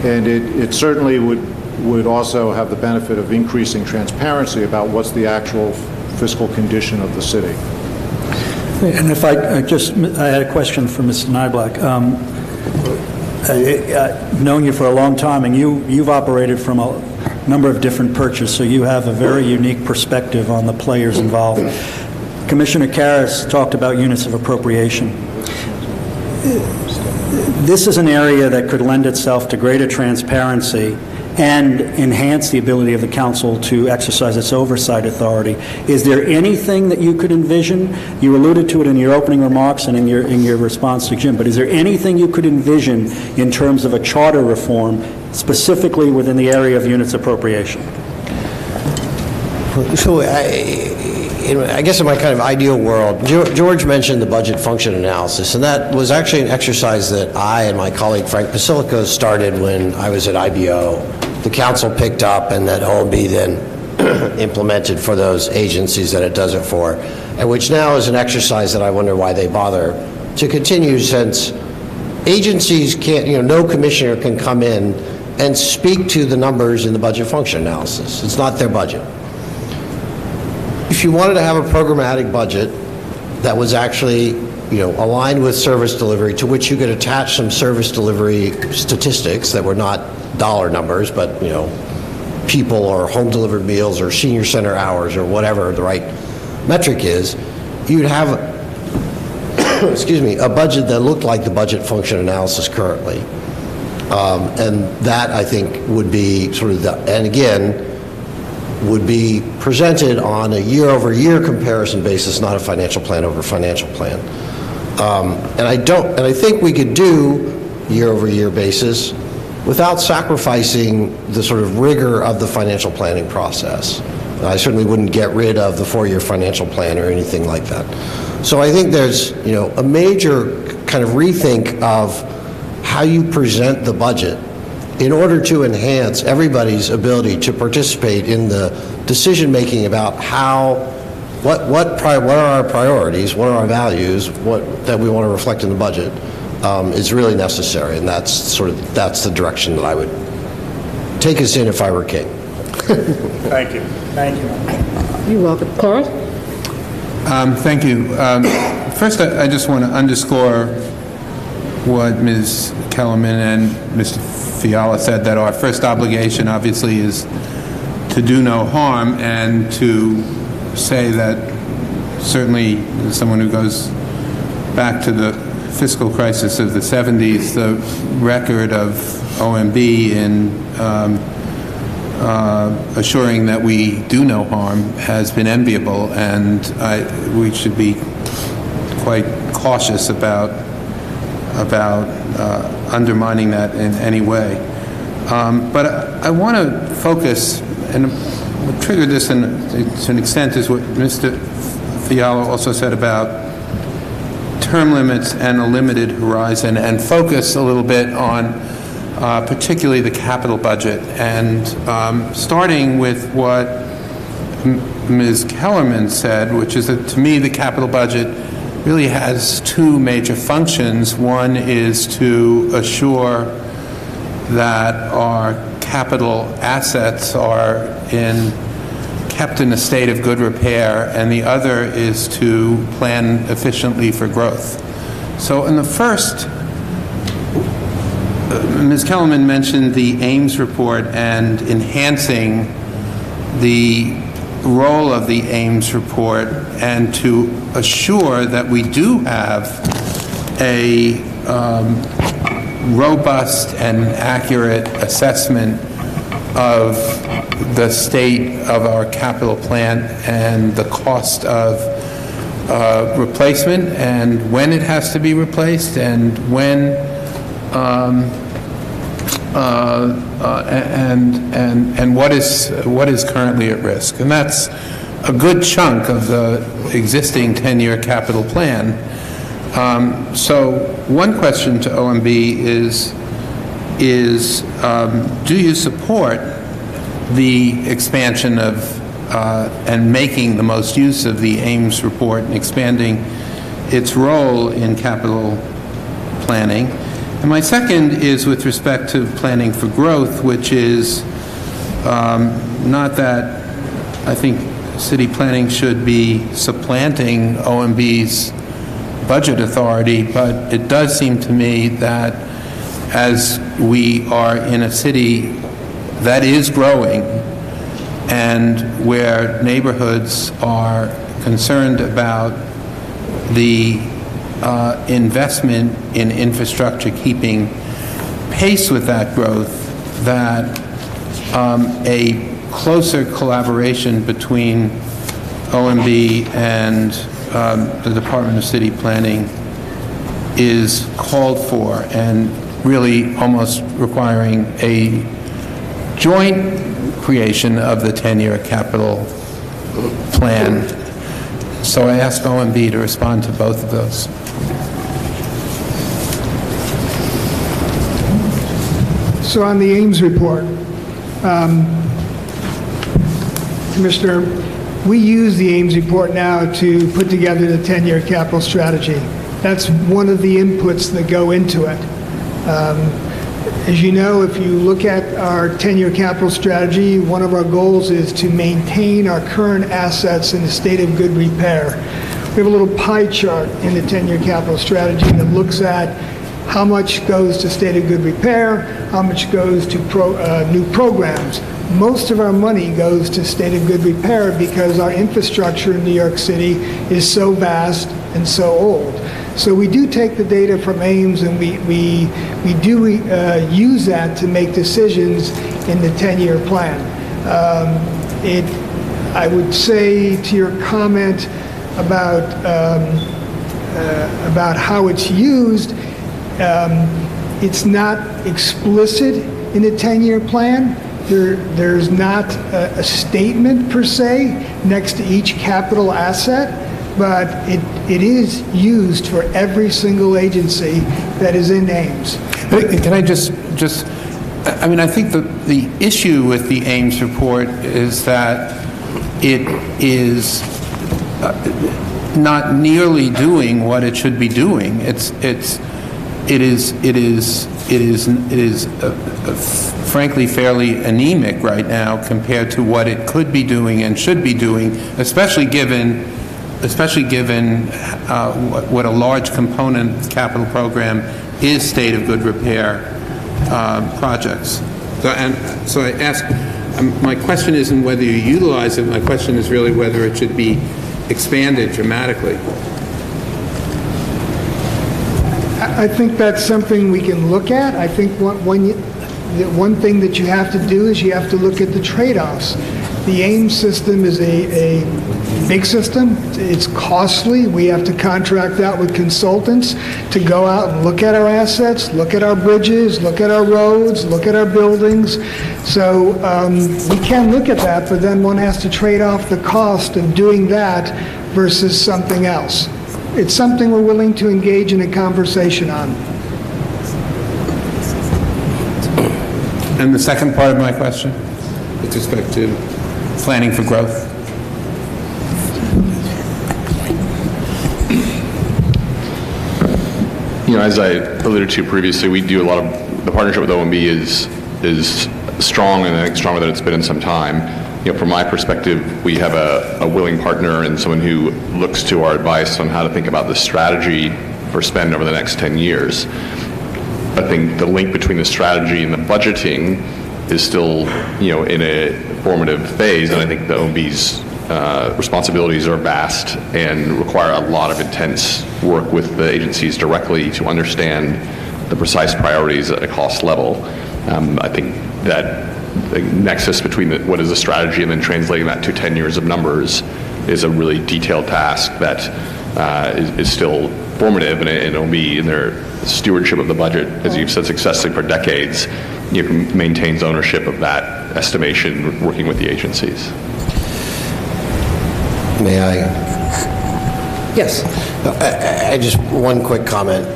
And it certainly would also have the benefit of increasing transparency about what's the actual fiscal condition of the city. And if I had a question for Mr. Nyblack. I've known you for a long time, and you've operated from a number of different perches, so you have a very unique perspective on the players involved. Commissioner Karras talked about units of appropriation. This is an area that could lend itself to greater transparency and enhance the ability of the council to exercise its oversight authority. Is there anything that you could envision? You alluded to it in your opening remarks and in your response to Jim, but is there anything you could envision in terms of a charter reform, specifically within the area of units appropriation? So I guess in my kind of ideal world, George mentioned the budget function analysis, and that was actually an exercise that I and my colleague Frank Basilico started when I was at IBO. The council picked up, and that OMB then implemented for those agencies that it does it for, and which now is an exercise that I wonder why they bother to continue, since agencies can't, no commissioner can come in and speak to the numbers in the budget function analysis. It's not their budget. If you wanted to have a programmatic budget that was actually, aligned with service delivery, to which you could attach some service delivery statistics that were not dollar numbers, but, people or home delivered meals or senior center hours or whatever the right metric is, you'd have, a budget that looked like the budget function analysis currently. And that, I think, would be sort of and again, would be presented on a year-over-year comparison basis, not a financial plan over financial plan. And I think we could do year-over-year basis without sacrificing the sort of rigor of the financial planning process. I certainly wouldn't get rid of the 4-year financial plan or anything like that. So I think there's, a major kind of rethink of how you present the budget in order to enhance everybody's ability to participate in the decision-making about what are our priorities, what are our values, that we want to reflect in the budget, is really necessary, and that's the direction that I would take us in if I were king. Thank you. Thank you. You're welcome. Carl? Thank you. First, I just want to underscore what Ms. Kellerman and Mr. Fiala said, that our first obligation obviously is to do no harm, and to say that certainly as someone who goes back to the fiscal crisis of the 70s, the record of OMB in assuring that we do no harm has been enviable, and we should be quite cautious about undermining that in any way. But I want to focus, and what triggered this to an extent is what Mr. Fiala also said about term limits and a limited horizon, and focus a little bit on particularly the capital budget. And starting with what Ms. Kellerman said, which is that to me the capital budget really has two major functions. One is to assure that our capital assets are kept in a state of good repair, and the other is to plan efficiently for growth. So in the first, Ms. Kellerman mentioned the Ames report and enhancing the role of the Ames report, and to assure that we do have a robust and accurate assessment of the state of our capital plan and the cost of replacement, and when it has to be replaced, and when and what is currently at risk. And that's a good chunk of the existing 10-year capital plan. So one question to OMB is do you support the expansion of and making the most use of the Ames report and expanding its role in capital planning? And my second is with respect to planning for growth, which is not that I think city planning should be supplanting OMB's budget authority, but it does seem to me that as we are in a city that is growing and where neighborhoods are concerned about the investment in infrastructure keeping pace with that growth, that a closer collaboration between OMB and the Department of City Planning is called for, and really almost requiring a joint creation of the 10-year capital plan. So I ask OMB to respond to both of those. So on the Ames report, Commissioner, we use the Ames report now to put together the 10-year capital strategy. That's one of the inputs that go into it. As you know, if you look at our 10-year capital strategy, one of our goals is to maintain our current assets in a state of good repair. We have a little pie chart in the 10-year capital strategy that looks at how much goes to state of good repair, how much goes to new programs. Most of our money goes to state of good repair because our infrastructure in New York City is so vast and so old. So we do take the data from Ames, and we do use that to make decisions in the 10-year plan. I would say to your comment about how it's used, it's not explicit in the 10-year plan. There's not a statement per se next to each capital asset, but it is used for every single agency that is in Ames. Can I just I mean, I think the issue with the Ames report is that it is not nearly doing what it should be doing. It is frankly fairly anemic right now compared to what it could be doing and should be doing, especially given what a large component of the capital program is state of good repair projects. So I ask, my question isn't whether you utilize it, my question is really whether it should be expanded dramatically. I think that's something we can look at. I think one thing that you have to do is you have to look at the trade-offs. The Ames system is a big system. It's costly. We have to contract out with consultants to go out and look at our assets, look at our bridges, look at our roads, look at our buildings. So we can look at that, but then one has to trade off the cost of doing that versus something else. It's something we're willing to engage in a conversation on. And the second part of my question, with respect to planning for growth? You know, as I alluded to previously, we do a lot of, the partnership with OMB is strong, and I think stronger than it's been in some time. From my perspective, we have a willing partner and someone who looks to our advice on how to think about the strategy for spend over the next 10 years. I think the link between the strategy and the budgeting is still, in a formative phase, and I think the OMB's responsibilities are vast and require a lot of intense work with the agencies directly to understand the precise priorities at a cost level. I think that the nexus between what is a strategy and then translating that to 10 years of numbers is a really detailed task that is still formative, and OMB in their stewardship of the budget, as you've said successfully for decades, maintains ownership of that estimation working with the agencies. May I? Yes. I just, one quick comment.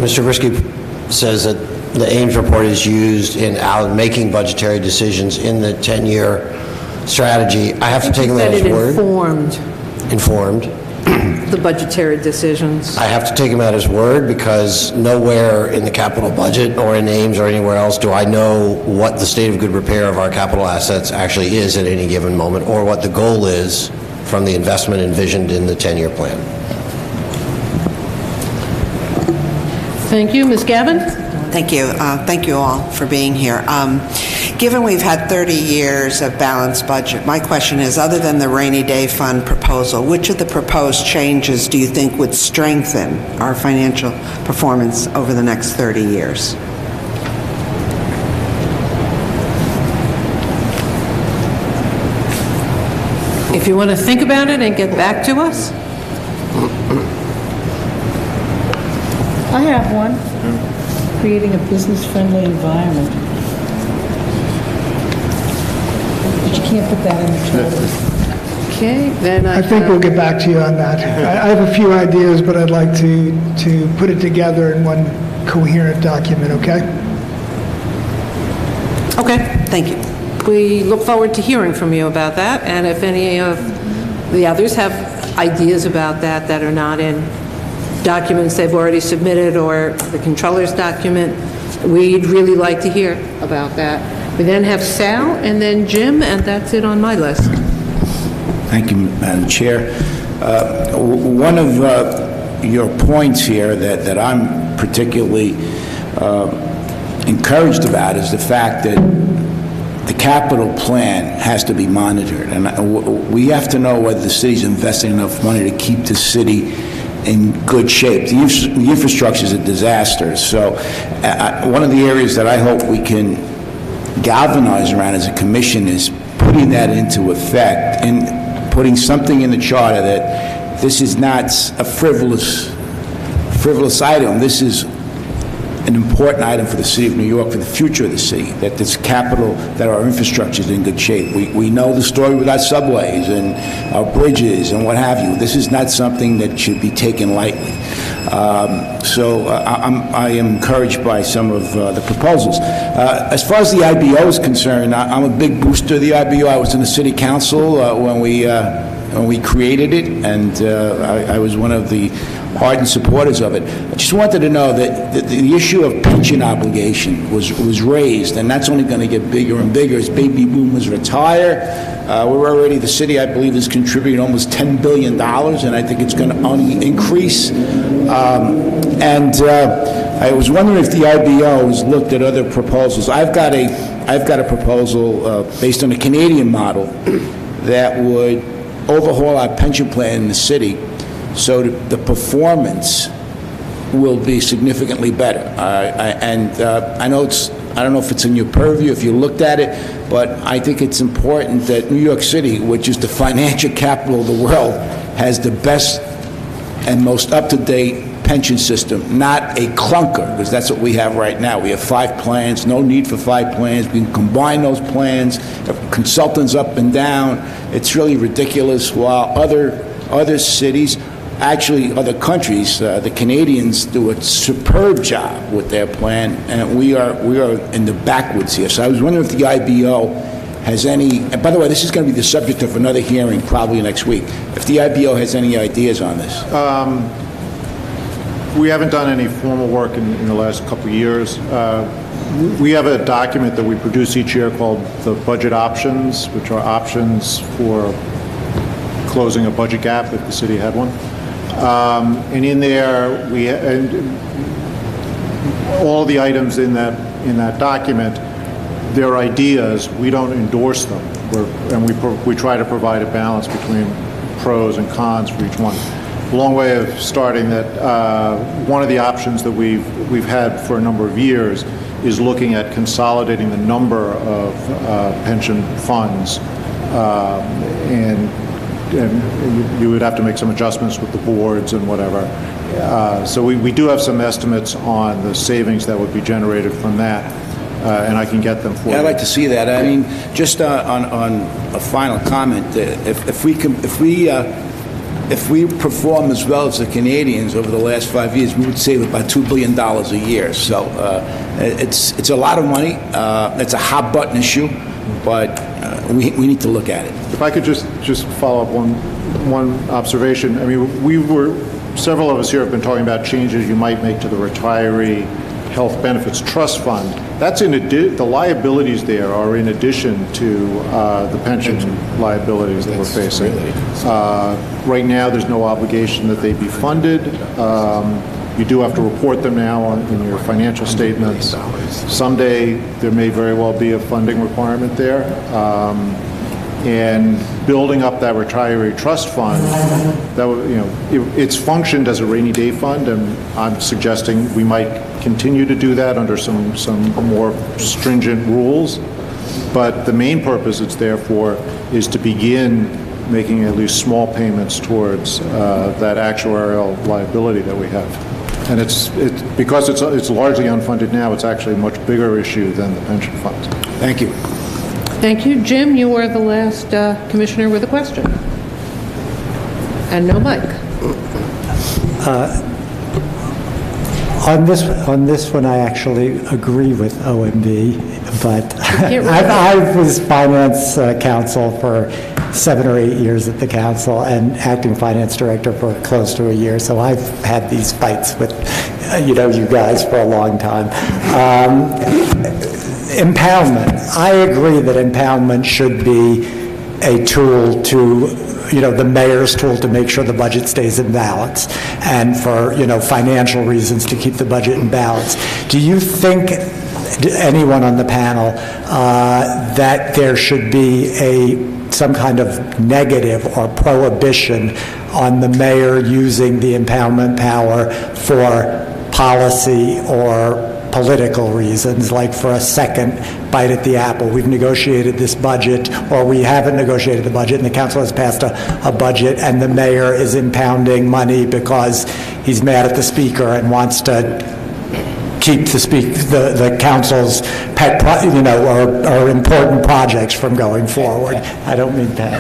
Mr. Brisky says that the Ames report is used in making budgetary decisions in the 10-year strategy. I have to take him at his word. Informed. The budgetary decisions. I have to take him at his word because nowhere in the capital budget or in Ames or anywhere else do I know what the state of good repair of our capital assets actually is at any given moment, or what the goal is from the investment envisioned in the 10-year plan. Thank you. Ms. Gavin? Thank you. Thank you all for being here. Given we've had 30 years of balanced budget, my question is, other than the rainy day fund proposal, which of the proposed changes do you think would strengthen our financial performance over the next 30 years? If you want to think about it and get back to us. I have one. Creating a business-friendly environment. But you can't put that in the charter. Okay, then I think we'll get back to you on that. I have a few ideas, but I'd like to put it together in one coherent document, okay? Okay. Thank you. We look forward to hearing from you about that, and if any of the others have ideas about that that are not in documents they've already submitted or the controller's document, we'd really like to hear about that. We then have Sal and then Jim, and that's it on my list. Thank you, Madam Chair. One of your points here that I'm particularly encouraged about is the fact that the capital plan has to be monitored, and we have to know whether the city's investing enough money to keep the city in good shape. The infrastructure is a disaster. So one of the areas that I hope we can galvanize around as a commission is putting that into effect and putting something in the charter that this is not a frivolous item. This is an important item for the city of New York, for the future of the city, that this capital, that our infrastructure is in good shape. We know the story with our subways and our bridges and what have you. This is not something that should be taken lightly. I am encouraged by some of the proposals. As far as the IBO is concerned, I'm a big booster of the IBO. I was in the city council when we created it, and I was one of the ardent supporters of it. I just wanted to know that the issue of pension obligation was raised, and that's only going to get bigger and bigger as baby boomers retire. We're already, the city, I believe, is contributing almost $10 billion, and I think it's going to only increase. I was wondering if the IBO has looked at other proposals. I've got a proposal based on a Canadian model that would overhaul our pension plan in the city so that the performance will be significantly better. I don't know if it's in your purview, if you looked at it, but I think it's important that New York City, which is the financial capital of the world, has the best and most up-to-date pension system, not a clunker, because that's what we have right now. We have 5 plans, no need for 5 plans. We can combine those plans, have consultants up and down. It's really ridiculous, while other cities, actually other countries, the Canadians do a superb job with their plan, and we are in the backwoods here. So I was wondering if the IBO has any, and by the way, this is going to be the subject of another hearing probably next week, if the IBO has any ideas on this. We haven't done any formal work in the last couple of years. We have a document that we produce each year called the budget options, which are options for closing a budget gap if the city had one. And in there, all the items in that document, they're ideas. We don't endorse them, we try to provide a balance between pros and cons for each one. A long way of starting that. One of the options that we've had for a number of years is looking at consolidating the number of pension funds, and you would have to make some adjustments with the boards and whatever. So we do have some estimates on the savings that would be generated from that, and I can get them for you. I'd like to see that. I mean, just on a final comment, if we perform as well as the Canadians over the last 5 years, we would save about $2 billion a year. So it's a lot of money. It's a hot button issue, but we need to look at it. If I could just follow up one observation. I mean, several of us here have been talking about changes you might make to the retiree health benefits trust fund. That's the liabilities there are in addition to the pension liabilities that we're facing. Right now, there's no obligation that they be funded. You do have to report them now in your financial statements. Someday, there may very well be a funding requirement there. And building up that retiree trust fund, it's functioned as a rainy day fund, and I'm suggesting we might continue to do that under some more stringent rules. But the main purpose it's there for is to begin making at least small payments towards that actuarial liability that we have. And because it's largely unfunded now, it's actually a much bigger issue than the pension funds. Thank you. Thank you. Jim, you were the last commissioner with a question. And no mic. On this one, I actually agree with OMB, but I was finance counsel for 7 or 8 years at the council and acting finance director for close to a year, so I've had these fights with you guys for a long time. Impoundment. I agree that impoundment should be a tool to, the mayor's tool to make sure the budget stays in balance, and for, financial reasons to keep the budget in balance. Do you think, anyone on the panel, that there should be some kind of negative or prohibition on the mayor using the impoundment power for policy or political reasons, like for a second bite at the apple? We've negotiated this budget, or we haven't negotiated the budget, and the council has passed a budget, and the mayor is impounding money because he's mad at the speaker and wants to keep the council's pet, or important projects from going forward. I don't mean that.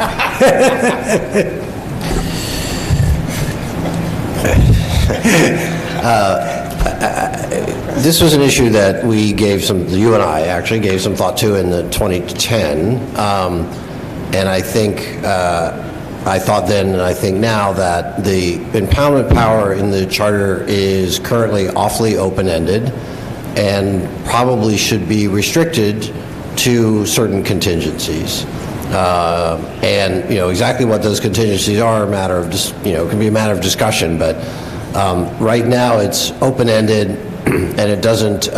This was an issue that you and I actually gave some thought to in the 2010, and I think, I thought then and I think now that the impoundment power in the charter is currently awfully open-ended and probably should be restricted to certain contingencies. And exactly what those contingencies are can be a matter of discussion, but right now it's open-ended and it doesn't,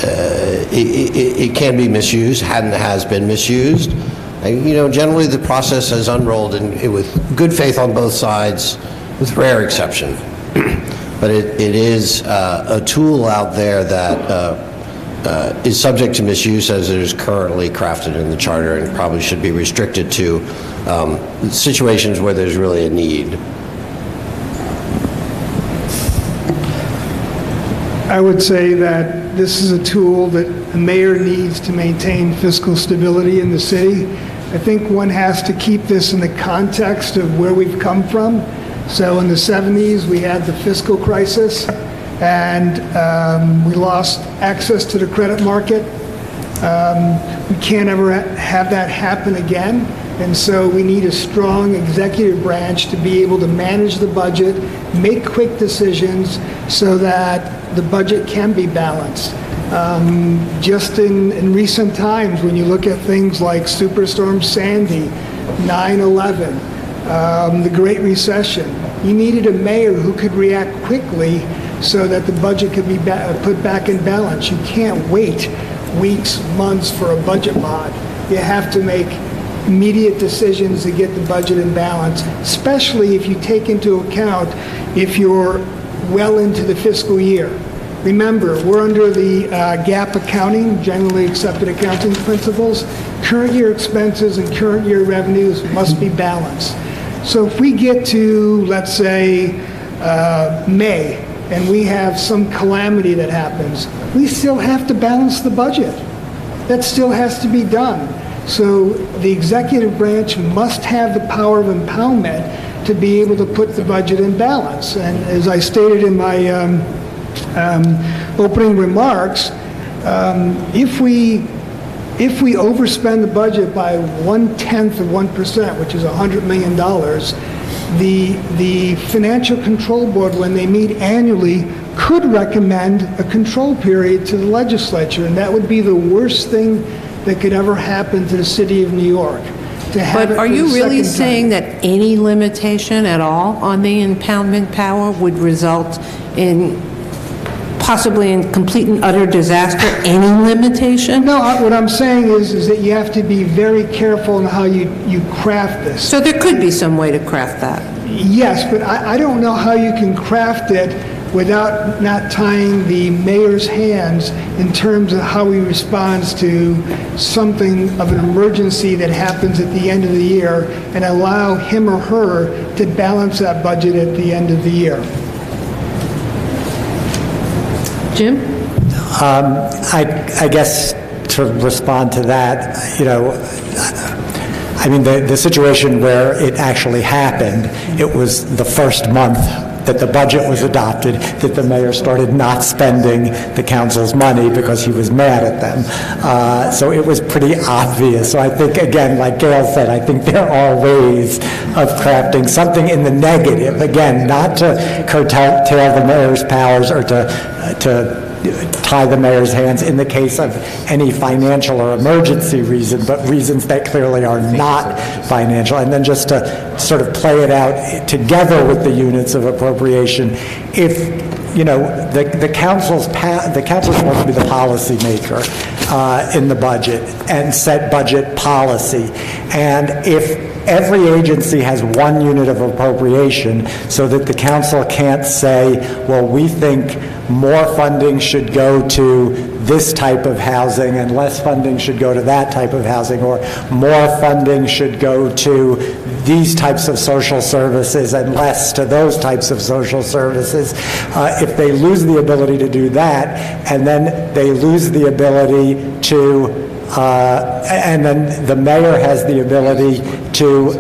it can be misused, has been misused. And, generally the process has unrolled with good faith on both sides, with rare exception. But it is a tool out there that is subject to misuse as it is currently crafted in the charter, and probably should be restricted to situations where there's really a need. I would say that this is a tool that the mayor needs to maintain fiscal stability in the city. I think one has to keep this in the context of where we've come from. So in the 70s, we had the fiscal crisis, and we lost access to the credit market. We can't ever have that happen again. And so we need a strong executive branch to be able to manage the budget, make quick decisions so that the budget can be balanced. Just in recent times, when you look at things like Superstorm Sandy, 9/11, the Great Recession, you needed a mayor who could react quickly so that the budget could be put back in balance. You can't wait weeks, months for a budget mod. You have to make immediate decisions to get the budget in balance, especially if you take into account if you're well into the fiscal year. Remember, we're under the GAAP accounting, generally accepted accounting principles. Current year expenses and current year revenues must be balanced. So if we get to, let's say, May, and we have some calamity that happens, we still have to balance the budget. That still has to be done. So the executive branch must have the power of empowerment to be able to put the budget in balance. And as I stated in my opening remarks, if we overspend the budget by 1/10 of 1%, which is $100 million, the Financial Control Board, when they meet annually, could recommend a control period to the legislature, and that would be the worst thing that could ever happen to the city of New York. But are you really saying that any limitation at all on the impoundment power would result in possibly in complete and utter disaster? Any limitation? No, what I'm saying is that you have to be very careful in how you craft this. So there could be some way to craft that? Yes, but I don't know how you can craft it without not tying the mayor's hands in terms of how he responds to something of an emergency that happens at the end of the year, and allow him or her to balance that budget at the end of the year. Jim? I guess to respond to that, I mean, the situation where it actually happened, it was the first month that the budget was adopted that the mayor started not spending the council's money because he was mad at them. So it was pretty obvious. So I think, again, like Gail said, I think there are ways of crafting something in the negative, again, not to curtail the mayor's powers or to tie the mayor's hands in the case of any financial or emergency reason, but reasons that clearly are not financial, and then just to sort of play it out together with the units of appropriation. If the council's supposed to be the policymaker in the budget and set budget policy, and if every agency has one unit of appropriation, so that the council can't say, well, we think more funding should go to this type of housing and less funding should go to that type of housing, or more funding should go to these types of social services and less to those types of social services. If they lose the ability to do that, and then they lose the ability to and then the mayor has the ability to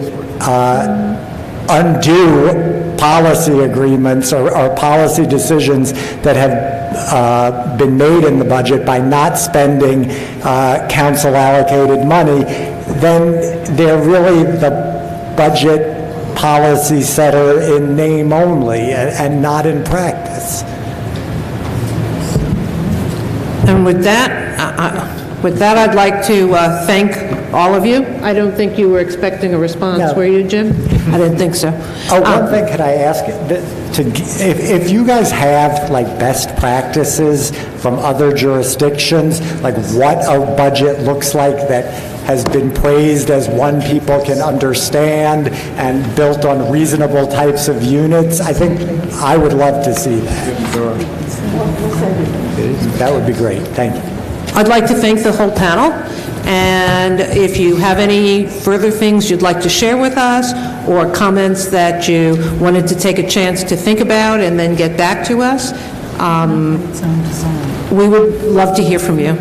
undo policy agreements or policy decisions that have been made in the budget by not spending council allocated money, then they're really the budget policy setter in name only and not in practice. And with that, I'd like to thank all of you. I don't think you were expecting a response, were you, Jim? I didn't think so. Oh, one thing, could I ask, if you guys have like best practices from other jurisdictions, like what a budget looks like that has been praised as one people can understand and built on reasonable types of units, I think I would love to see that. That would be great. Thank you. I'd like to thank the whole panel, and if you have any further things you'd like to share with us or comments that you wanted to take a chance to think about and then get back to us, we would love to hear from you.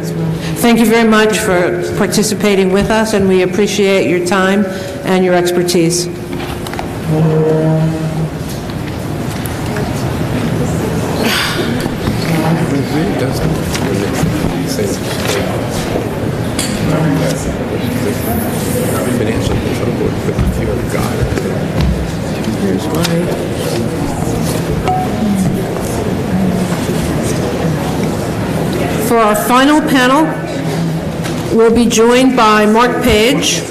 Thank you very much for participating with us, and we appreciate your time and your expertise. Financial control board, but if you're a guy, here's why. for our final panel, we'll be joined by Mark Page,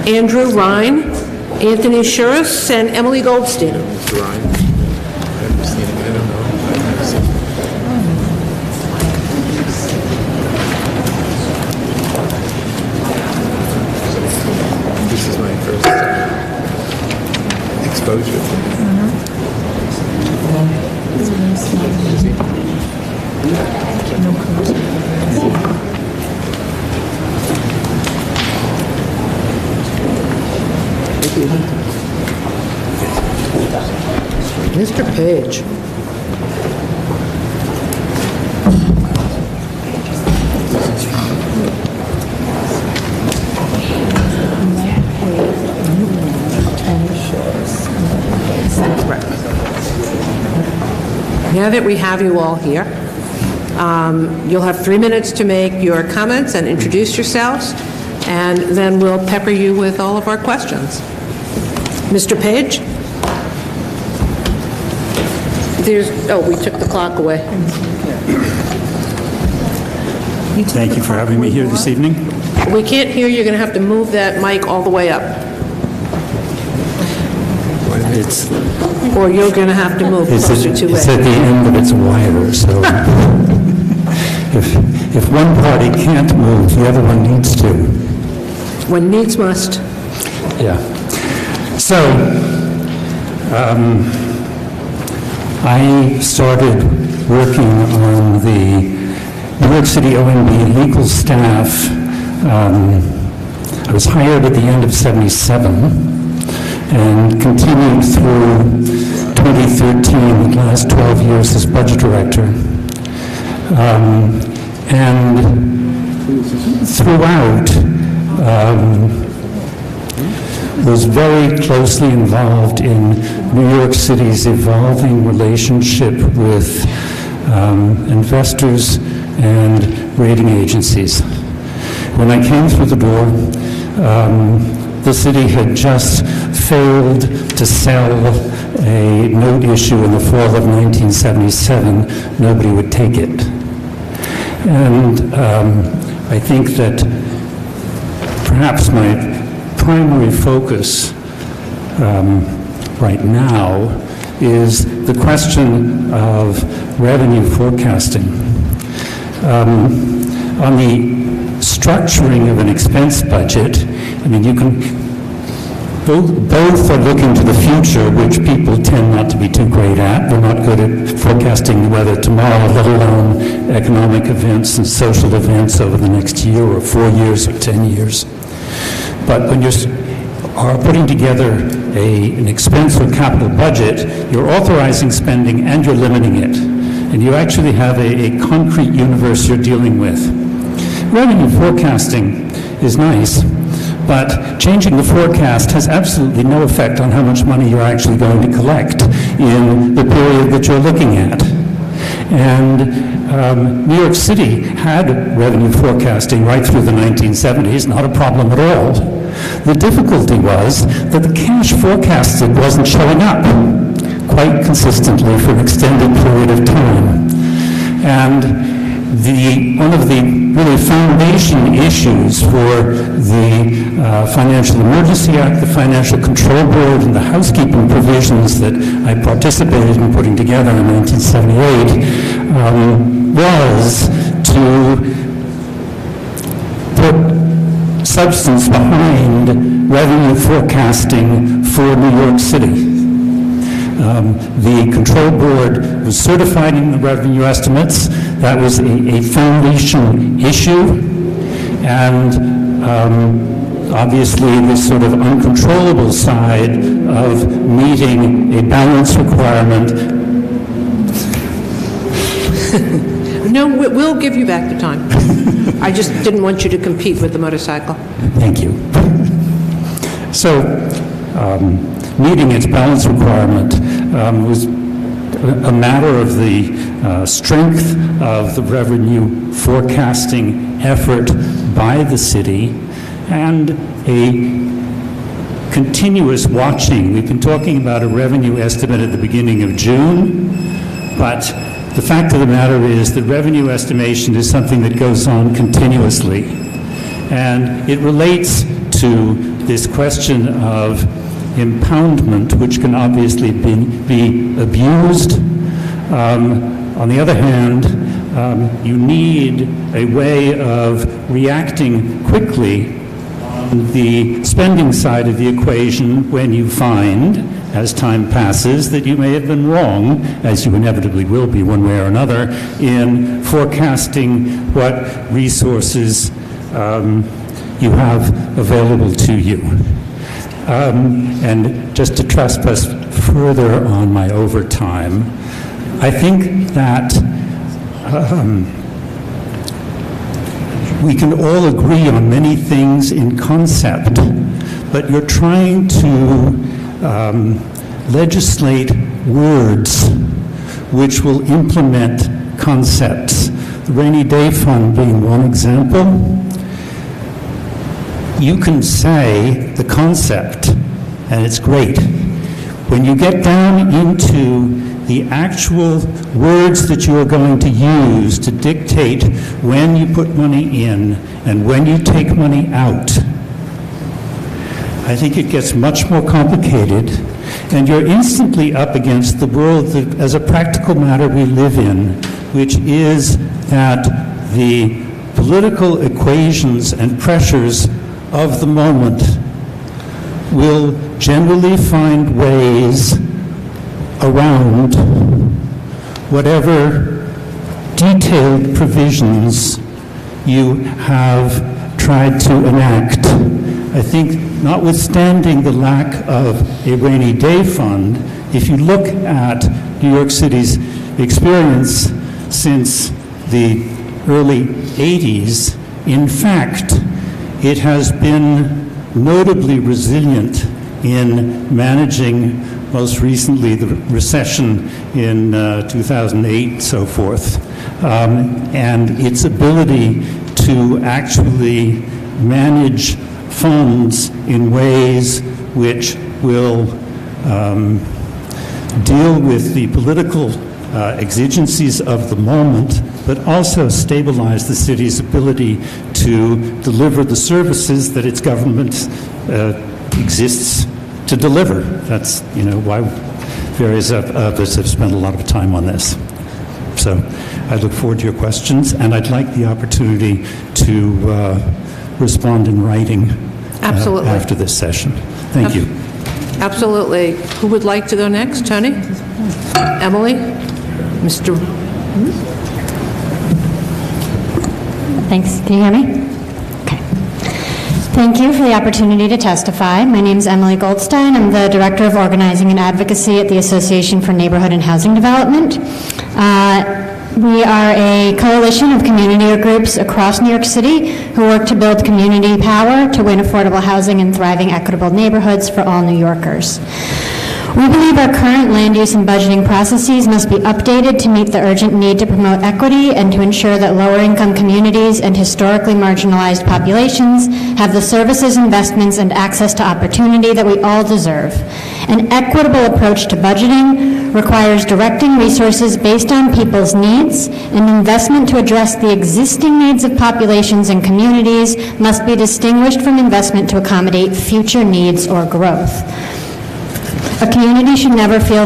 Andrew Ryan, Anthony Shuris, and Emily Goldstein. Mr. Ryan? I haven't seen him. I don't know. I haven't seen him. This is my first exposure. Mr. Page. Now that we have you all here, you'll have 3 minutes to make your comments and introduce yourselves, and then we'll pepper you with all of our questions. Mr. Page? We took the clock away. Thank you for having me here this evening. We can't hear you. You're going to have to move that mic all the way up. Or you're going to have to move closer to it. It's at the end of its wire, so if one party can't move, the other one needs to. When needs must. Yeah. So, I started working on the New York City OMB legal staff. I was hired at the end of '77 and continued through 2013, the last 12 years as budget director. And throughout, was very closely involved in New York City's evolving relationship with investors and rating agencies. When I came through the door, the city had just failed to sell a note issue in the fall of 1977. Nobody would take it. And I think that perhaps my primary focus right now is the question of revenue forecasting. On the structuring of an expense budget, I mean, you can, both are looking to the future, which people tend not to be too great at. They're not good at forecasting the weather tomorrow, let alone economic events and social events over the next year or 4 years or 10 years. But when you are putting together an expense or capital budget, you're authorizing spending and you're limiting it. And you actually have a concrete universe you're dealing with. Revenue forecasting is nice, but changing the forecast has absolutely no effect on how much money you're actually going to collect in the period that you're looking at. And New York City had revenue forecasting right through the 1970s, not a problem at all. The difficulty was that the cash forecasted wasn't showing up quite consistently for an extended period of time. And one of the really foundation issues for the Financial Emergency Act, the Financial Control Board, and the housekeeping provisions that I participated in putting together in 1978 was to put substance behind revenue forecasting for New York City. The control board was certifying the revenue estimates. That was a foundation issue, and obviously the sort of uncontrollable side of meeting a balance requirement. No, we'll give you back the time. I just didn't want you to compete with the motorcycle. Thank you. So, meeting its balance requirement was a matter of the strength of the revenue forecasting effort by the city and a continuous watching. We've been talking about a revenue estimate at the beginning of June, but The fact of the matter is that revenue estimation is something that goes on continuously. And it relates to this question of impoundment, which can obviously be abused. On the other hand, you need a way of reacting quickly on the spending side of the equation when you find, as time passes, that you may have been wrong, as you inevitably will be one way or another, in forecasting what resources you have available to you. And just to trespass further on my overtime, I think that we can all agree on many things in concept, but you're trying to legislate words which will implement concepts. The Rainy Day Fund being one example. You can say the concept, and it's great. When you get down into the actual words that you are going to use to dictate when you put money in and when you take money out, I think it gets much more complicated, and you're instantly up against the world that, as a practical matter, we live in, which is that the political equations and pressures of the moment will generally find ways around whatever detailed provisions you have tried to enact. I think, notwithstanding the lack of a rainy day fund, if you look at New York City's experience since the early 80s, in fact, it has been notably resilient in managing, most recently, the recession in 2008, so forth, and its ability to actually manage funds in ways which will deal with the political exigencies of the moment, but also stabilize the city's ability to deliver the services that its government exists to deliver. That's, why various of us have spent a lot of time on this. So I look forward to your questions, and I'd like the opportunity to respond in writing Absolutely. After this session. Thank you. Absolutely. Who would like to go next? Tony? Emily? Mr. Thanks. Can you hear me? Okay. Thank you for the opportunity to testify. My name is Emily Goldstein. I'm the Director of Organizing and Advocacy at the Association for Neighborhood and Housing Development. We are a coalition of community groups across New York City who work to build community power to win affordable housing and thriving, equitable neighborhoods for all New Yorkers. We believe our current land use and budgeting processes must be updated to meet the urgent need to promote equity and to ensure that lower-income communities and historically marginalized populations have the services, investments, and access to opportunity that we all deserve. An equitable approach to budgeting requires directing resources based on people's needs, and investment to address the existing needs of populations and communities must be distinguished from investment to accommodate future needs or growth. A community should never feel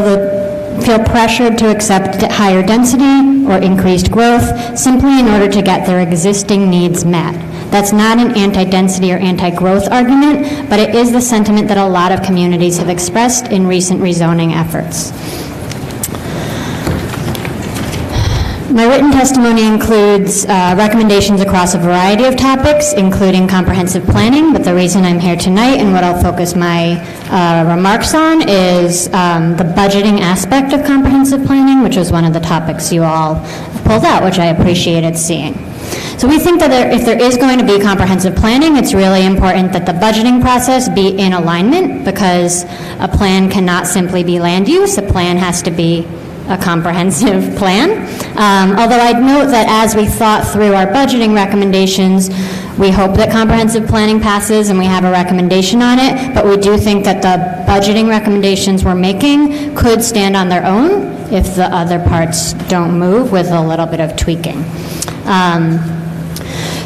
pressured to accept higher density or increased growth simply in order to get their existing needs met. That's not an anti-density or anti-growth argument, but it is the sentiment that a lot of communities have expressed in recent rezoning efforts. My written testimony includes recommendations across a variety of topics, including comprehensive planning, but the reason I'm here tonight and what I'll focus my remarks on is the budgeting aspect of comprehensive planning, which was one of the topics you all pulled out, which I appreciated seeing. So we think that if there is going to be comprehensive planning, it's really important that the budgeting process be in alignment, because a plan cannot simply be land use. A plan has to be a comprehensive plan. Although I'd note that as we thought through our budgeting recommendations, we hope that comprehensive planning passes and we have a recommendation on it, but we do think that the budgeting recommendations we're making could stand on their own if the other parts don't move with a little bit of tweaking.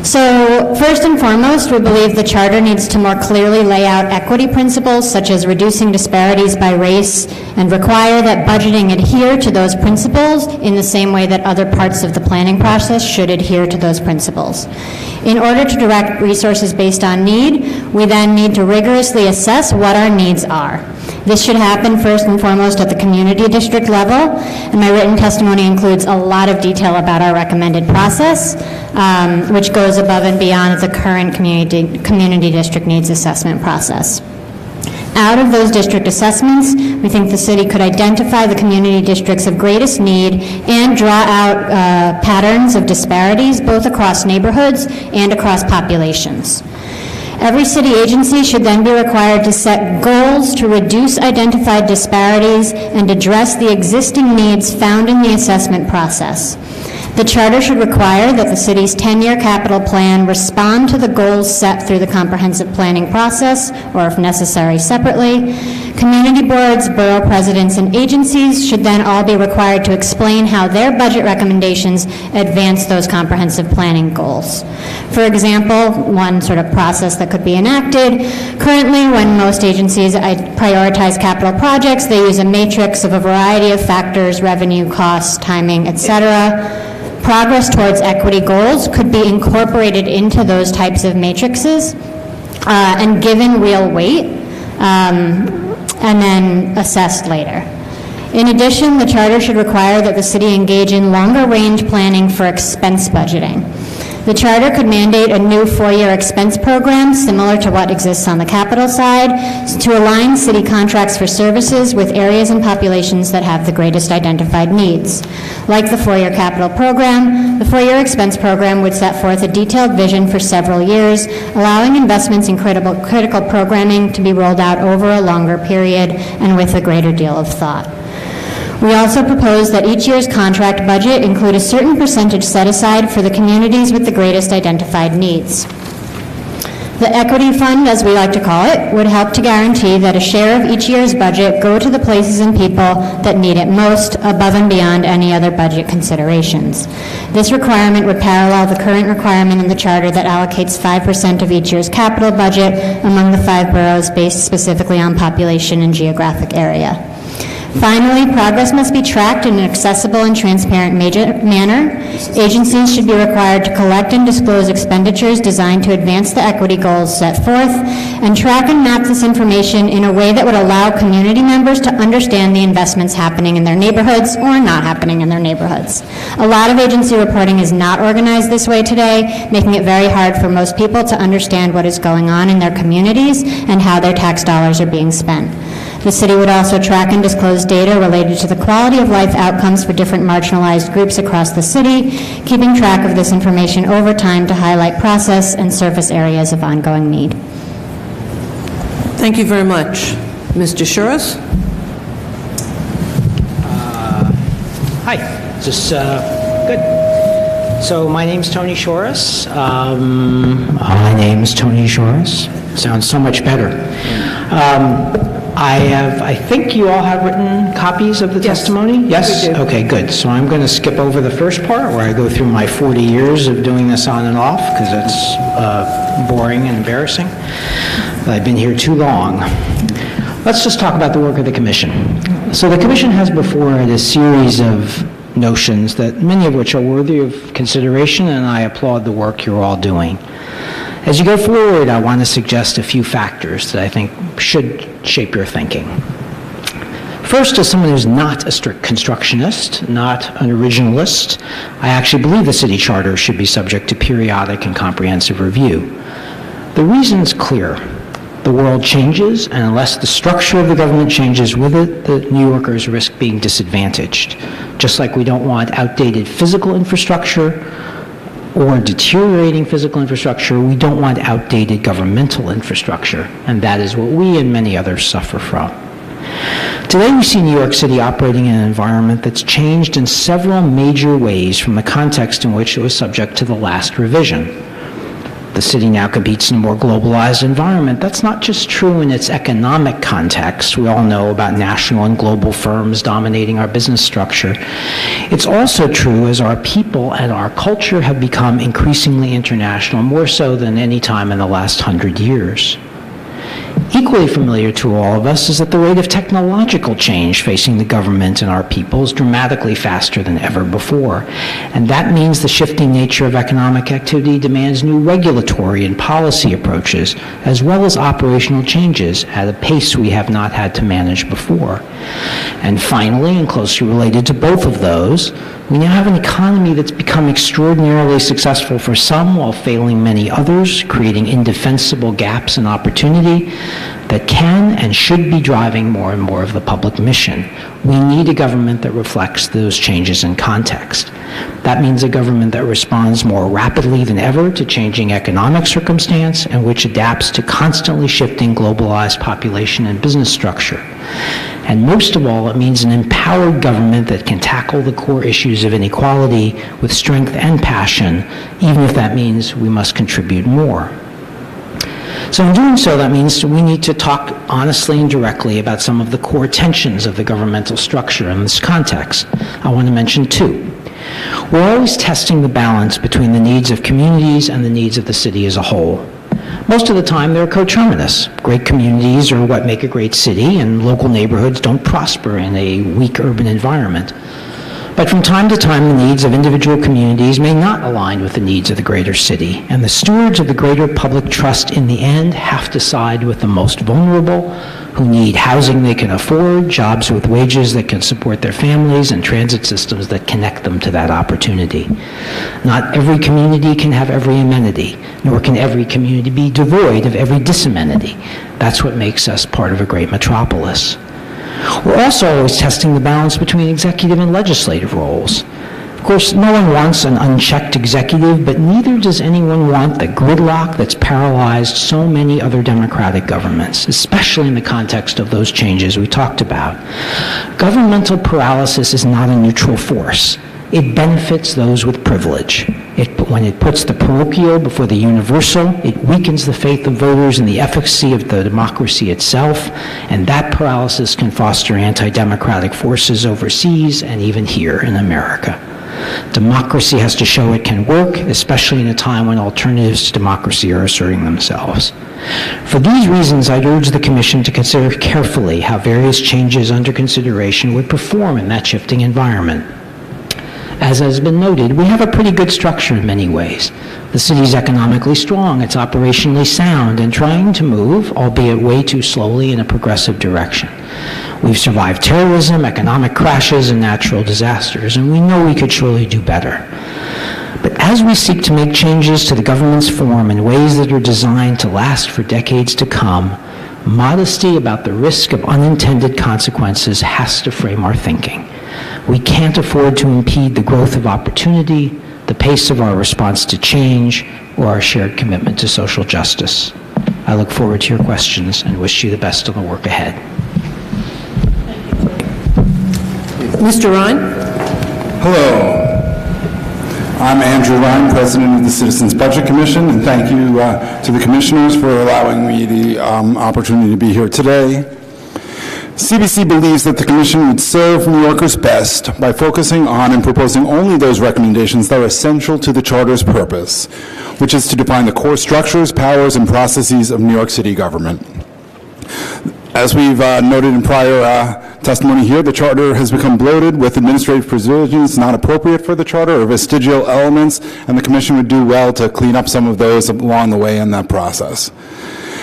So first and foremost, we believe the charter needs to more clearly lay out equity principles such as reducing disparities by race and require that budgeting adhere to those principles in the same way that other parts of the planning process should adhere to those principles. In order to direct resources based on need, we then need to rigorously assess what our needs are. This should happen first and foremost at the community district level, and my written testimony includes a lot of detail about our recommended process, which goes above and beyond the current community district needs assessment process. Out of those district assessments, we think the city could identify the community districts of greatest need and draw out patterns of disparities both across neighborhoods and across populations. Every city agency should then be required to set goals to reduce identified disparities and address the existing needs found in the assessment process. The charter should require that the city's 10-year capital plan respond to the goals set through the comprehensive planning process, or if necessary, separately. Community boards, borough presidents, and agencies should then all be required to explain how their budget recommendations advance those comprehensive planning goals. For example, one sort of process that could be enacted, currently when most agencies prioritize capital projects, they use a matrix of a variety of factors, revenue, costs, timing, etc. Progress towards equity goals could be incorporated into those types of matrices and given real weight and then assessed later. In addition, the charter should require that the city engage in longer range planning for expense budgeting. The charter could mandate a new 4-year expense program similar to what exists on the capital side to align city contracts for services with areas and populations that have the greatest identified needs. Like the 4-year capital program, the 4-year expense program would set forth a detailed vision for several years, allowing investments in critical programming to be rolled out over a longer period and with a greater deal of thought. We also propose that each year's contract budget include a certain percentage set aside for the communities with the greatest identified needs. The equity fund, as we like to call it, would help to guarantee that a share of each year's budget go to the places and people that need it most, above and beyond any other budget considerations. This requirement would parallel the current requirement in the charter that allocates 5% of each year's capital budget among the 5 boroughs based specifically on population and geographic area. Finally, progress must be tracked in an accessible and transparent manner. Agencies should be required to collect and disclose expenditures designed to advance the equity goals set forth, and track and map this information in a way that would allow community members to understand the investments happening in their neighborhoods or not happening in their neighborhoods. A lot of agency reporting is not organized this way today, making it very hard for most people to understand what is going on in their communities and how their tax dollars are being spent. The city would also track and disclose data related to the quality of life outcomes for different marginalized groups across the city, keeping track of this information over time to highlight process and surface areas of ongoing need. Thank you very much. Mr. Shuras? Hi. Is this good? So my name's Tony Shoris. My name's Tony Shoris. Sounds so much better. I think you all have written copies of the testimony? Yes? Okay, good. So I'm going to skip over the first part where I go through my 40 years of doing this on and off because it's boring and embarrassing. I've been here too long. Let's just talk about the work of the Commission. So the Commission has before it a series of notions that many of which are worthy of consideration, and I applaud the work you're all doing. As you go forward, I want to suggest a few factors that I think should shape your thinking. First, as someone who's not a strict constructionist, not an originalist, I actually believe the city charter should be subject to periodic and comprehensive review. The reason's clear. The world changes, and unless the structure of the government changes with it, the New Yorkers risk being disadvantaged. Just like we don't want outdated physical infrastructure or deteriorating physical infrastructure, we don't want outdated governmental infrastructure, and that is what we and many others suffer from. Today, we see New York City operating in an environment that's changed in several major ways from the context in which it was subject to the last revision. The city now competes in a more globalized environment. That's not just true in its economic context. We all know about national and global firms dominating our business structure. It's also true as our people and our culture have become increasingly international, more so than any time in the last 100 years. Equally familiar to all of us is that the rate of technological change facing the government and our people is dramatically faster than ever before. And that means the shifting nature of economic activity demands new regulatory and policy approaches, as well as operational changes at a pace we have not had to manage before. And finally, and closely related to both of those, we now have an economy that's become extraordinarily successful for some while failing many others, creating indefensible gaps in opportunity that can and should be driving more and more of the public mission. We need a government that reflects those changes in context. That means a government that responds more rapidly than ever to changing economic circumstance and which adapts to constantly shifting globalized population and business structure. And most of all, it means an empowered government that can tackle the core issues of inequality with strength and passion, even if that means we must contribute more. So in doing so, that means we need to talk honestly and directly about some of the core tensions of the governmental structure in this context. I want to mention two. We're always testing the balance between the needs of communities and the needs of the city as a whole. Most of the time, they're coterminous. Great communities are what make a great city, and local neighborhoods don't prosper in a weak urban environment. But from time to time, the needs of individual communities may not align with the needs of the greater city, and the stewards of the greater public trust in the end have to side with the most vulnerable, who need housing they can afford, jobs with wages that can support their families, and transit systems that connect them to that opportunity. Not every community can have every amenity, nor can every community be devoid of every disamenity. That's what makes us part of a great metropolis. We're also always testing the balance between executive and legislative roles. Of course, no one wants an unchecked executive, but neither does anyone want the gridlock that's paralyzed so many other democratic governments, especially in the context of those changes we talked about. Governmental paralysis is not a neutral force. It benefits those with privilege. When it puts the parochial before the universal, it weakens the faith of voters in the efficacy of the democracy itself, and that paralysis can foster anti-democratic forces overseas and even here in America. Democracy has to show it can work, especially in a time when alternatives to democracy are asserting themselves. For these reasons, I'd urge the Commission to consider carefully how various changes under consideration would perform in that shifting environment. As has been noted, we have a pretty good structure in many ways. The city's economically strong, it's operationally sound, and trying to move, albeit way too slowly, in a progressive direction. We've survived terrorism, economic crashes, and natural disasters, and we know we could surely do better. But as we seek to make changes to the government's form in ways that are designed to last for decades to come, modesty about the risk of unintended consequences has to frame our thinking. We can't afford to impede the growth of opportunity, the pace of our response to change, or our shared commitment to social justice. I look forward to your questions and wish you the best on the work ahead. Mr. Ryan? Hello. I'm Andrew Ryan, President of the Citizens Budget Commission, and thank you to the commissioners for allowing me the opportunity to be here today. CBC believes that the Commission would serve New Yorkers best by focusing on and proposing only those recommendations that are essential to the Charter's purpose, which is to define the core structures, powers, and processes of New York City government. As we've noted in prior testimony here, the Charter has become bloated with administrative provisions not appropriate for the Charter or vestigial elements, and the Commission would do well to clean up some of those along the way in that process.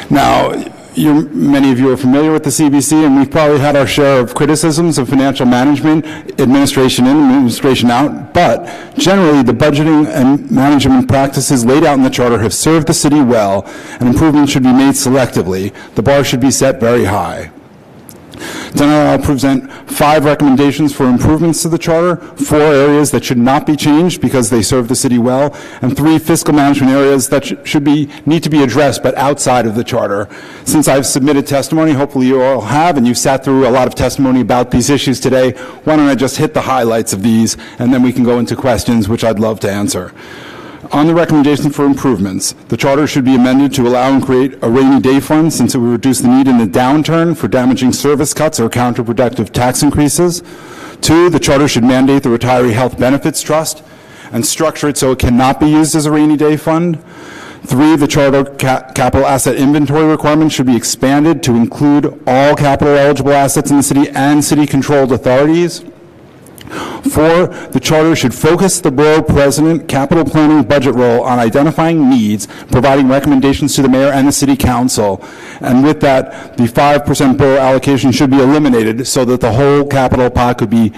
Now, many of you are familiar with the CBC, and we've probably had our share of criticisms of financial management, administration in, administration out, but generally the budgeting and management practices laid out in the Charter have served the city well, and improvements should be made selectively. The bar should be set very high. Tonight I'll present 5 recommendations for improvements to the charter, 4 areas that should not be changed because they serve the city well, and 3 fiscal management areas that need to be addressed but outside of the charter. Since I've submitted testimony, hopefully you all have, and you've sat through a lot of testimony about these issues today, why don't I just hit the highlights of these, and then we can go into questions, which I'd love to answer. On the recommendation for improvements, the charter should be amended to allow and create a rainy day fund since it would reduce the need in the downturn for damaging service cuts or counterproductive tax increases. 2, the charter should mandate the Retiree Health Benefits Trust and structure it so it cannot be used as a rainy day fund. 3, the charter capital asset inventory requirement should be expanded to include all capital eligible assets in the city and city controlled authorities. 4, the charter should focus the borough president capital planning budget role on identifying needs, providing recommendations to the mayor and the city council. And with that, the 5% borough allocation should be eliminated so that the whole capital pot could be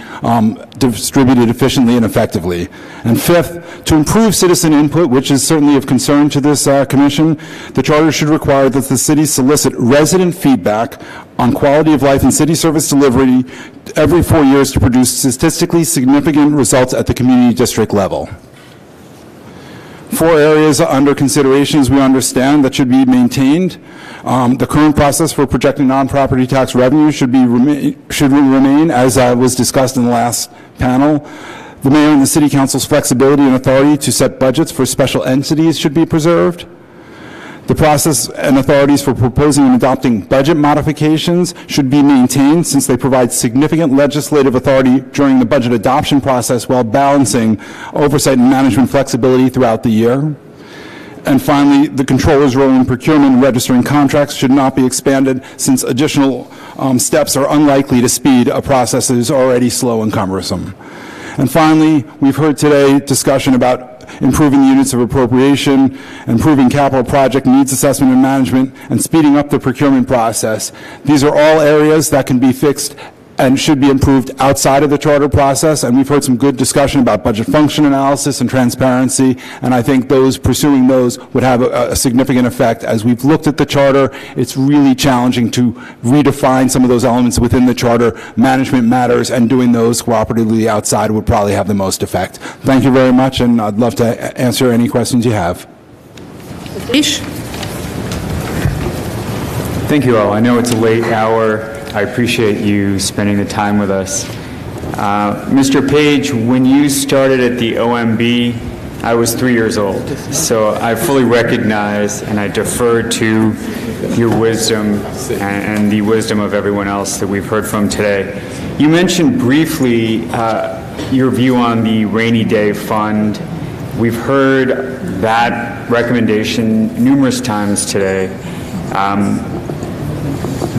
distributed efficiently and effectively. And 5th, to improve citizen input, which is certainly of concern to this commission, the charter should require that the city solicit resident feedback on quality of life and city service delivery every 4 years to produce statistically significant results at the community district level. 4 areas under consideration, as we understand, that should be maintained. The current process for projecting non-property tax revenue should remain, as was discussed in the last panel. The mayor and the city council's flexibility and authority to set budgets for special entities should be preserved. The process and authorities for proposing and adopting budget modifications should be maintained since they provide significant legislative authority during the budget adoption process while balancing oversight and management flexibility throughout the year. And finally, the controller's role in procurement and registering contracts should not be expanded since additional steps are unlikely to speed a process that is already slow and cumbersome. And finally, we've heard today discussion about improving units of appropriation, improving capital project needs assessment and management, and speeding up the procurement process. These are all areas that can be fixed and should be improved outside of the charter process, and we've heard some good discussion about budget function analysis and transparency, and I think pursuing those would have a significant effect. As we've looked at the charter, it's really challenging to redefine some of those elements within the charter. Management matters, and doing those cooperatively outside would probably have the most effect. Thank you very much, and I'd love to answer any questions you have. Ish. Thank you all. I know it's a late hour. I appreciate you spending the time with us. Mr. Page, when you started at the OMB, I was 3 years old. So I fully recognize and I defer to your wisdom and the wisdom of everyone else that we've heard from today. You mentioned briefly your view on the rainy day fund. We've heard that recommendation numerous times today.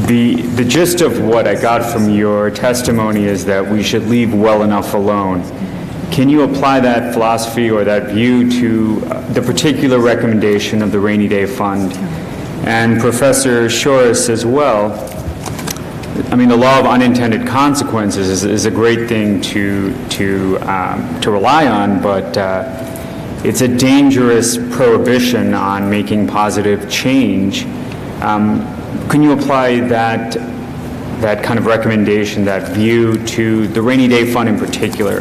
The gist of what I got from your testimony is that we should leave well enough alone. Can you apply that philosophy or that view to the particular recommendation of the rainy day fund? And Professor Shores as well, I mean, the law of unintended consequences is a great thing to rely on, but it's a dangerous prohibition on making positive change. Can you apply that kind of recommendation, that view, to the rainy day fund in particular?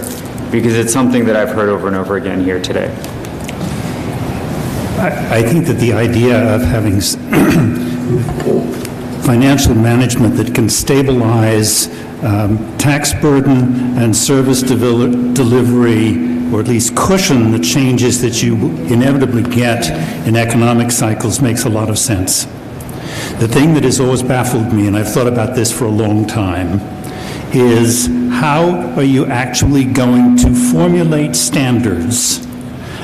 Because it's something that I've heard over and over again here today. I think that the idea of having financial management that can stabilize tax burden and service delivery, or at least cushion the changes that you inevitably get in economic cycles, makes a lot of sense. The thing that has always baffled me, and I've thought about this for a long time, is how are you actually going to formulate standards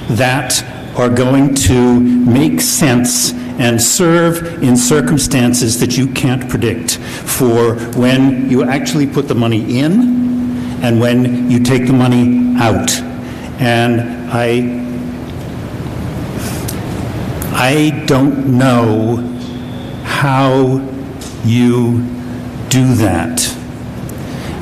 that are going to make sense and serve in circumstances that you can't predict, for when you actually put the money in and when you take the money out. And I don't know how you do that.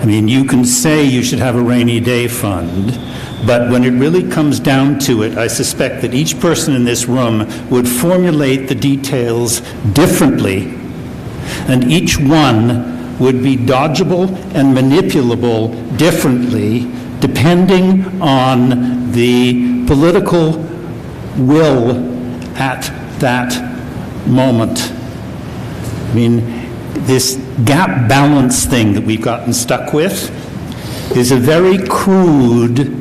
I mean, you can say you should have a rainy day fund, but when it really comes down to it, I suspect that each person in this room would formulate the details differently, and each one would be dodgeable and manipulable differently depending on the political will at that moment. I mean, this gap balance thing that we've gotten stuck with is a very crude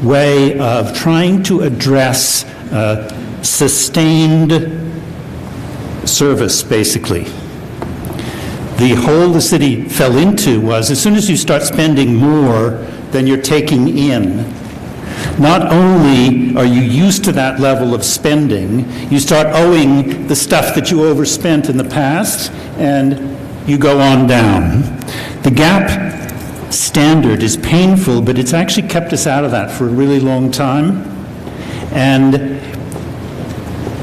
way of trying to address sustained service, basically. The hole the city fell into was as soon as you start spending more than you're taking in, not only are you used to that level of spending, you start owing the stuff that you overspent in the past, and you go on down. The gap standard is painful, but it's actually kept us out of that for a really long time. And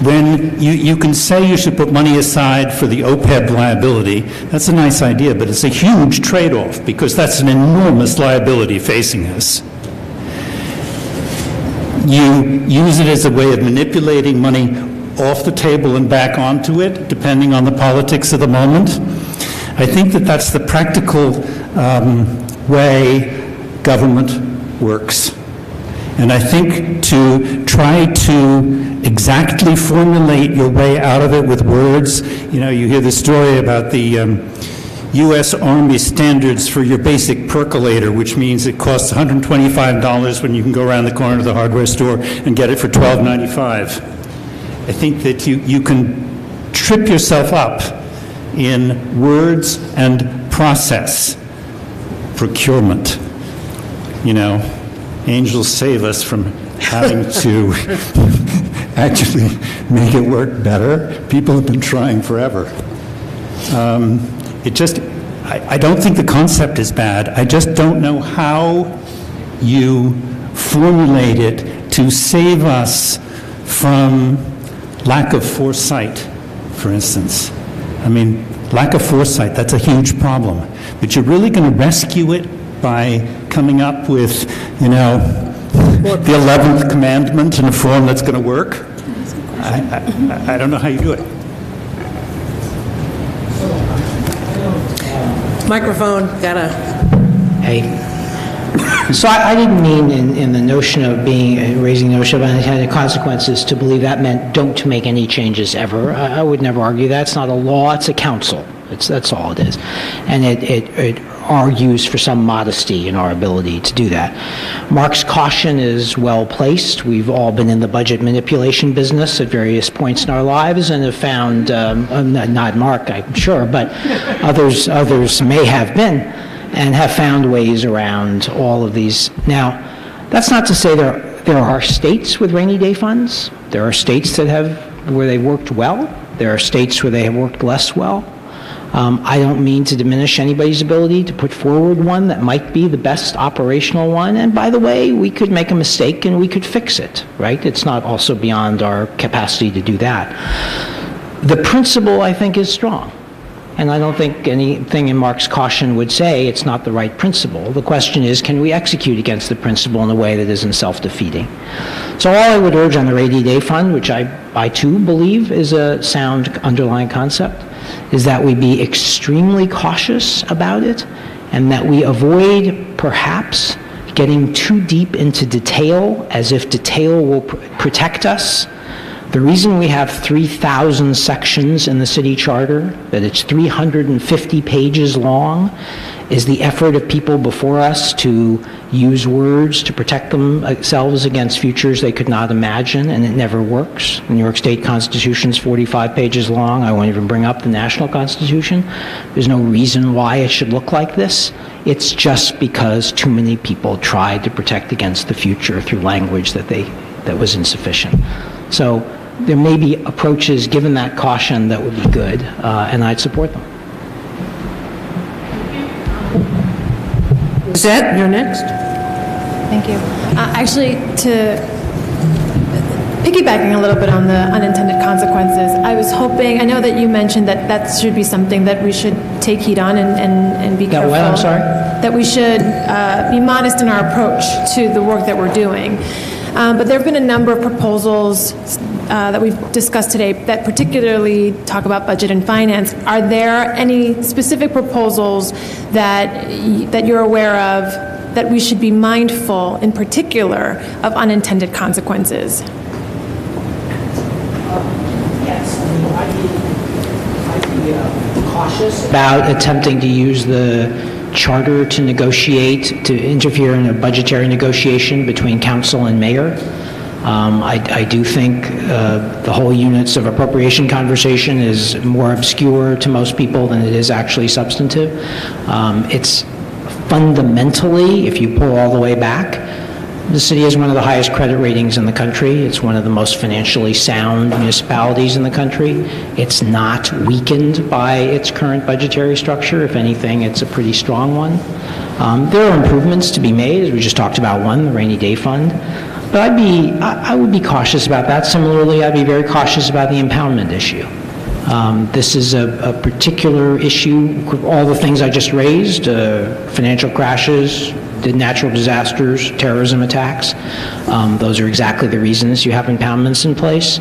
when you can say you should put money aside for the OPEB liability, that's a nice idea, but it's a huge trade-off because that's an enormous liability facing us. You use it as a way of manipulating money off the table and back onto it, depending on the politics of the moment. I think that that's the practical way government works. And I think to try to exactly formulate your way out of it with words, you know, you hear the story about the U.S. Army standards for your basic percolator, which means it costs $125 when you can go around the corner to the hardware store and get it for $12.95. I think that you can trip yourself up in words and process. Procurement. You know, angels save us from having to actually make it work better. People have been trying forever. I don't think the concept is bad. I just don't know how you formulate it to save us from lack of foresight, for instance. I mean, lack of foresight, that's a huge problem. But you're really going to rescue it by coming up with, you know, the 11th commandment in a form that's going to work? I don't know how you do it. Microphone, gotta. Hey. So I didn't mean in the notion of raising the notion of unintended consequences to believe that meant don't make any changes ever. I would never argue that. It's not a law, it's a council. That's all it is. And it argues for some modesty in our ability to do that. Mark's caution is well placed. We've all been in the budget manipulation business at various points in our lives and have found, not Mark, I'm sure, but others may have been, and have found ways around all of these. Now, that's not to say there are states with rainy day funds. There are states where they worked well. There are states where they have worked less well. I don't mean to diminish anybody's ability to put forward one that might be the best operational one. And by the way, we could make a mistake and we could fix it, right? It's not also beyond our capacity to do that. The principle, I think, is strong. And I don't think anything in Mark's caution would say it's not the right principle. The question is, can we execute against the principle in a way that isn't self-defeating? So all I would urge on the rainy day fund, which I too believe is a sound underlying concept, is that we be extremely cautious about it and that we avoid perhaps getting too deep into detail as if detail will protect us. The reason we have 3,000 sections in the city charter, that it's 350 pages long, is the effort of people before us to use words to protect themselves against futures they could not imagine, and it never works. The New York State Constitution is 45 pages long. I won't even bring up the National Constitution. There's no reason why it should look like this. It's just because too many people tried to protect against the future through language that was insufficient. So there may be approaches, given that caution, that would be good, and I'd support them. Zette, you're next. Thank you. Actually, piggybacking a little bit on the unintended consequences, I was hoping, I know that you mentioned that should be something that we should take heed on and be careful. I'm sorry? That we should be modest in our approach to the work that we're doing. But there have been a number of proposals that we've discussed today that particularly talk about budget and finance. Are there any specific proposals that you're aware of that we should be mindful, in particular, of unintended consequences? Yes, I'd be cautious about attempting to use the charter to negotiate, to interfere in a budgetary negotiation between council and mayor. I do think the whole units of appropriation conversation is more obscure to most people than it is actually substantive. It's fundamentally, if you pull all the way back, the city has one of the highest credit ratings in the country. It's one of the most financially sound municipalities in the country. It's not weakened by its current budgetary structure. If anything, it's a pretty strong one. There are improvements to be made, as we just talked about one, the rainy day fund. But I would be cautious about that. Similarly, I'd be very cautious about the impoundment issue. This is a particular issue, all the things I just raised, financial crashes, the natural disasters, terrorism attacks. Those are exactly the reasons you have impoundments in place.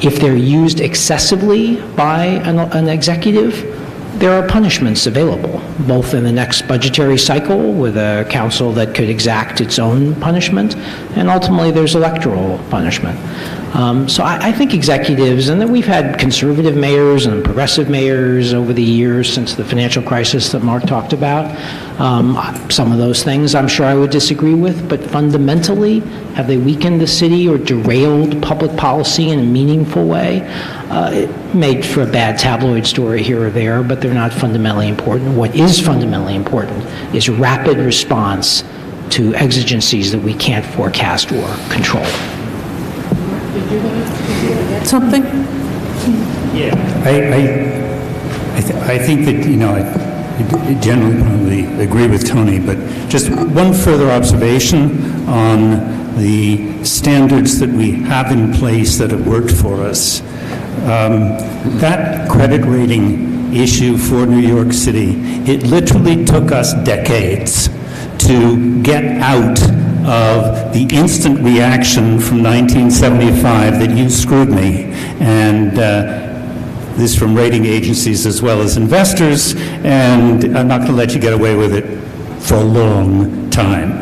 If they're used excessively by an executive, there are punishments available, both in the next budgetary cycle with a council that could exact its own punishment, and ultimately there's electoral punishment. So I think executives, and then we've had conservative mayors and progressive mayors over the years since the financial crisis that Mark talked about. Some of those things I'm sure I would disagree with, but fundamentally, have they weakened the city or derailed public policy in a meaningful way? It made for a bad tabloid story here or there, but they're not fundamentally important. What is fundamentally important is rapid response to exigencies that we can't forecast or control. Something? Yeah. I think that, I generally probably agree with Tony, but just one further observation on the standards that we have in place that have worked for us. That credit rating issue for New York City, it literally took us decades to get out of the instant reaction from 1975 that you screwed me, and this from rating agencies as well as investors, and I'm not going to let you get away with it for a long time.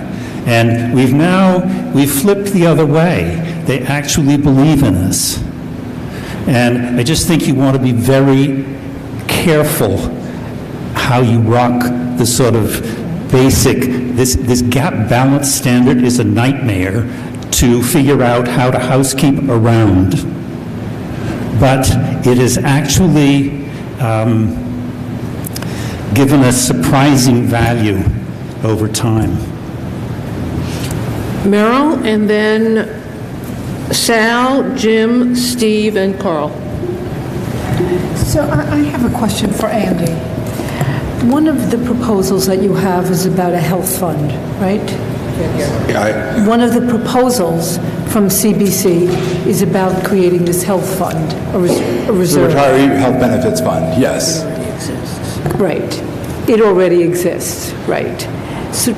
And we've flipped the other way. They actually believe in us. And I just think you want to be very careful how you rock the sort of basic, this gap balance standard is a nightmare to figure out how to housekeep around. But it has actually given us surprising value over time. Merrill, and then Sal, Jim, Steve, and Carl. So I have a question for Andy. One of the proposals that you have is about a health fund, right? Yeah, One of the proposals from CBC is about creating this health fund, a the reserve. Retiree Health Benefits Fund, yes. Right. It already exists, right. So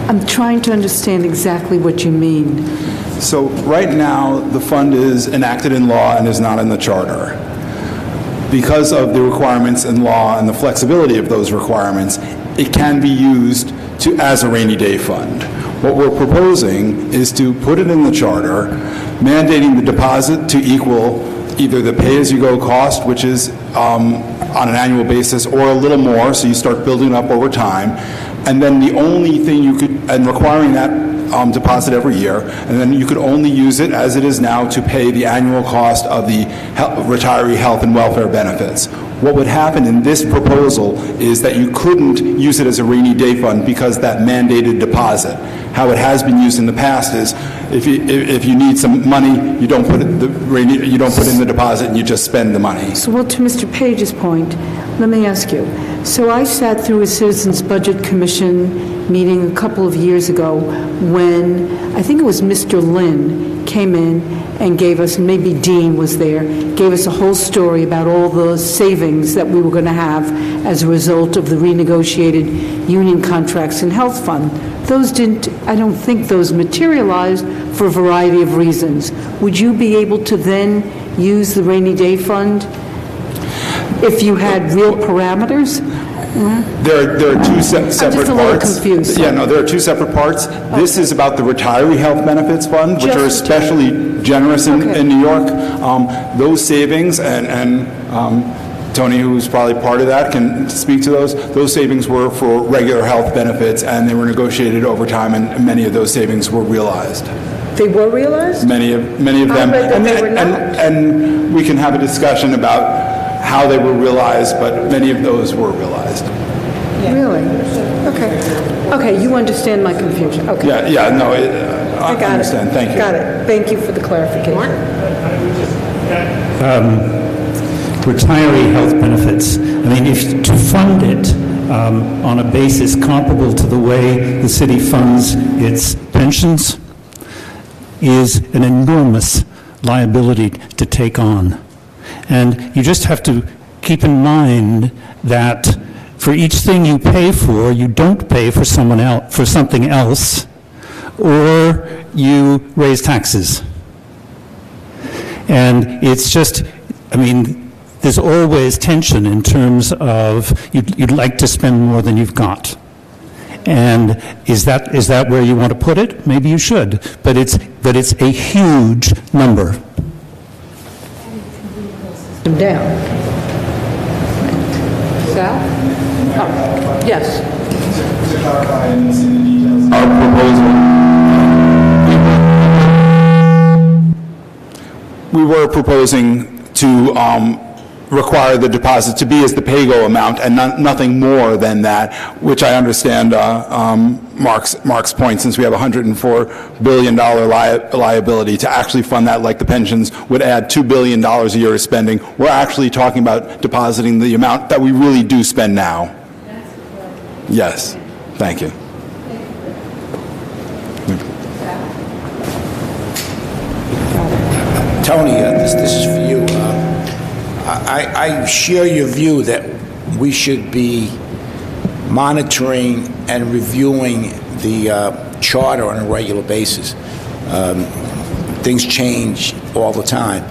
I'm trying to understand exactly what you mean. So right now, the fund is enacted in law and is not in the charter. Because of the requirements in law and the flexibility of those requirements, it can be used as a rainy day fund. What we're proposing is to put it in the charter, mandating the deposit to equal either the pay-as-you-go cost, which is on an annual basis, or a little more, so you start building up over time. And then the only thing you could, and requiring that deposit every year, and then you could only use it as it is now to pay the annual cost of the retiree health and welfare benefits. What would happen in this proposal is that you couldn't use it as a rainy day fund because that mandated deposit. How it has been used in the past is if you need some money, you don't put in the deposit and you just spend the money. So, well, to Mr. Page's point, let me ask you. So I sat through a Citizens Budget Commission meeting a couple of years ago when I think it was Mr. Lynn came in and gave us, maybe Dean was there, gave us a whole story about all the savings that we were going to have as a result of the renegotiated union contracts and health fund I don't think those materialized for a variety of reasons. Would you be able to then use the rainy day fund if you had real parameters? There are two separate parts. I'm just a little confused. Yeah, no, there are two separate parts. This is about the retiree health benefits fund, which are especially generous in New York. Those savings, and Tony, who's probably part of that, can speak to those. Those savings were for regular health benefits, and they were negotiated over time, and many of those savings were realized. They were realized? Many of them. And we can have a discussion about how they were realized, but many of those were realized. Really? Okay. Okay, you understand my confusion. Okay. Yeah, no, I understand. Thank you. Got it. Thank you for the clarification. Retiree health benefits. I mean, if to fund it on a basis comparable to the way the city funds its pensions is an enormous liability to take on. And you just have to keep in mind that for each thing you pay for, you don't pay for someone else, for something else, or you raise taxes. And it's just, I mean, there's always tension in terms of you'd like to spend more than you've got. And is that where you want to put it? Maybe you should, but it's a huge number. Down. Sal? Oh, yes. To clarify and see the details. Our proposal. We were proposing to require the deposit to be as the pay-go amount and nothing more than that, which I understand Mark's point, since we have a $104 billion liability, to actually fund that like the pensions would add $2 billion a year of spending. We're actually talking about depositing the amount that we really do spend now. Yes. Thank you. Tony, this is for you. I share your view that we should be monitoring and reviewing the charter on a regular basis. Things change all the time.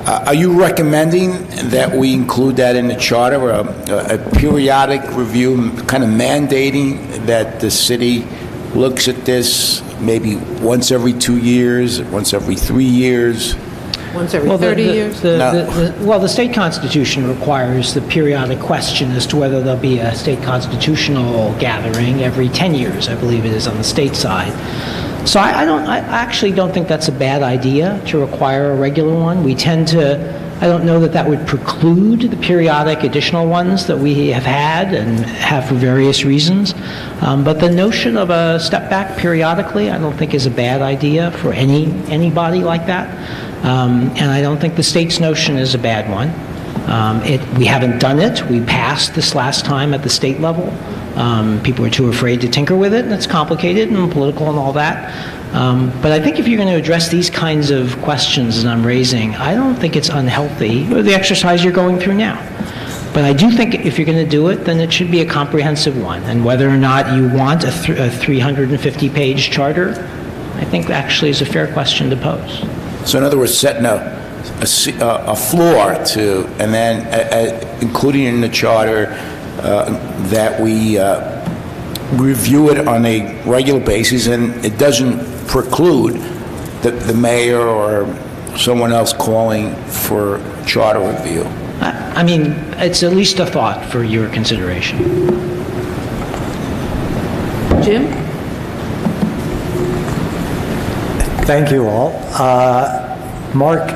Are you recommending that we include that in the charter, a periodic review, kind of mandating that the city looks at this maybe once every 2 years, once every 3 years? Once every 30 years? Well, the state constitution requires the periodic question as to whether there'll be a state constitutional gathering every 10 years, I believe it is on the state side. So I actually don't think that's a bad idea to require a regular one. We tend to, I don't know that would preclude the periodic additional ones that we have had and have for various reasons. But the notion of a step back periodically, I don't think is a bad idea for anybody like that. And I don't think the state's notion is a bad one. We haven't done it. We passed this last time at the state level. People are too afraid to tinker with it, and it's complicated and political and all that. But I think if you're going to address these kinds of questions that I'm raising, I don't think it's unhealthy, or the exercise you're going through now. But I do think if you're going to do it, then it should be a comprehensive one. And whether or not you want a 350-page charter, I think actually is a fair question to pose. So in other words, setting a floor to, and then including in the charter that we review it on a regular basis, and it doesn't preclude the mayor or someone else calling for charter review. I mean, it's at least a thought for your consideration. Jim? Thank you all. Mark,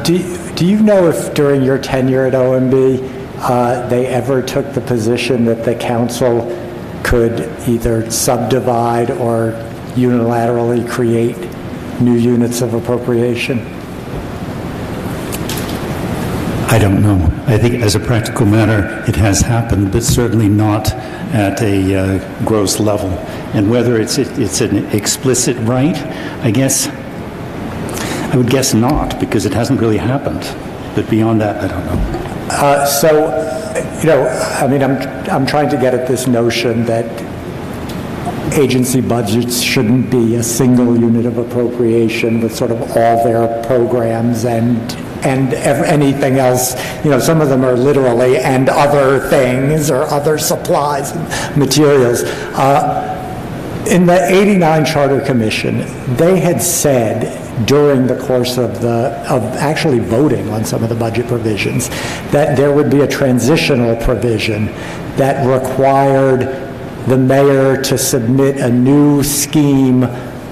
do you know if during your tenure at OMB they ever took the position that the council could either subdivide or unilaterally create new units of appropriation? I don't know. I think as a practical matter, it has happened, but certainly not at a gross level. And whether it's an explicit right, I would guess not, because it hasn't really happened. But beyond that, I don't know. So, I mean, I'm trying to get at this notion that agency budgets shouldn't be a single unit of appropriation with sort of all their programs and anything else. You know, some of them are literally and other things or other supplies and materials. In the '89 Charter Commission, they had said during the course of actually voting on some of the budget provisions that there would be a transitional provision that required the mayor to submit a new scheme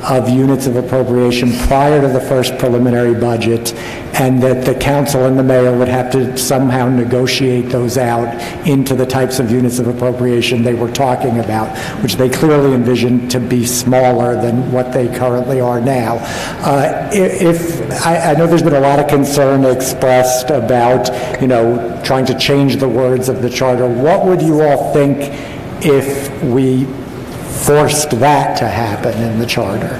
of units of appropriation prior to the first preliminary budget, and that the council and the mayor would have to somehow negotiate those out into the types of units of appropriation they were talking about, which they clearly envisioned to be smaller than what they currently are now. I know there's been a lot of concern expressed about, you know, trying to change the words of the charter. What would you all think if we forced that to happen in the charter?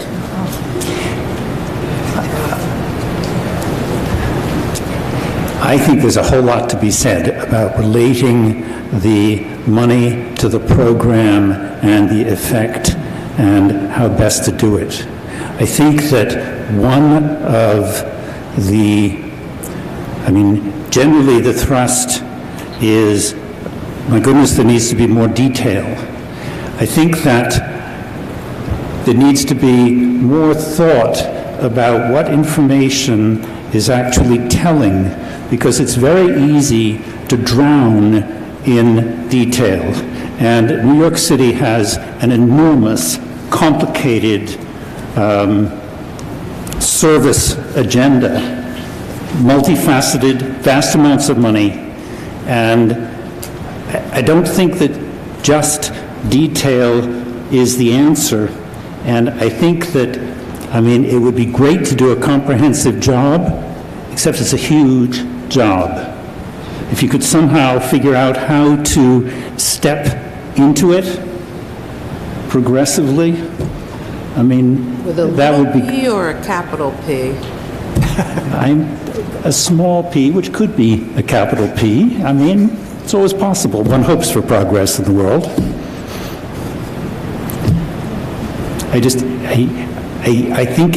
I think there's a whole lot to be said about relating the money to the program and the effect and how best to do it. I think that one of generally the thrust is, my goodness, there needs to be more detail. I think that there needs to be more thought about what information is actually telling, because it's very easy to drown in detail. And New York City has an enormous, complicated service agenda, multifaceted, vast amounts of money, and I don't think that just detail is the answer. And I think that, it would be great to do a comprehensive job, except it's a huge job. If you could somehow figure out how to step into it progressively, With a that would be... P or a capital P? A small p, which could be a capital P. It's always possible. One hopes for progress in the world. I think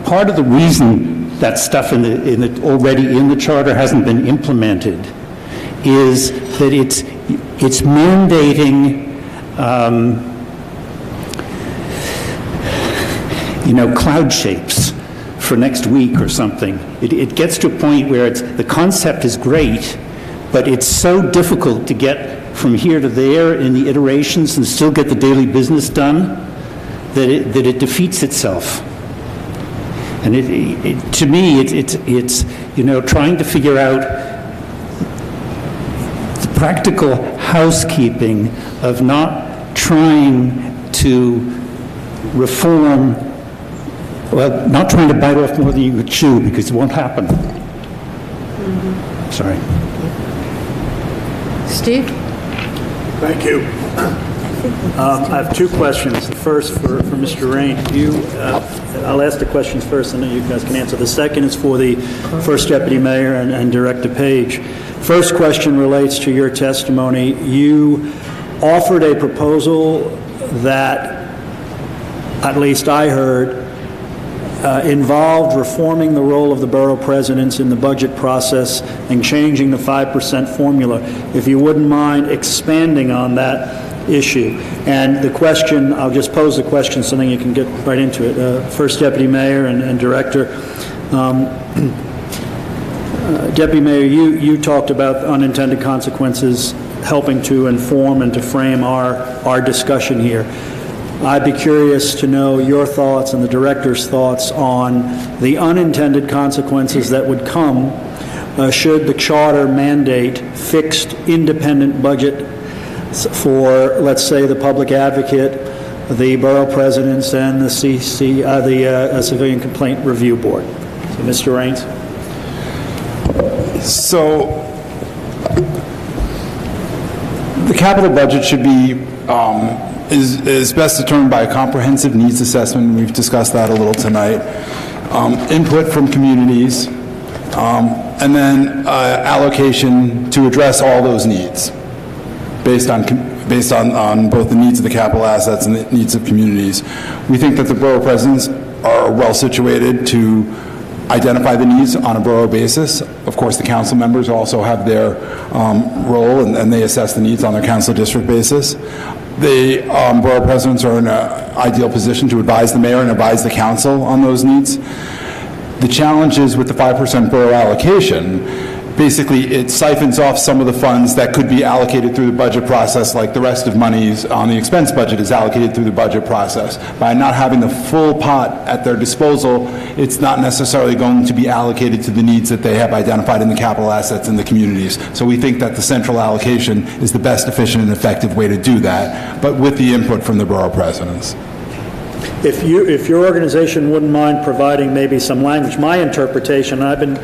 part of the reason that stuff already in the charter hasn't been implemented is that it's mandating cloud shapes for next week or something. It gets to a point where the concept is great, but it's so difficult to get from here to there in the iterations and still get the daily business done that it defeats itself. And to me, it's trying to figure out the practical housekeeping of not trying to reform, not trying to bite off more than you could chew, because it won't happen. Sorry. Steve? Thank you. I have two questions. The first for Mr. Rain. I'll ask the questions first, and then you guys can answer. The second is for the First Deputy Mayor and Director Page. First question relates to your testimony. You offered a proposal that, at least I heard, involved reforming the role of the borough presidents in the budget process and changing the 5% formula. If you wouldn't mind expanding on that issue. And the question, I'll just pose the question so then you can get right into it. First Deputy Mayor and Director. Deputy Mayor, you talked about unintended consequences helping to inform and to frame our discussion here. I'd be curious to know your thoughts and the Director's thoughts on the unintended consequences that would come should the charter mandate fixed independent budget for, let's say, the public advocate, the borough presidents, and the Civilian Complaint Review Board. So, Mr. Raines. So, the capital budget should be is best determined by a comprehensive needs assessment. We've discussed that a little tonight. Input from communities, and then allocation to address all those needs. based on both the needs of the capital assets and the needs of communities. We think that the borough presidents are well situated to identify the needs on a borough basis. Of course, the council members also have their role, and they assess the needs on their council district basis. The borough presidents are in an ideal position to advise the mayor and advise the council on those needs. The challenge is with the 5% borough allocation, basically it siphons off some of the funds that could be allocated through the budget process, like the rest of monies on the expense budget is allocated through the budget process. By not having the full pot at their disposal, it's not necessarily going to be allocated to the needs that they have identified in the capital assets in the communities. So we think that the central allocation is the best, efficient, and effective way to do that, but with the input from the borough presidents. If your organization wouldn't mind providing maybe some language, my interpretation, I've been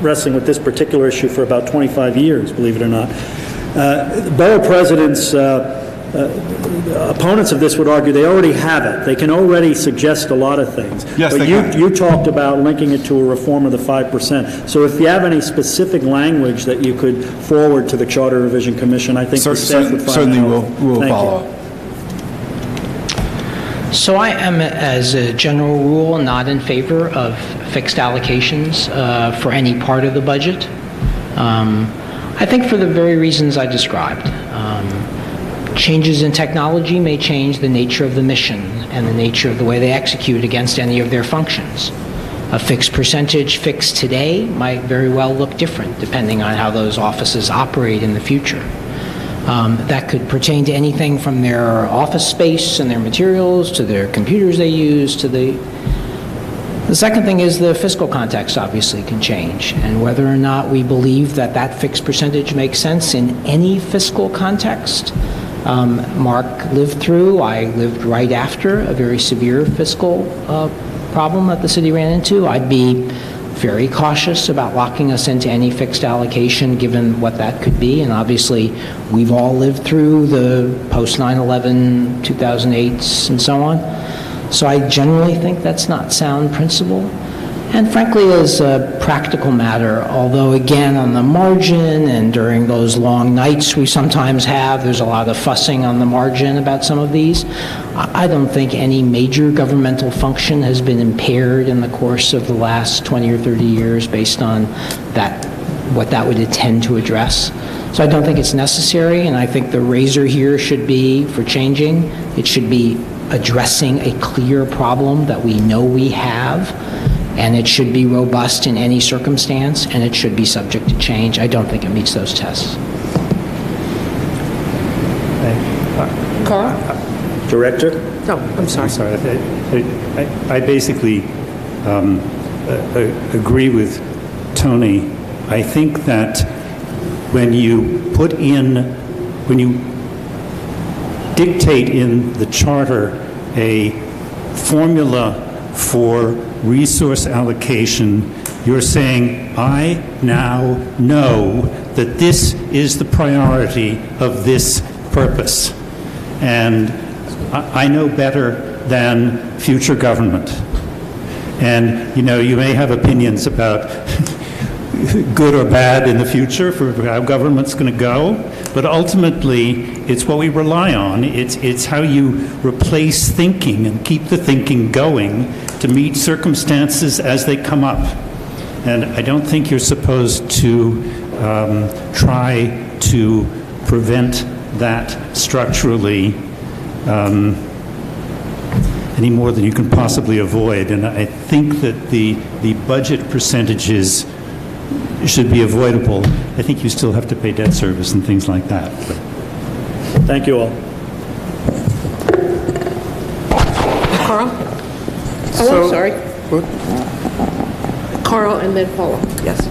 wrestling with this particular issue for about 25 years, believe it or not. Borough presidents, opponents of this would argue they already have it. They can already suggest a lot of things. Yes, but they can. You talked about linking it to a reform of the 5%. So if you have any specific language that you could forward to the Charter Revision Commission, I think the staff would find certainly helpful. we'll Thank follow you. up. So I am, as a general rule, not in favor of fixed allocations for any part of the budget. I think for the very reasons I described. Changes in technology may change the nature of the mission and the nature of the way they execute against any of their functions. A fixed percentage fixed today might very well look different depending on how those offices operate in the future. That could pertain to anything from their office space and their materials to their computers they use to the second thing is the fiscal context obviously can change, and whether or not we believe that that fixed percentage makes sense in any fiscal context. Mark lived through, I lived right after a very severe fiscal problem that the city ran into. I'd be very cautious about locking us into any fixed allocation given what that could be, and obviously we've all lived through the post 9/11 2008s and so on. So I generally think that's not sound principle. And frankly, as a practical matter, although again on the margin and during those long nights we sometimes have, there's a lot of fussing on the margin about some of these, I don't think any major governmental function has been impaired in the course of the last 20 or 30 years based on that, what that would intend to address. So I don't think it's necessary, and I think the razor here should be, for changing, it should be addressing a clear problem that we know we have, and it should be robust in any circumstance, and it should be subject to change. I don't think it meets those tests. Carl? Director? No, I'm sorry. I basically agree with Tony. I think that when you dictate in the charter a formula for resource allocation, you're saying, I now know that this is the priority of this purpose. And I know better than future government. And, you may have opinions about good or bad in the future for how government's going to go, but ultimately, it's what we rely on. It's how you replace thinking and keep the thinking going to meet circumstances as they come up. And I don't think you're supposed to try to prevent that structurally any more than you can possibly avoid. And I think that the budget percentages should be avoidable. I think you still have to pay debt service and things like that. Thank you all. Carl? Oh, I'm sorry. Carl and then Paula. Yes.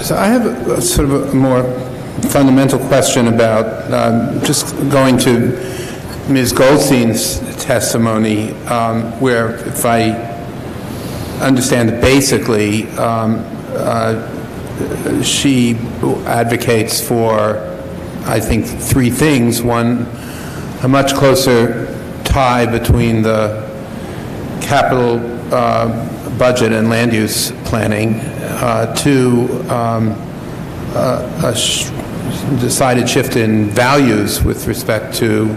So I have a sort of a more fundamental question about just going to Ms. Goldstein's testimony, where if I understand it basically, she advocates for, I think, three things. One, a much closer tie between the capital budget and land use planning. Two, decided shift in values with respect to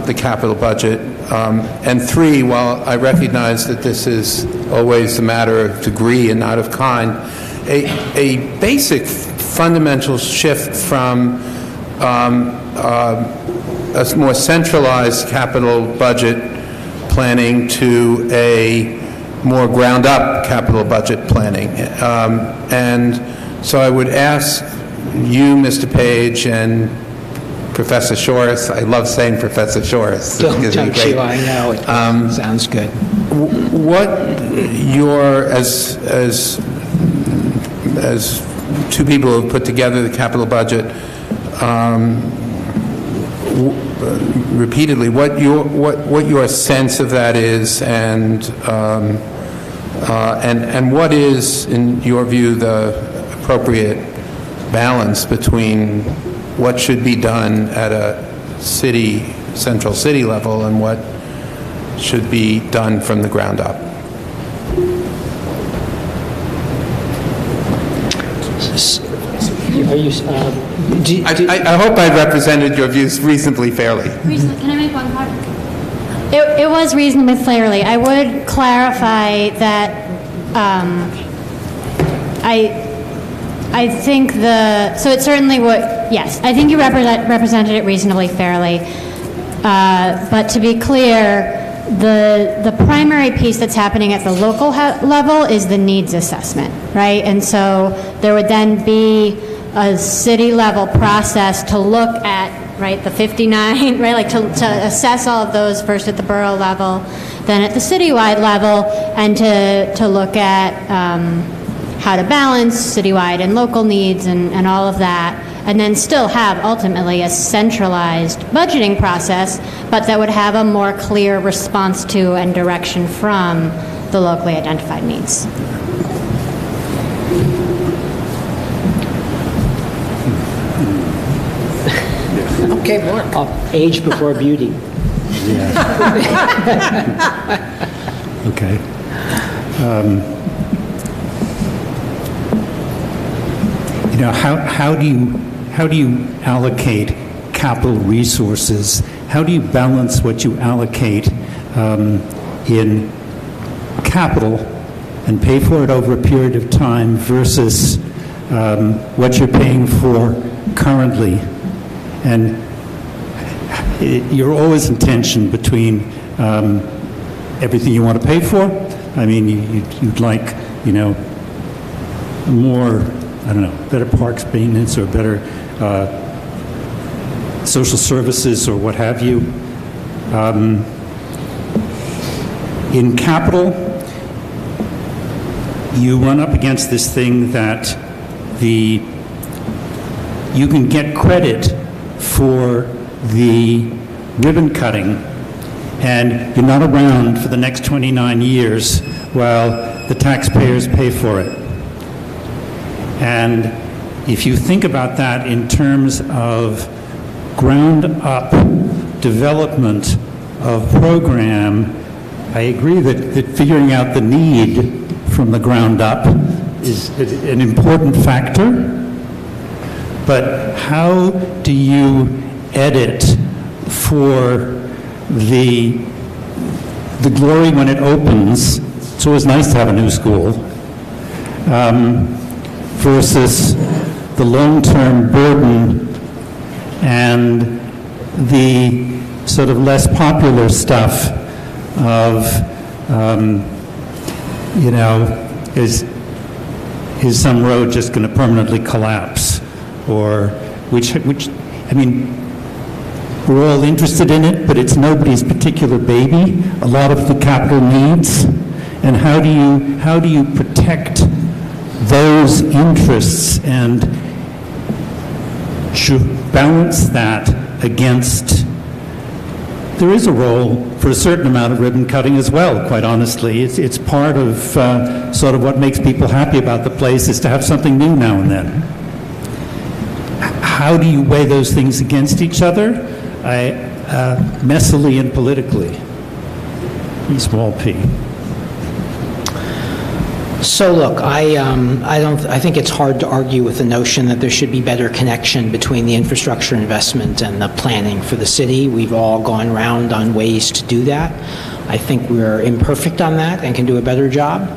the capital budget. And three, while I recognize that this is always a matter of degree and not of kind, a basic fundamental shift from a more centralized capital budget planning to a more ground-up capital budget planning. And so I would ask you, Mr. Page, and Professor Shores, I love saying Professor Shores. Don't you, I know, it sounds good. What your, as two people who have put together the capital budget, repeatedly, what your sense of that is, and what is, in your view, the appropriate balance between what should be done at a central city level and what should be done from the ground up? I hope I represented your views reasonably fairly. Can I make one comment? It was reasonably fairly. I would clarify that I think so it certainly would, yes, I think you represented it reasonably fairly. But to be clear, the primary piece that's happening at the local level is the needs assessment, right? And so there would then be a city level process to look at, right, the 59, right, like to assess all of those first at the borough level, then at the citywide level, and to look at how to balance citywide and local needs and all of that, and then still have ultimately a centralized budgeting process, but that would have a more clear response to and direction from the locally identified needs. Okay, Mark. Age before beauty. Okay. You know, how do you allocate capital resources? How do you balance what you allocate in capital and pay for it over a period of time versus what you're paying for currently? And you're always in tension between everything you want to pay for. I mean, you'd like, you know, more, I don't know, better parks maintenance or better social services or what have you. In capital, you run up against this thing that you can get credit for the ribbon cutting, and you're not around for the next 29 years while the taxpayers pay for it. And if you think about that in terms of ground-up development of program, I agree that figuring out the need from the ground up is an important factor. But how do you edit for the glory when it opens? It's always nice to have a new school. Versus the long-term burden and the sort of less popular stuff of, you know, is some road just going to permanently collapse? Or which, I mean, we're all interested in it, but it's nobody's particular baby, a lot of the capital needs. And how do you protect those interests and balance that against, there is a role for a certain amount of ribbon cutting as well, quite honestly. It's part of sort of what makes people happy about the place is to have something new now and then. How do you weigh those things against each other? Messily and politically. Small p. So look, I think it's hard to argue with the notion that there should be better connection between the infrastructure investment and the planning for the city. We've all gone round on ways to do that. I think we're imperfect on that and can do a better job.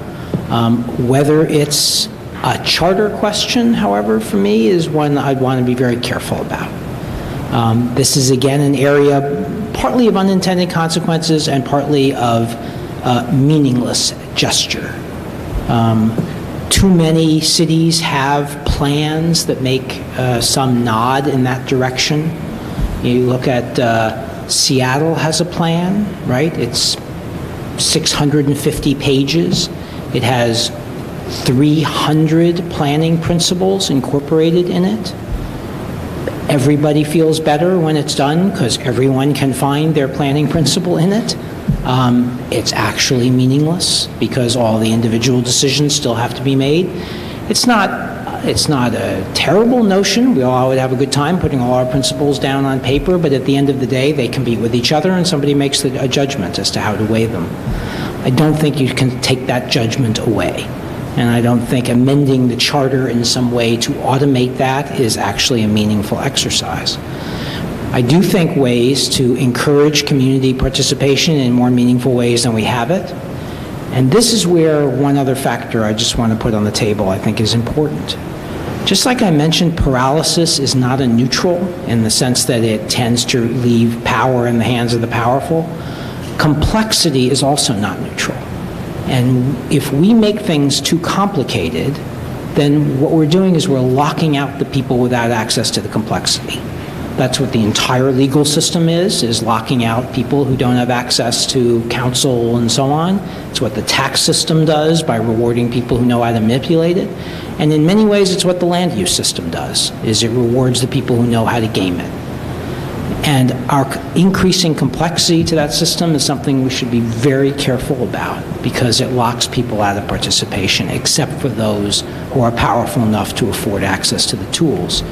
Whether it's a charter question, however, for me, is one I'd want to be very careful about. This is, again, an area partly of unintended consequences and partly of meaningless gesture. Too many cities have plans that make some nod in that direction. You look at Seattle has a plan, right? It's 650 pages. It has 300 planning principles incorporated in it. Everybody feels better when it's done because everyone can find their planning principle in it. It's actually meaningless because all the individual decisions still have to be made. It's not a terrible notion. We all would have a good time putting all our principles down on paper, but at the end of the day, they compete with each other and somebody makes a judgment as to how to weigh them. I don't think you can take that judgment away. And I don't think amending the charter in some way to automate that is actually a meaningful exercise. I do think ways to encourage community participation in more meaningful ways than we have it. And this is where one other factor I just want to put on the table I think is important. Just like I mentioned, paralysis is not a neutral in the sense that it tends to leave power in the hands of the powerful. Complexity is also not neutral. And if we make things too complicated, then what we're doing is we're locking out the people without access to the complexity. That's what the entire legal system is locking out people who don't have access to counsel and so on. It's what the tax system does by rewarding people who know how to manipulate it. And in many ways, it's what the land use system does, is it rewards the people who know how to game it. And our increasing complexity to that system is something we should be very careful about because it locks people out of participation, except for those who are powerful enough to afford access to the tools.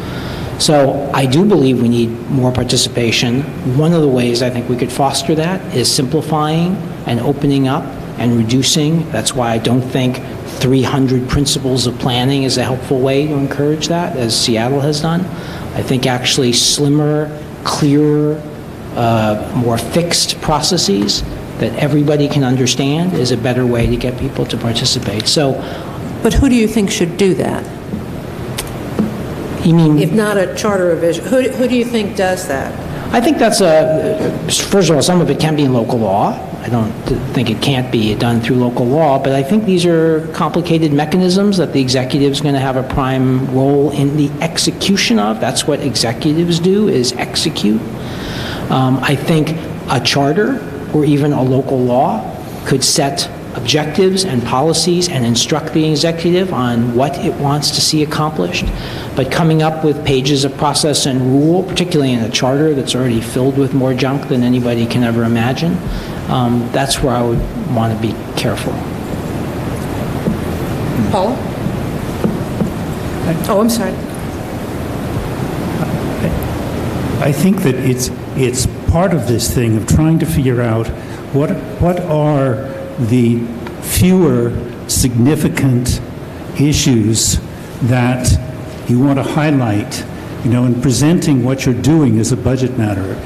So I do believe we need more participation. One of the ways I think we could foster that is simplifying and opening up and reducing. That's why I don't think 300 principles of planning is a helpful way to encourage that, as Seattle has done. I think actually slimmer, clearer, more fixed processes that everybody can understand is a better way to get people to participate. So, but who do you think should do that? You mean, if not a charter revision, who do you think does that? I think that's first of all, some of it can be in local law. I don't think it can't be done through local law, but I think these are complicated mechanisms that the executive is going to have a prime role in the execution of. That's what executives do, is execute. I think a charter or even a local law could set objectives and policies and instruct the executive on what it wants to see accomplished. But coming up with pages of process and rule, particularly in a charter that's already filled with more junk than anybody can ever imagine, that's where I would want to be careful. Paula? Oh, I'm sorry. I think that it's part of this thing of trying to figure out what are the fewer significant issues that you want to highlight, in presenting what you're doing as a budget matter,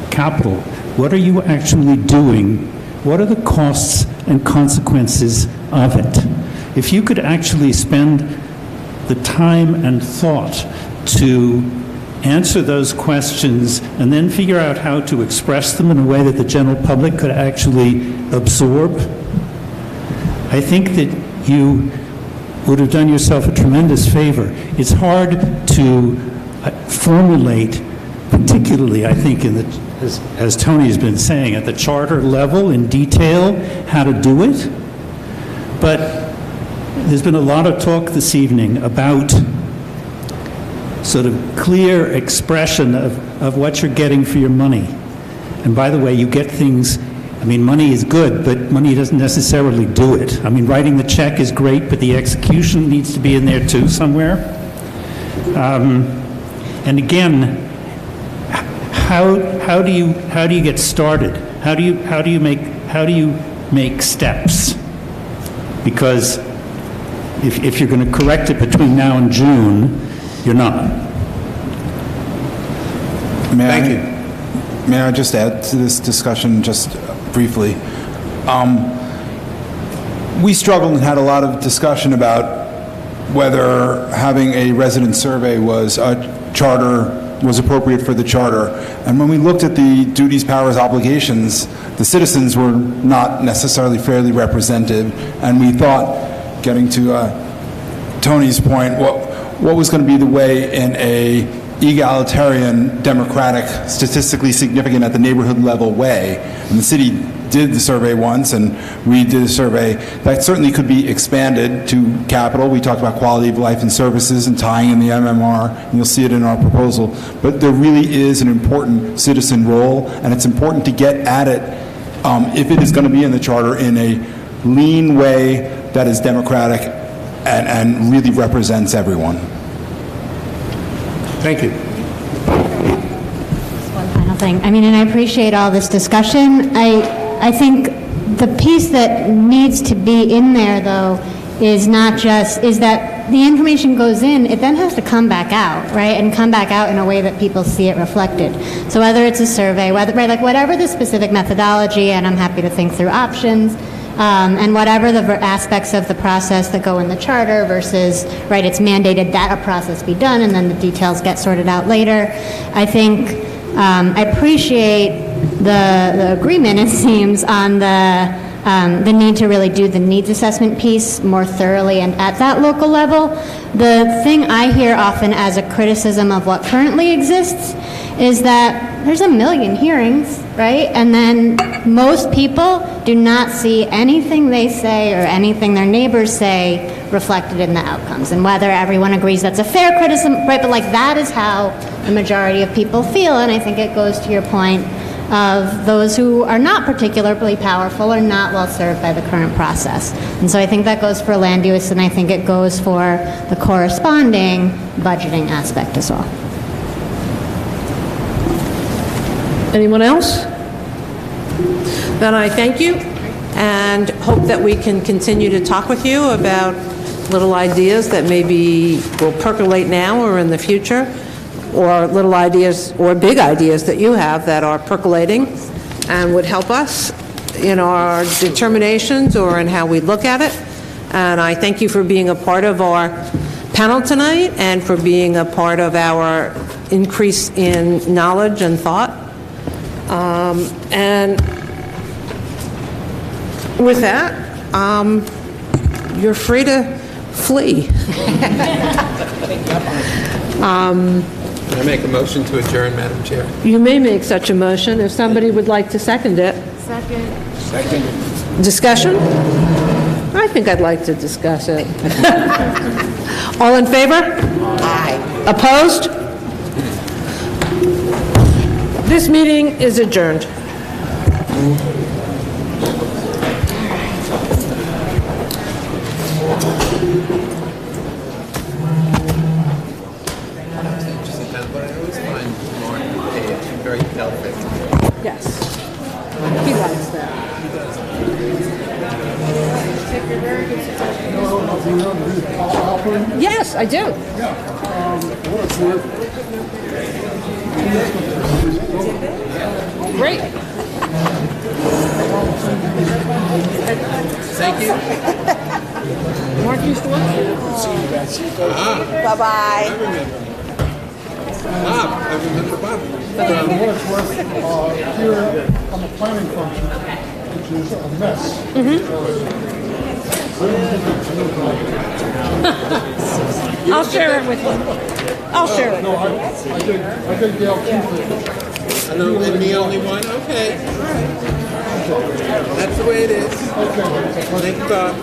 capital. What are you actually doing? What are the costs and consequences of it? If you could actually spend the time and thought to answer those questions and then figure out how to express them in a way that the general public could actually absorb, I think that you would have done yourself a tremendous favor. It's hard to formulate, particularly, I think, as Tony has been saying, at the charter level in detail, how to do it. But there's been a lot of talk this evening about sort of clear expression of what you're getting for your money. And by the way, you get things, money is good, but money doesn't necessarily do it. Writing the check is great, but the execution needs to be in there too somewhere. And again, how do you get started? How do you make steps? Because if you're going to correct it between now and June, you're not. May I just add to this discussion just briefly? We struggled and had a lot of discussion about whether having a resident survey was appropriate for the charter. And when we looked at the duties, powers, obligations, the citizens were not necessarily fairly represented. And we thought, getting to Tony's point, what was going to be the way in a egalitarian, democratic, statistically significant at the neighborhood level way. And the city did the survey once, and we did a survey that certainly could be expanded to capital. We talked about quality of life and services and tying in the MMR, and you'll see it in our proposal. But there really is an important citizen role, and it's important to get at it, if it is going to be in the charter, in a lean way that is democratic and really represents everyone. Thank you. One final thing. I mean, and I appreciate all this discussion. I think the piece that needs to be in there, though, is that the information goes in, it then has to come back out, right? And come back out in a way that people see it reflected. So whether it's a survey, whatever the specific methodology, and I'm happy to think through options, and whatever the aspects of the process that go in the charter versus, right, it's mandated that a process be done and then the details get sorted out later. I think I appreciate the agreement, it seems, on the need to really do the needs assessment piece more thoroughly and at that local level. The thing I hear often as a criticism of what currently exists is that there's a million hearings, right? And then most people do not see anything they say or anything their neighbors say reflected in the outcomes. And whether everyone agrees that's a fair criticism, right? But that is how the majority of people feel. And I think it goes to your point of those who are not particularly powerful or not well served by the current process. And so I think that goes for land use, and I think it goes for the corresponding budgeting aspect as well. Anyone else? Then I thank you and hope that we can continue to talk with you about little ideas that maybe will percolate now or in the future, or little ideas or big ideas that you have that are percolating and would help us in our determinations or in how we look at it. And I thank you for being a part of our panel tonight and for being a part of our increase in knowledge and thought. And with that, you're free to flee. Can I make a motion to adjourn, Madam Chair? You may make such a motion if somebody would like to second it. Second. Discussion? I think I'd like to discuss it. All in favor? Aye. Opposed? This meeting is adjourned. Yes. He likes that. Yes, I do. Great. Thank you. Mark used to work here. Bye-bye. I remember Bob. For what it's worth, here on the planning function, which is a mess. I'll share it with you. I'll share it. No, I think Gail keeps I know, I'm the only one? Okay. All right. That's the way it is. Thank you, Bob.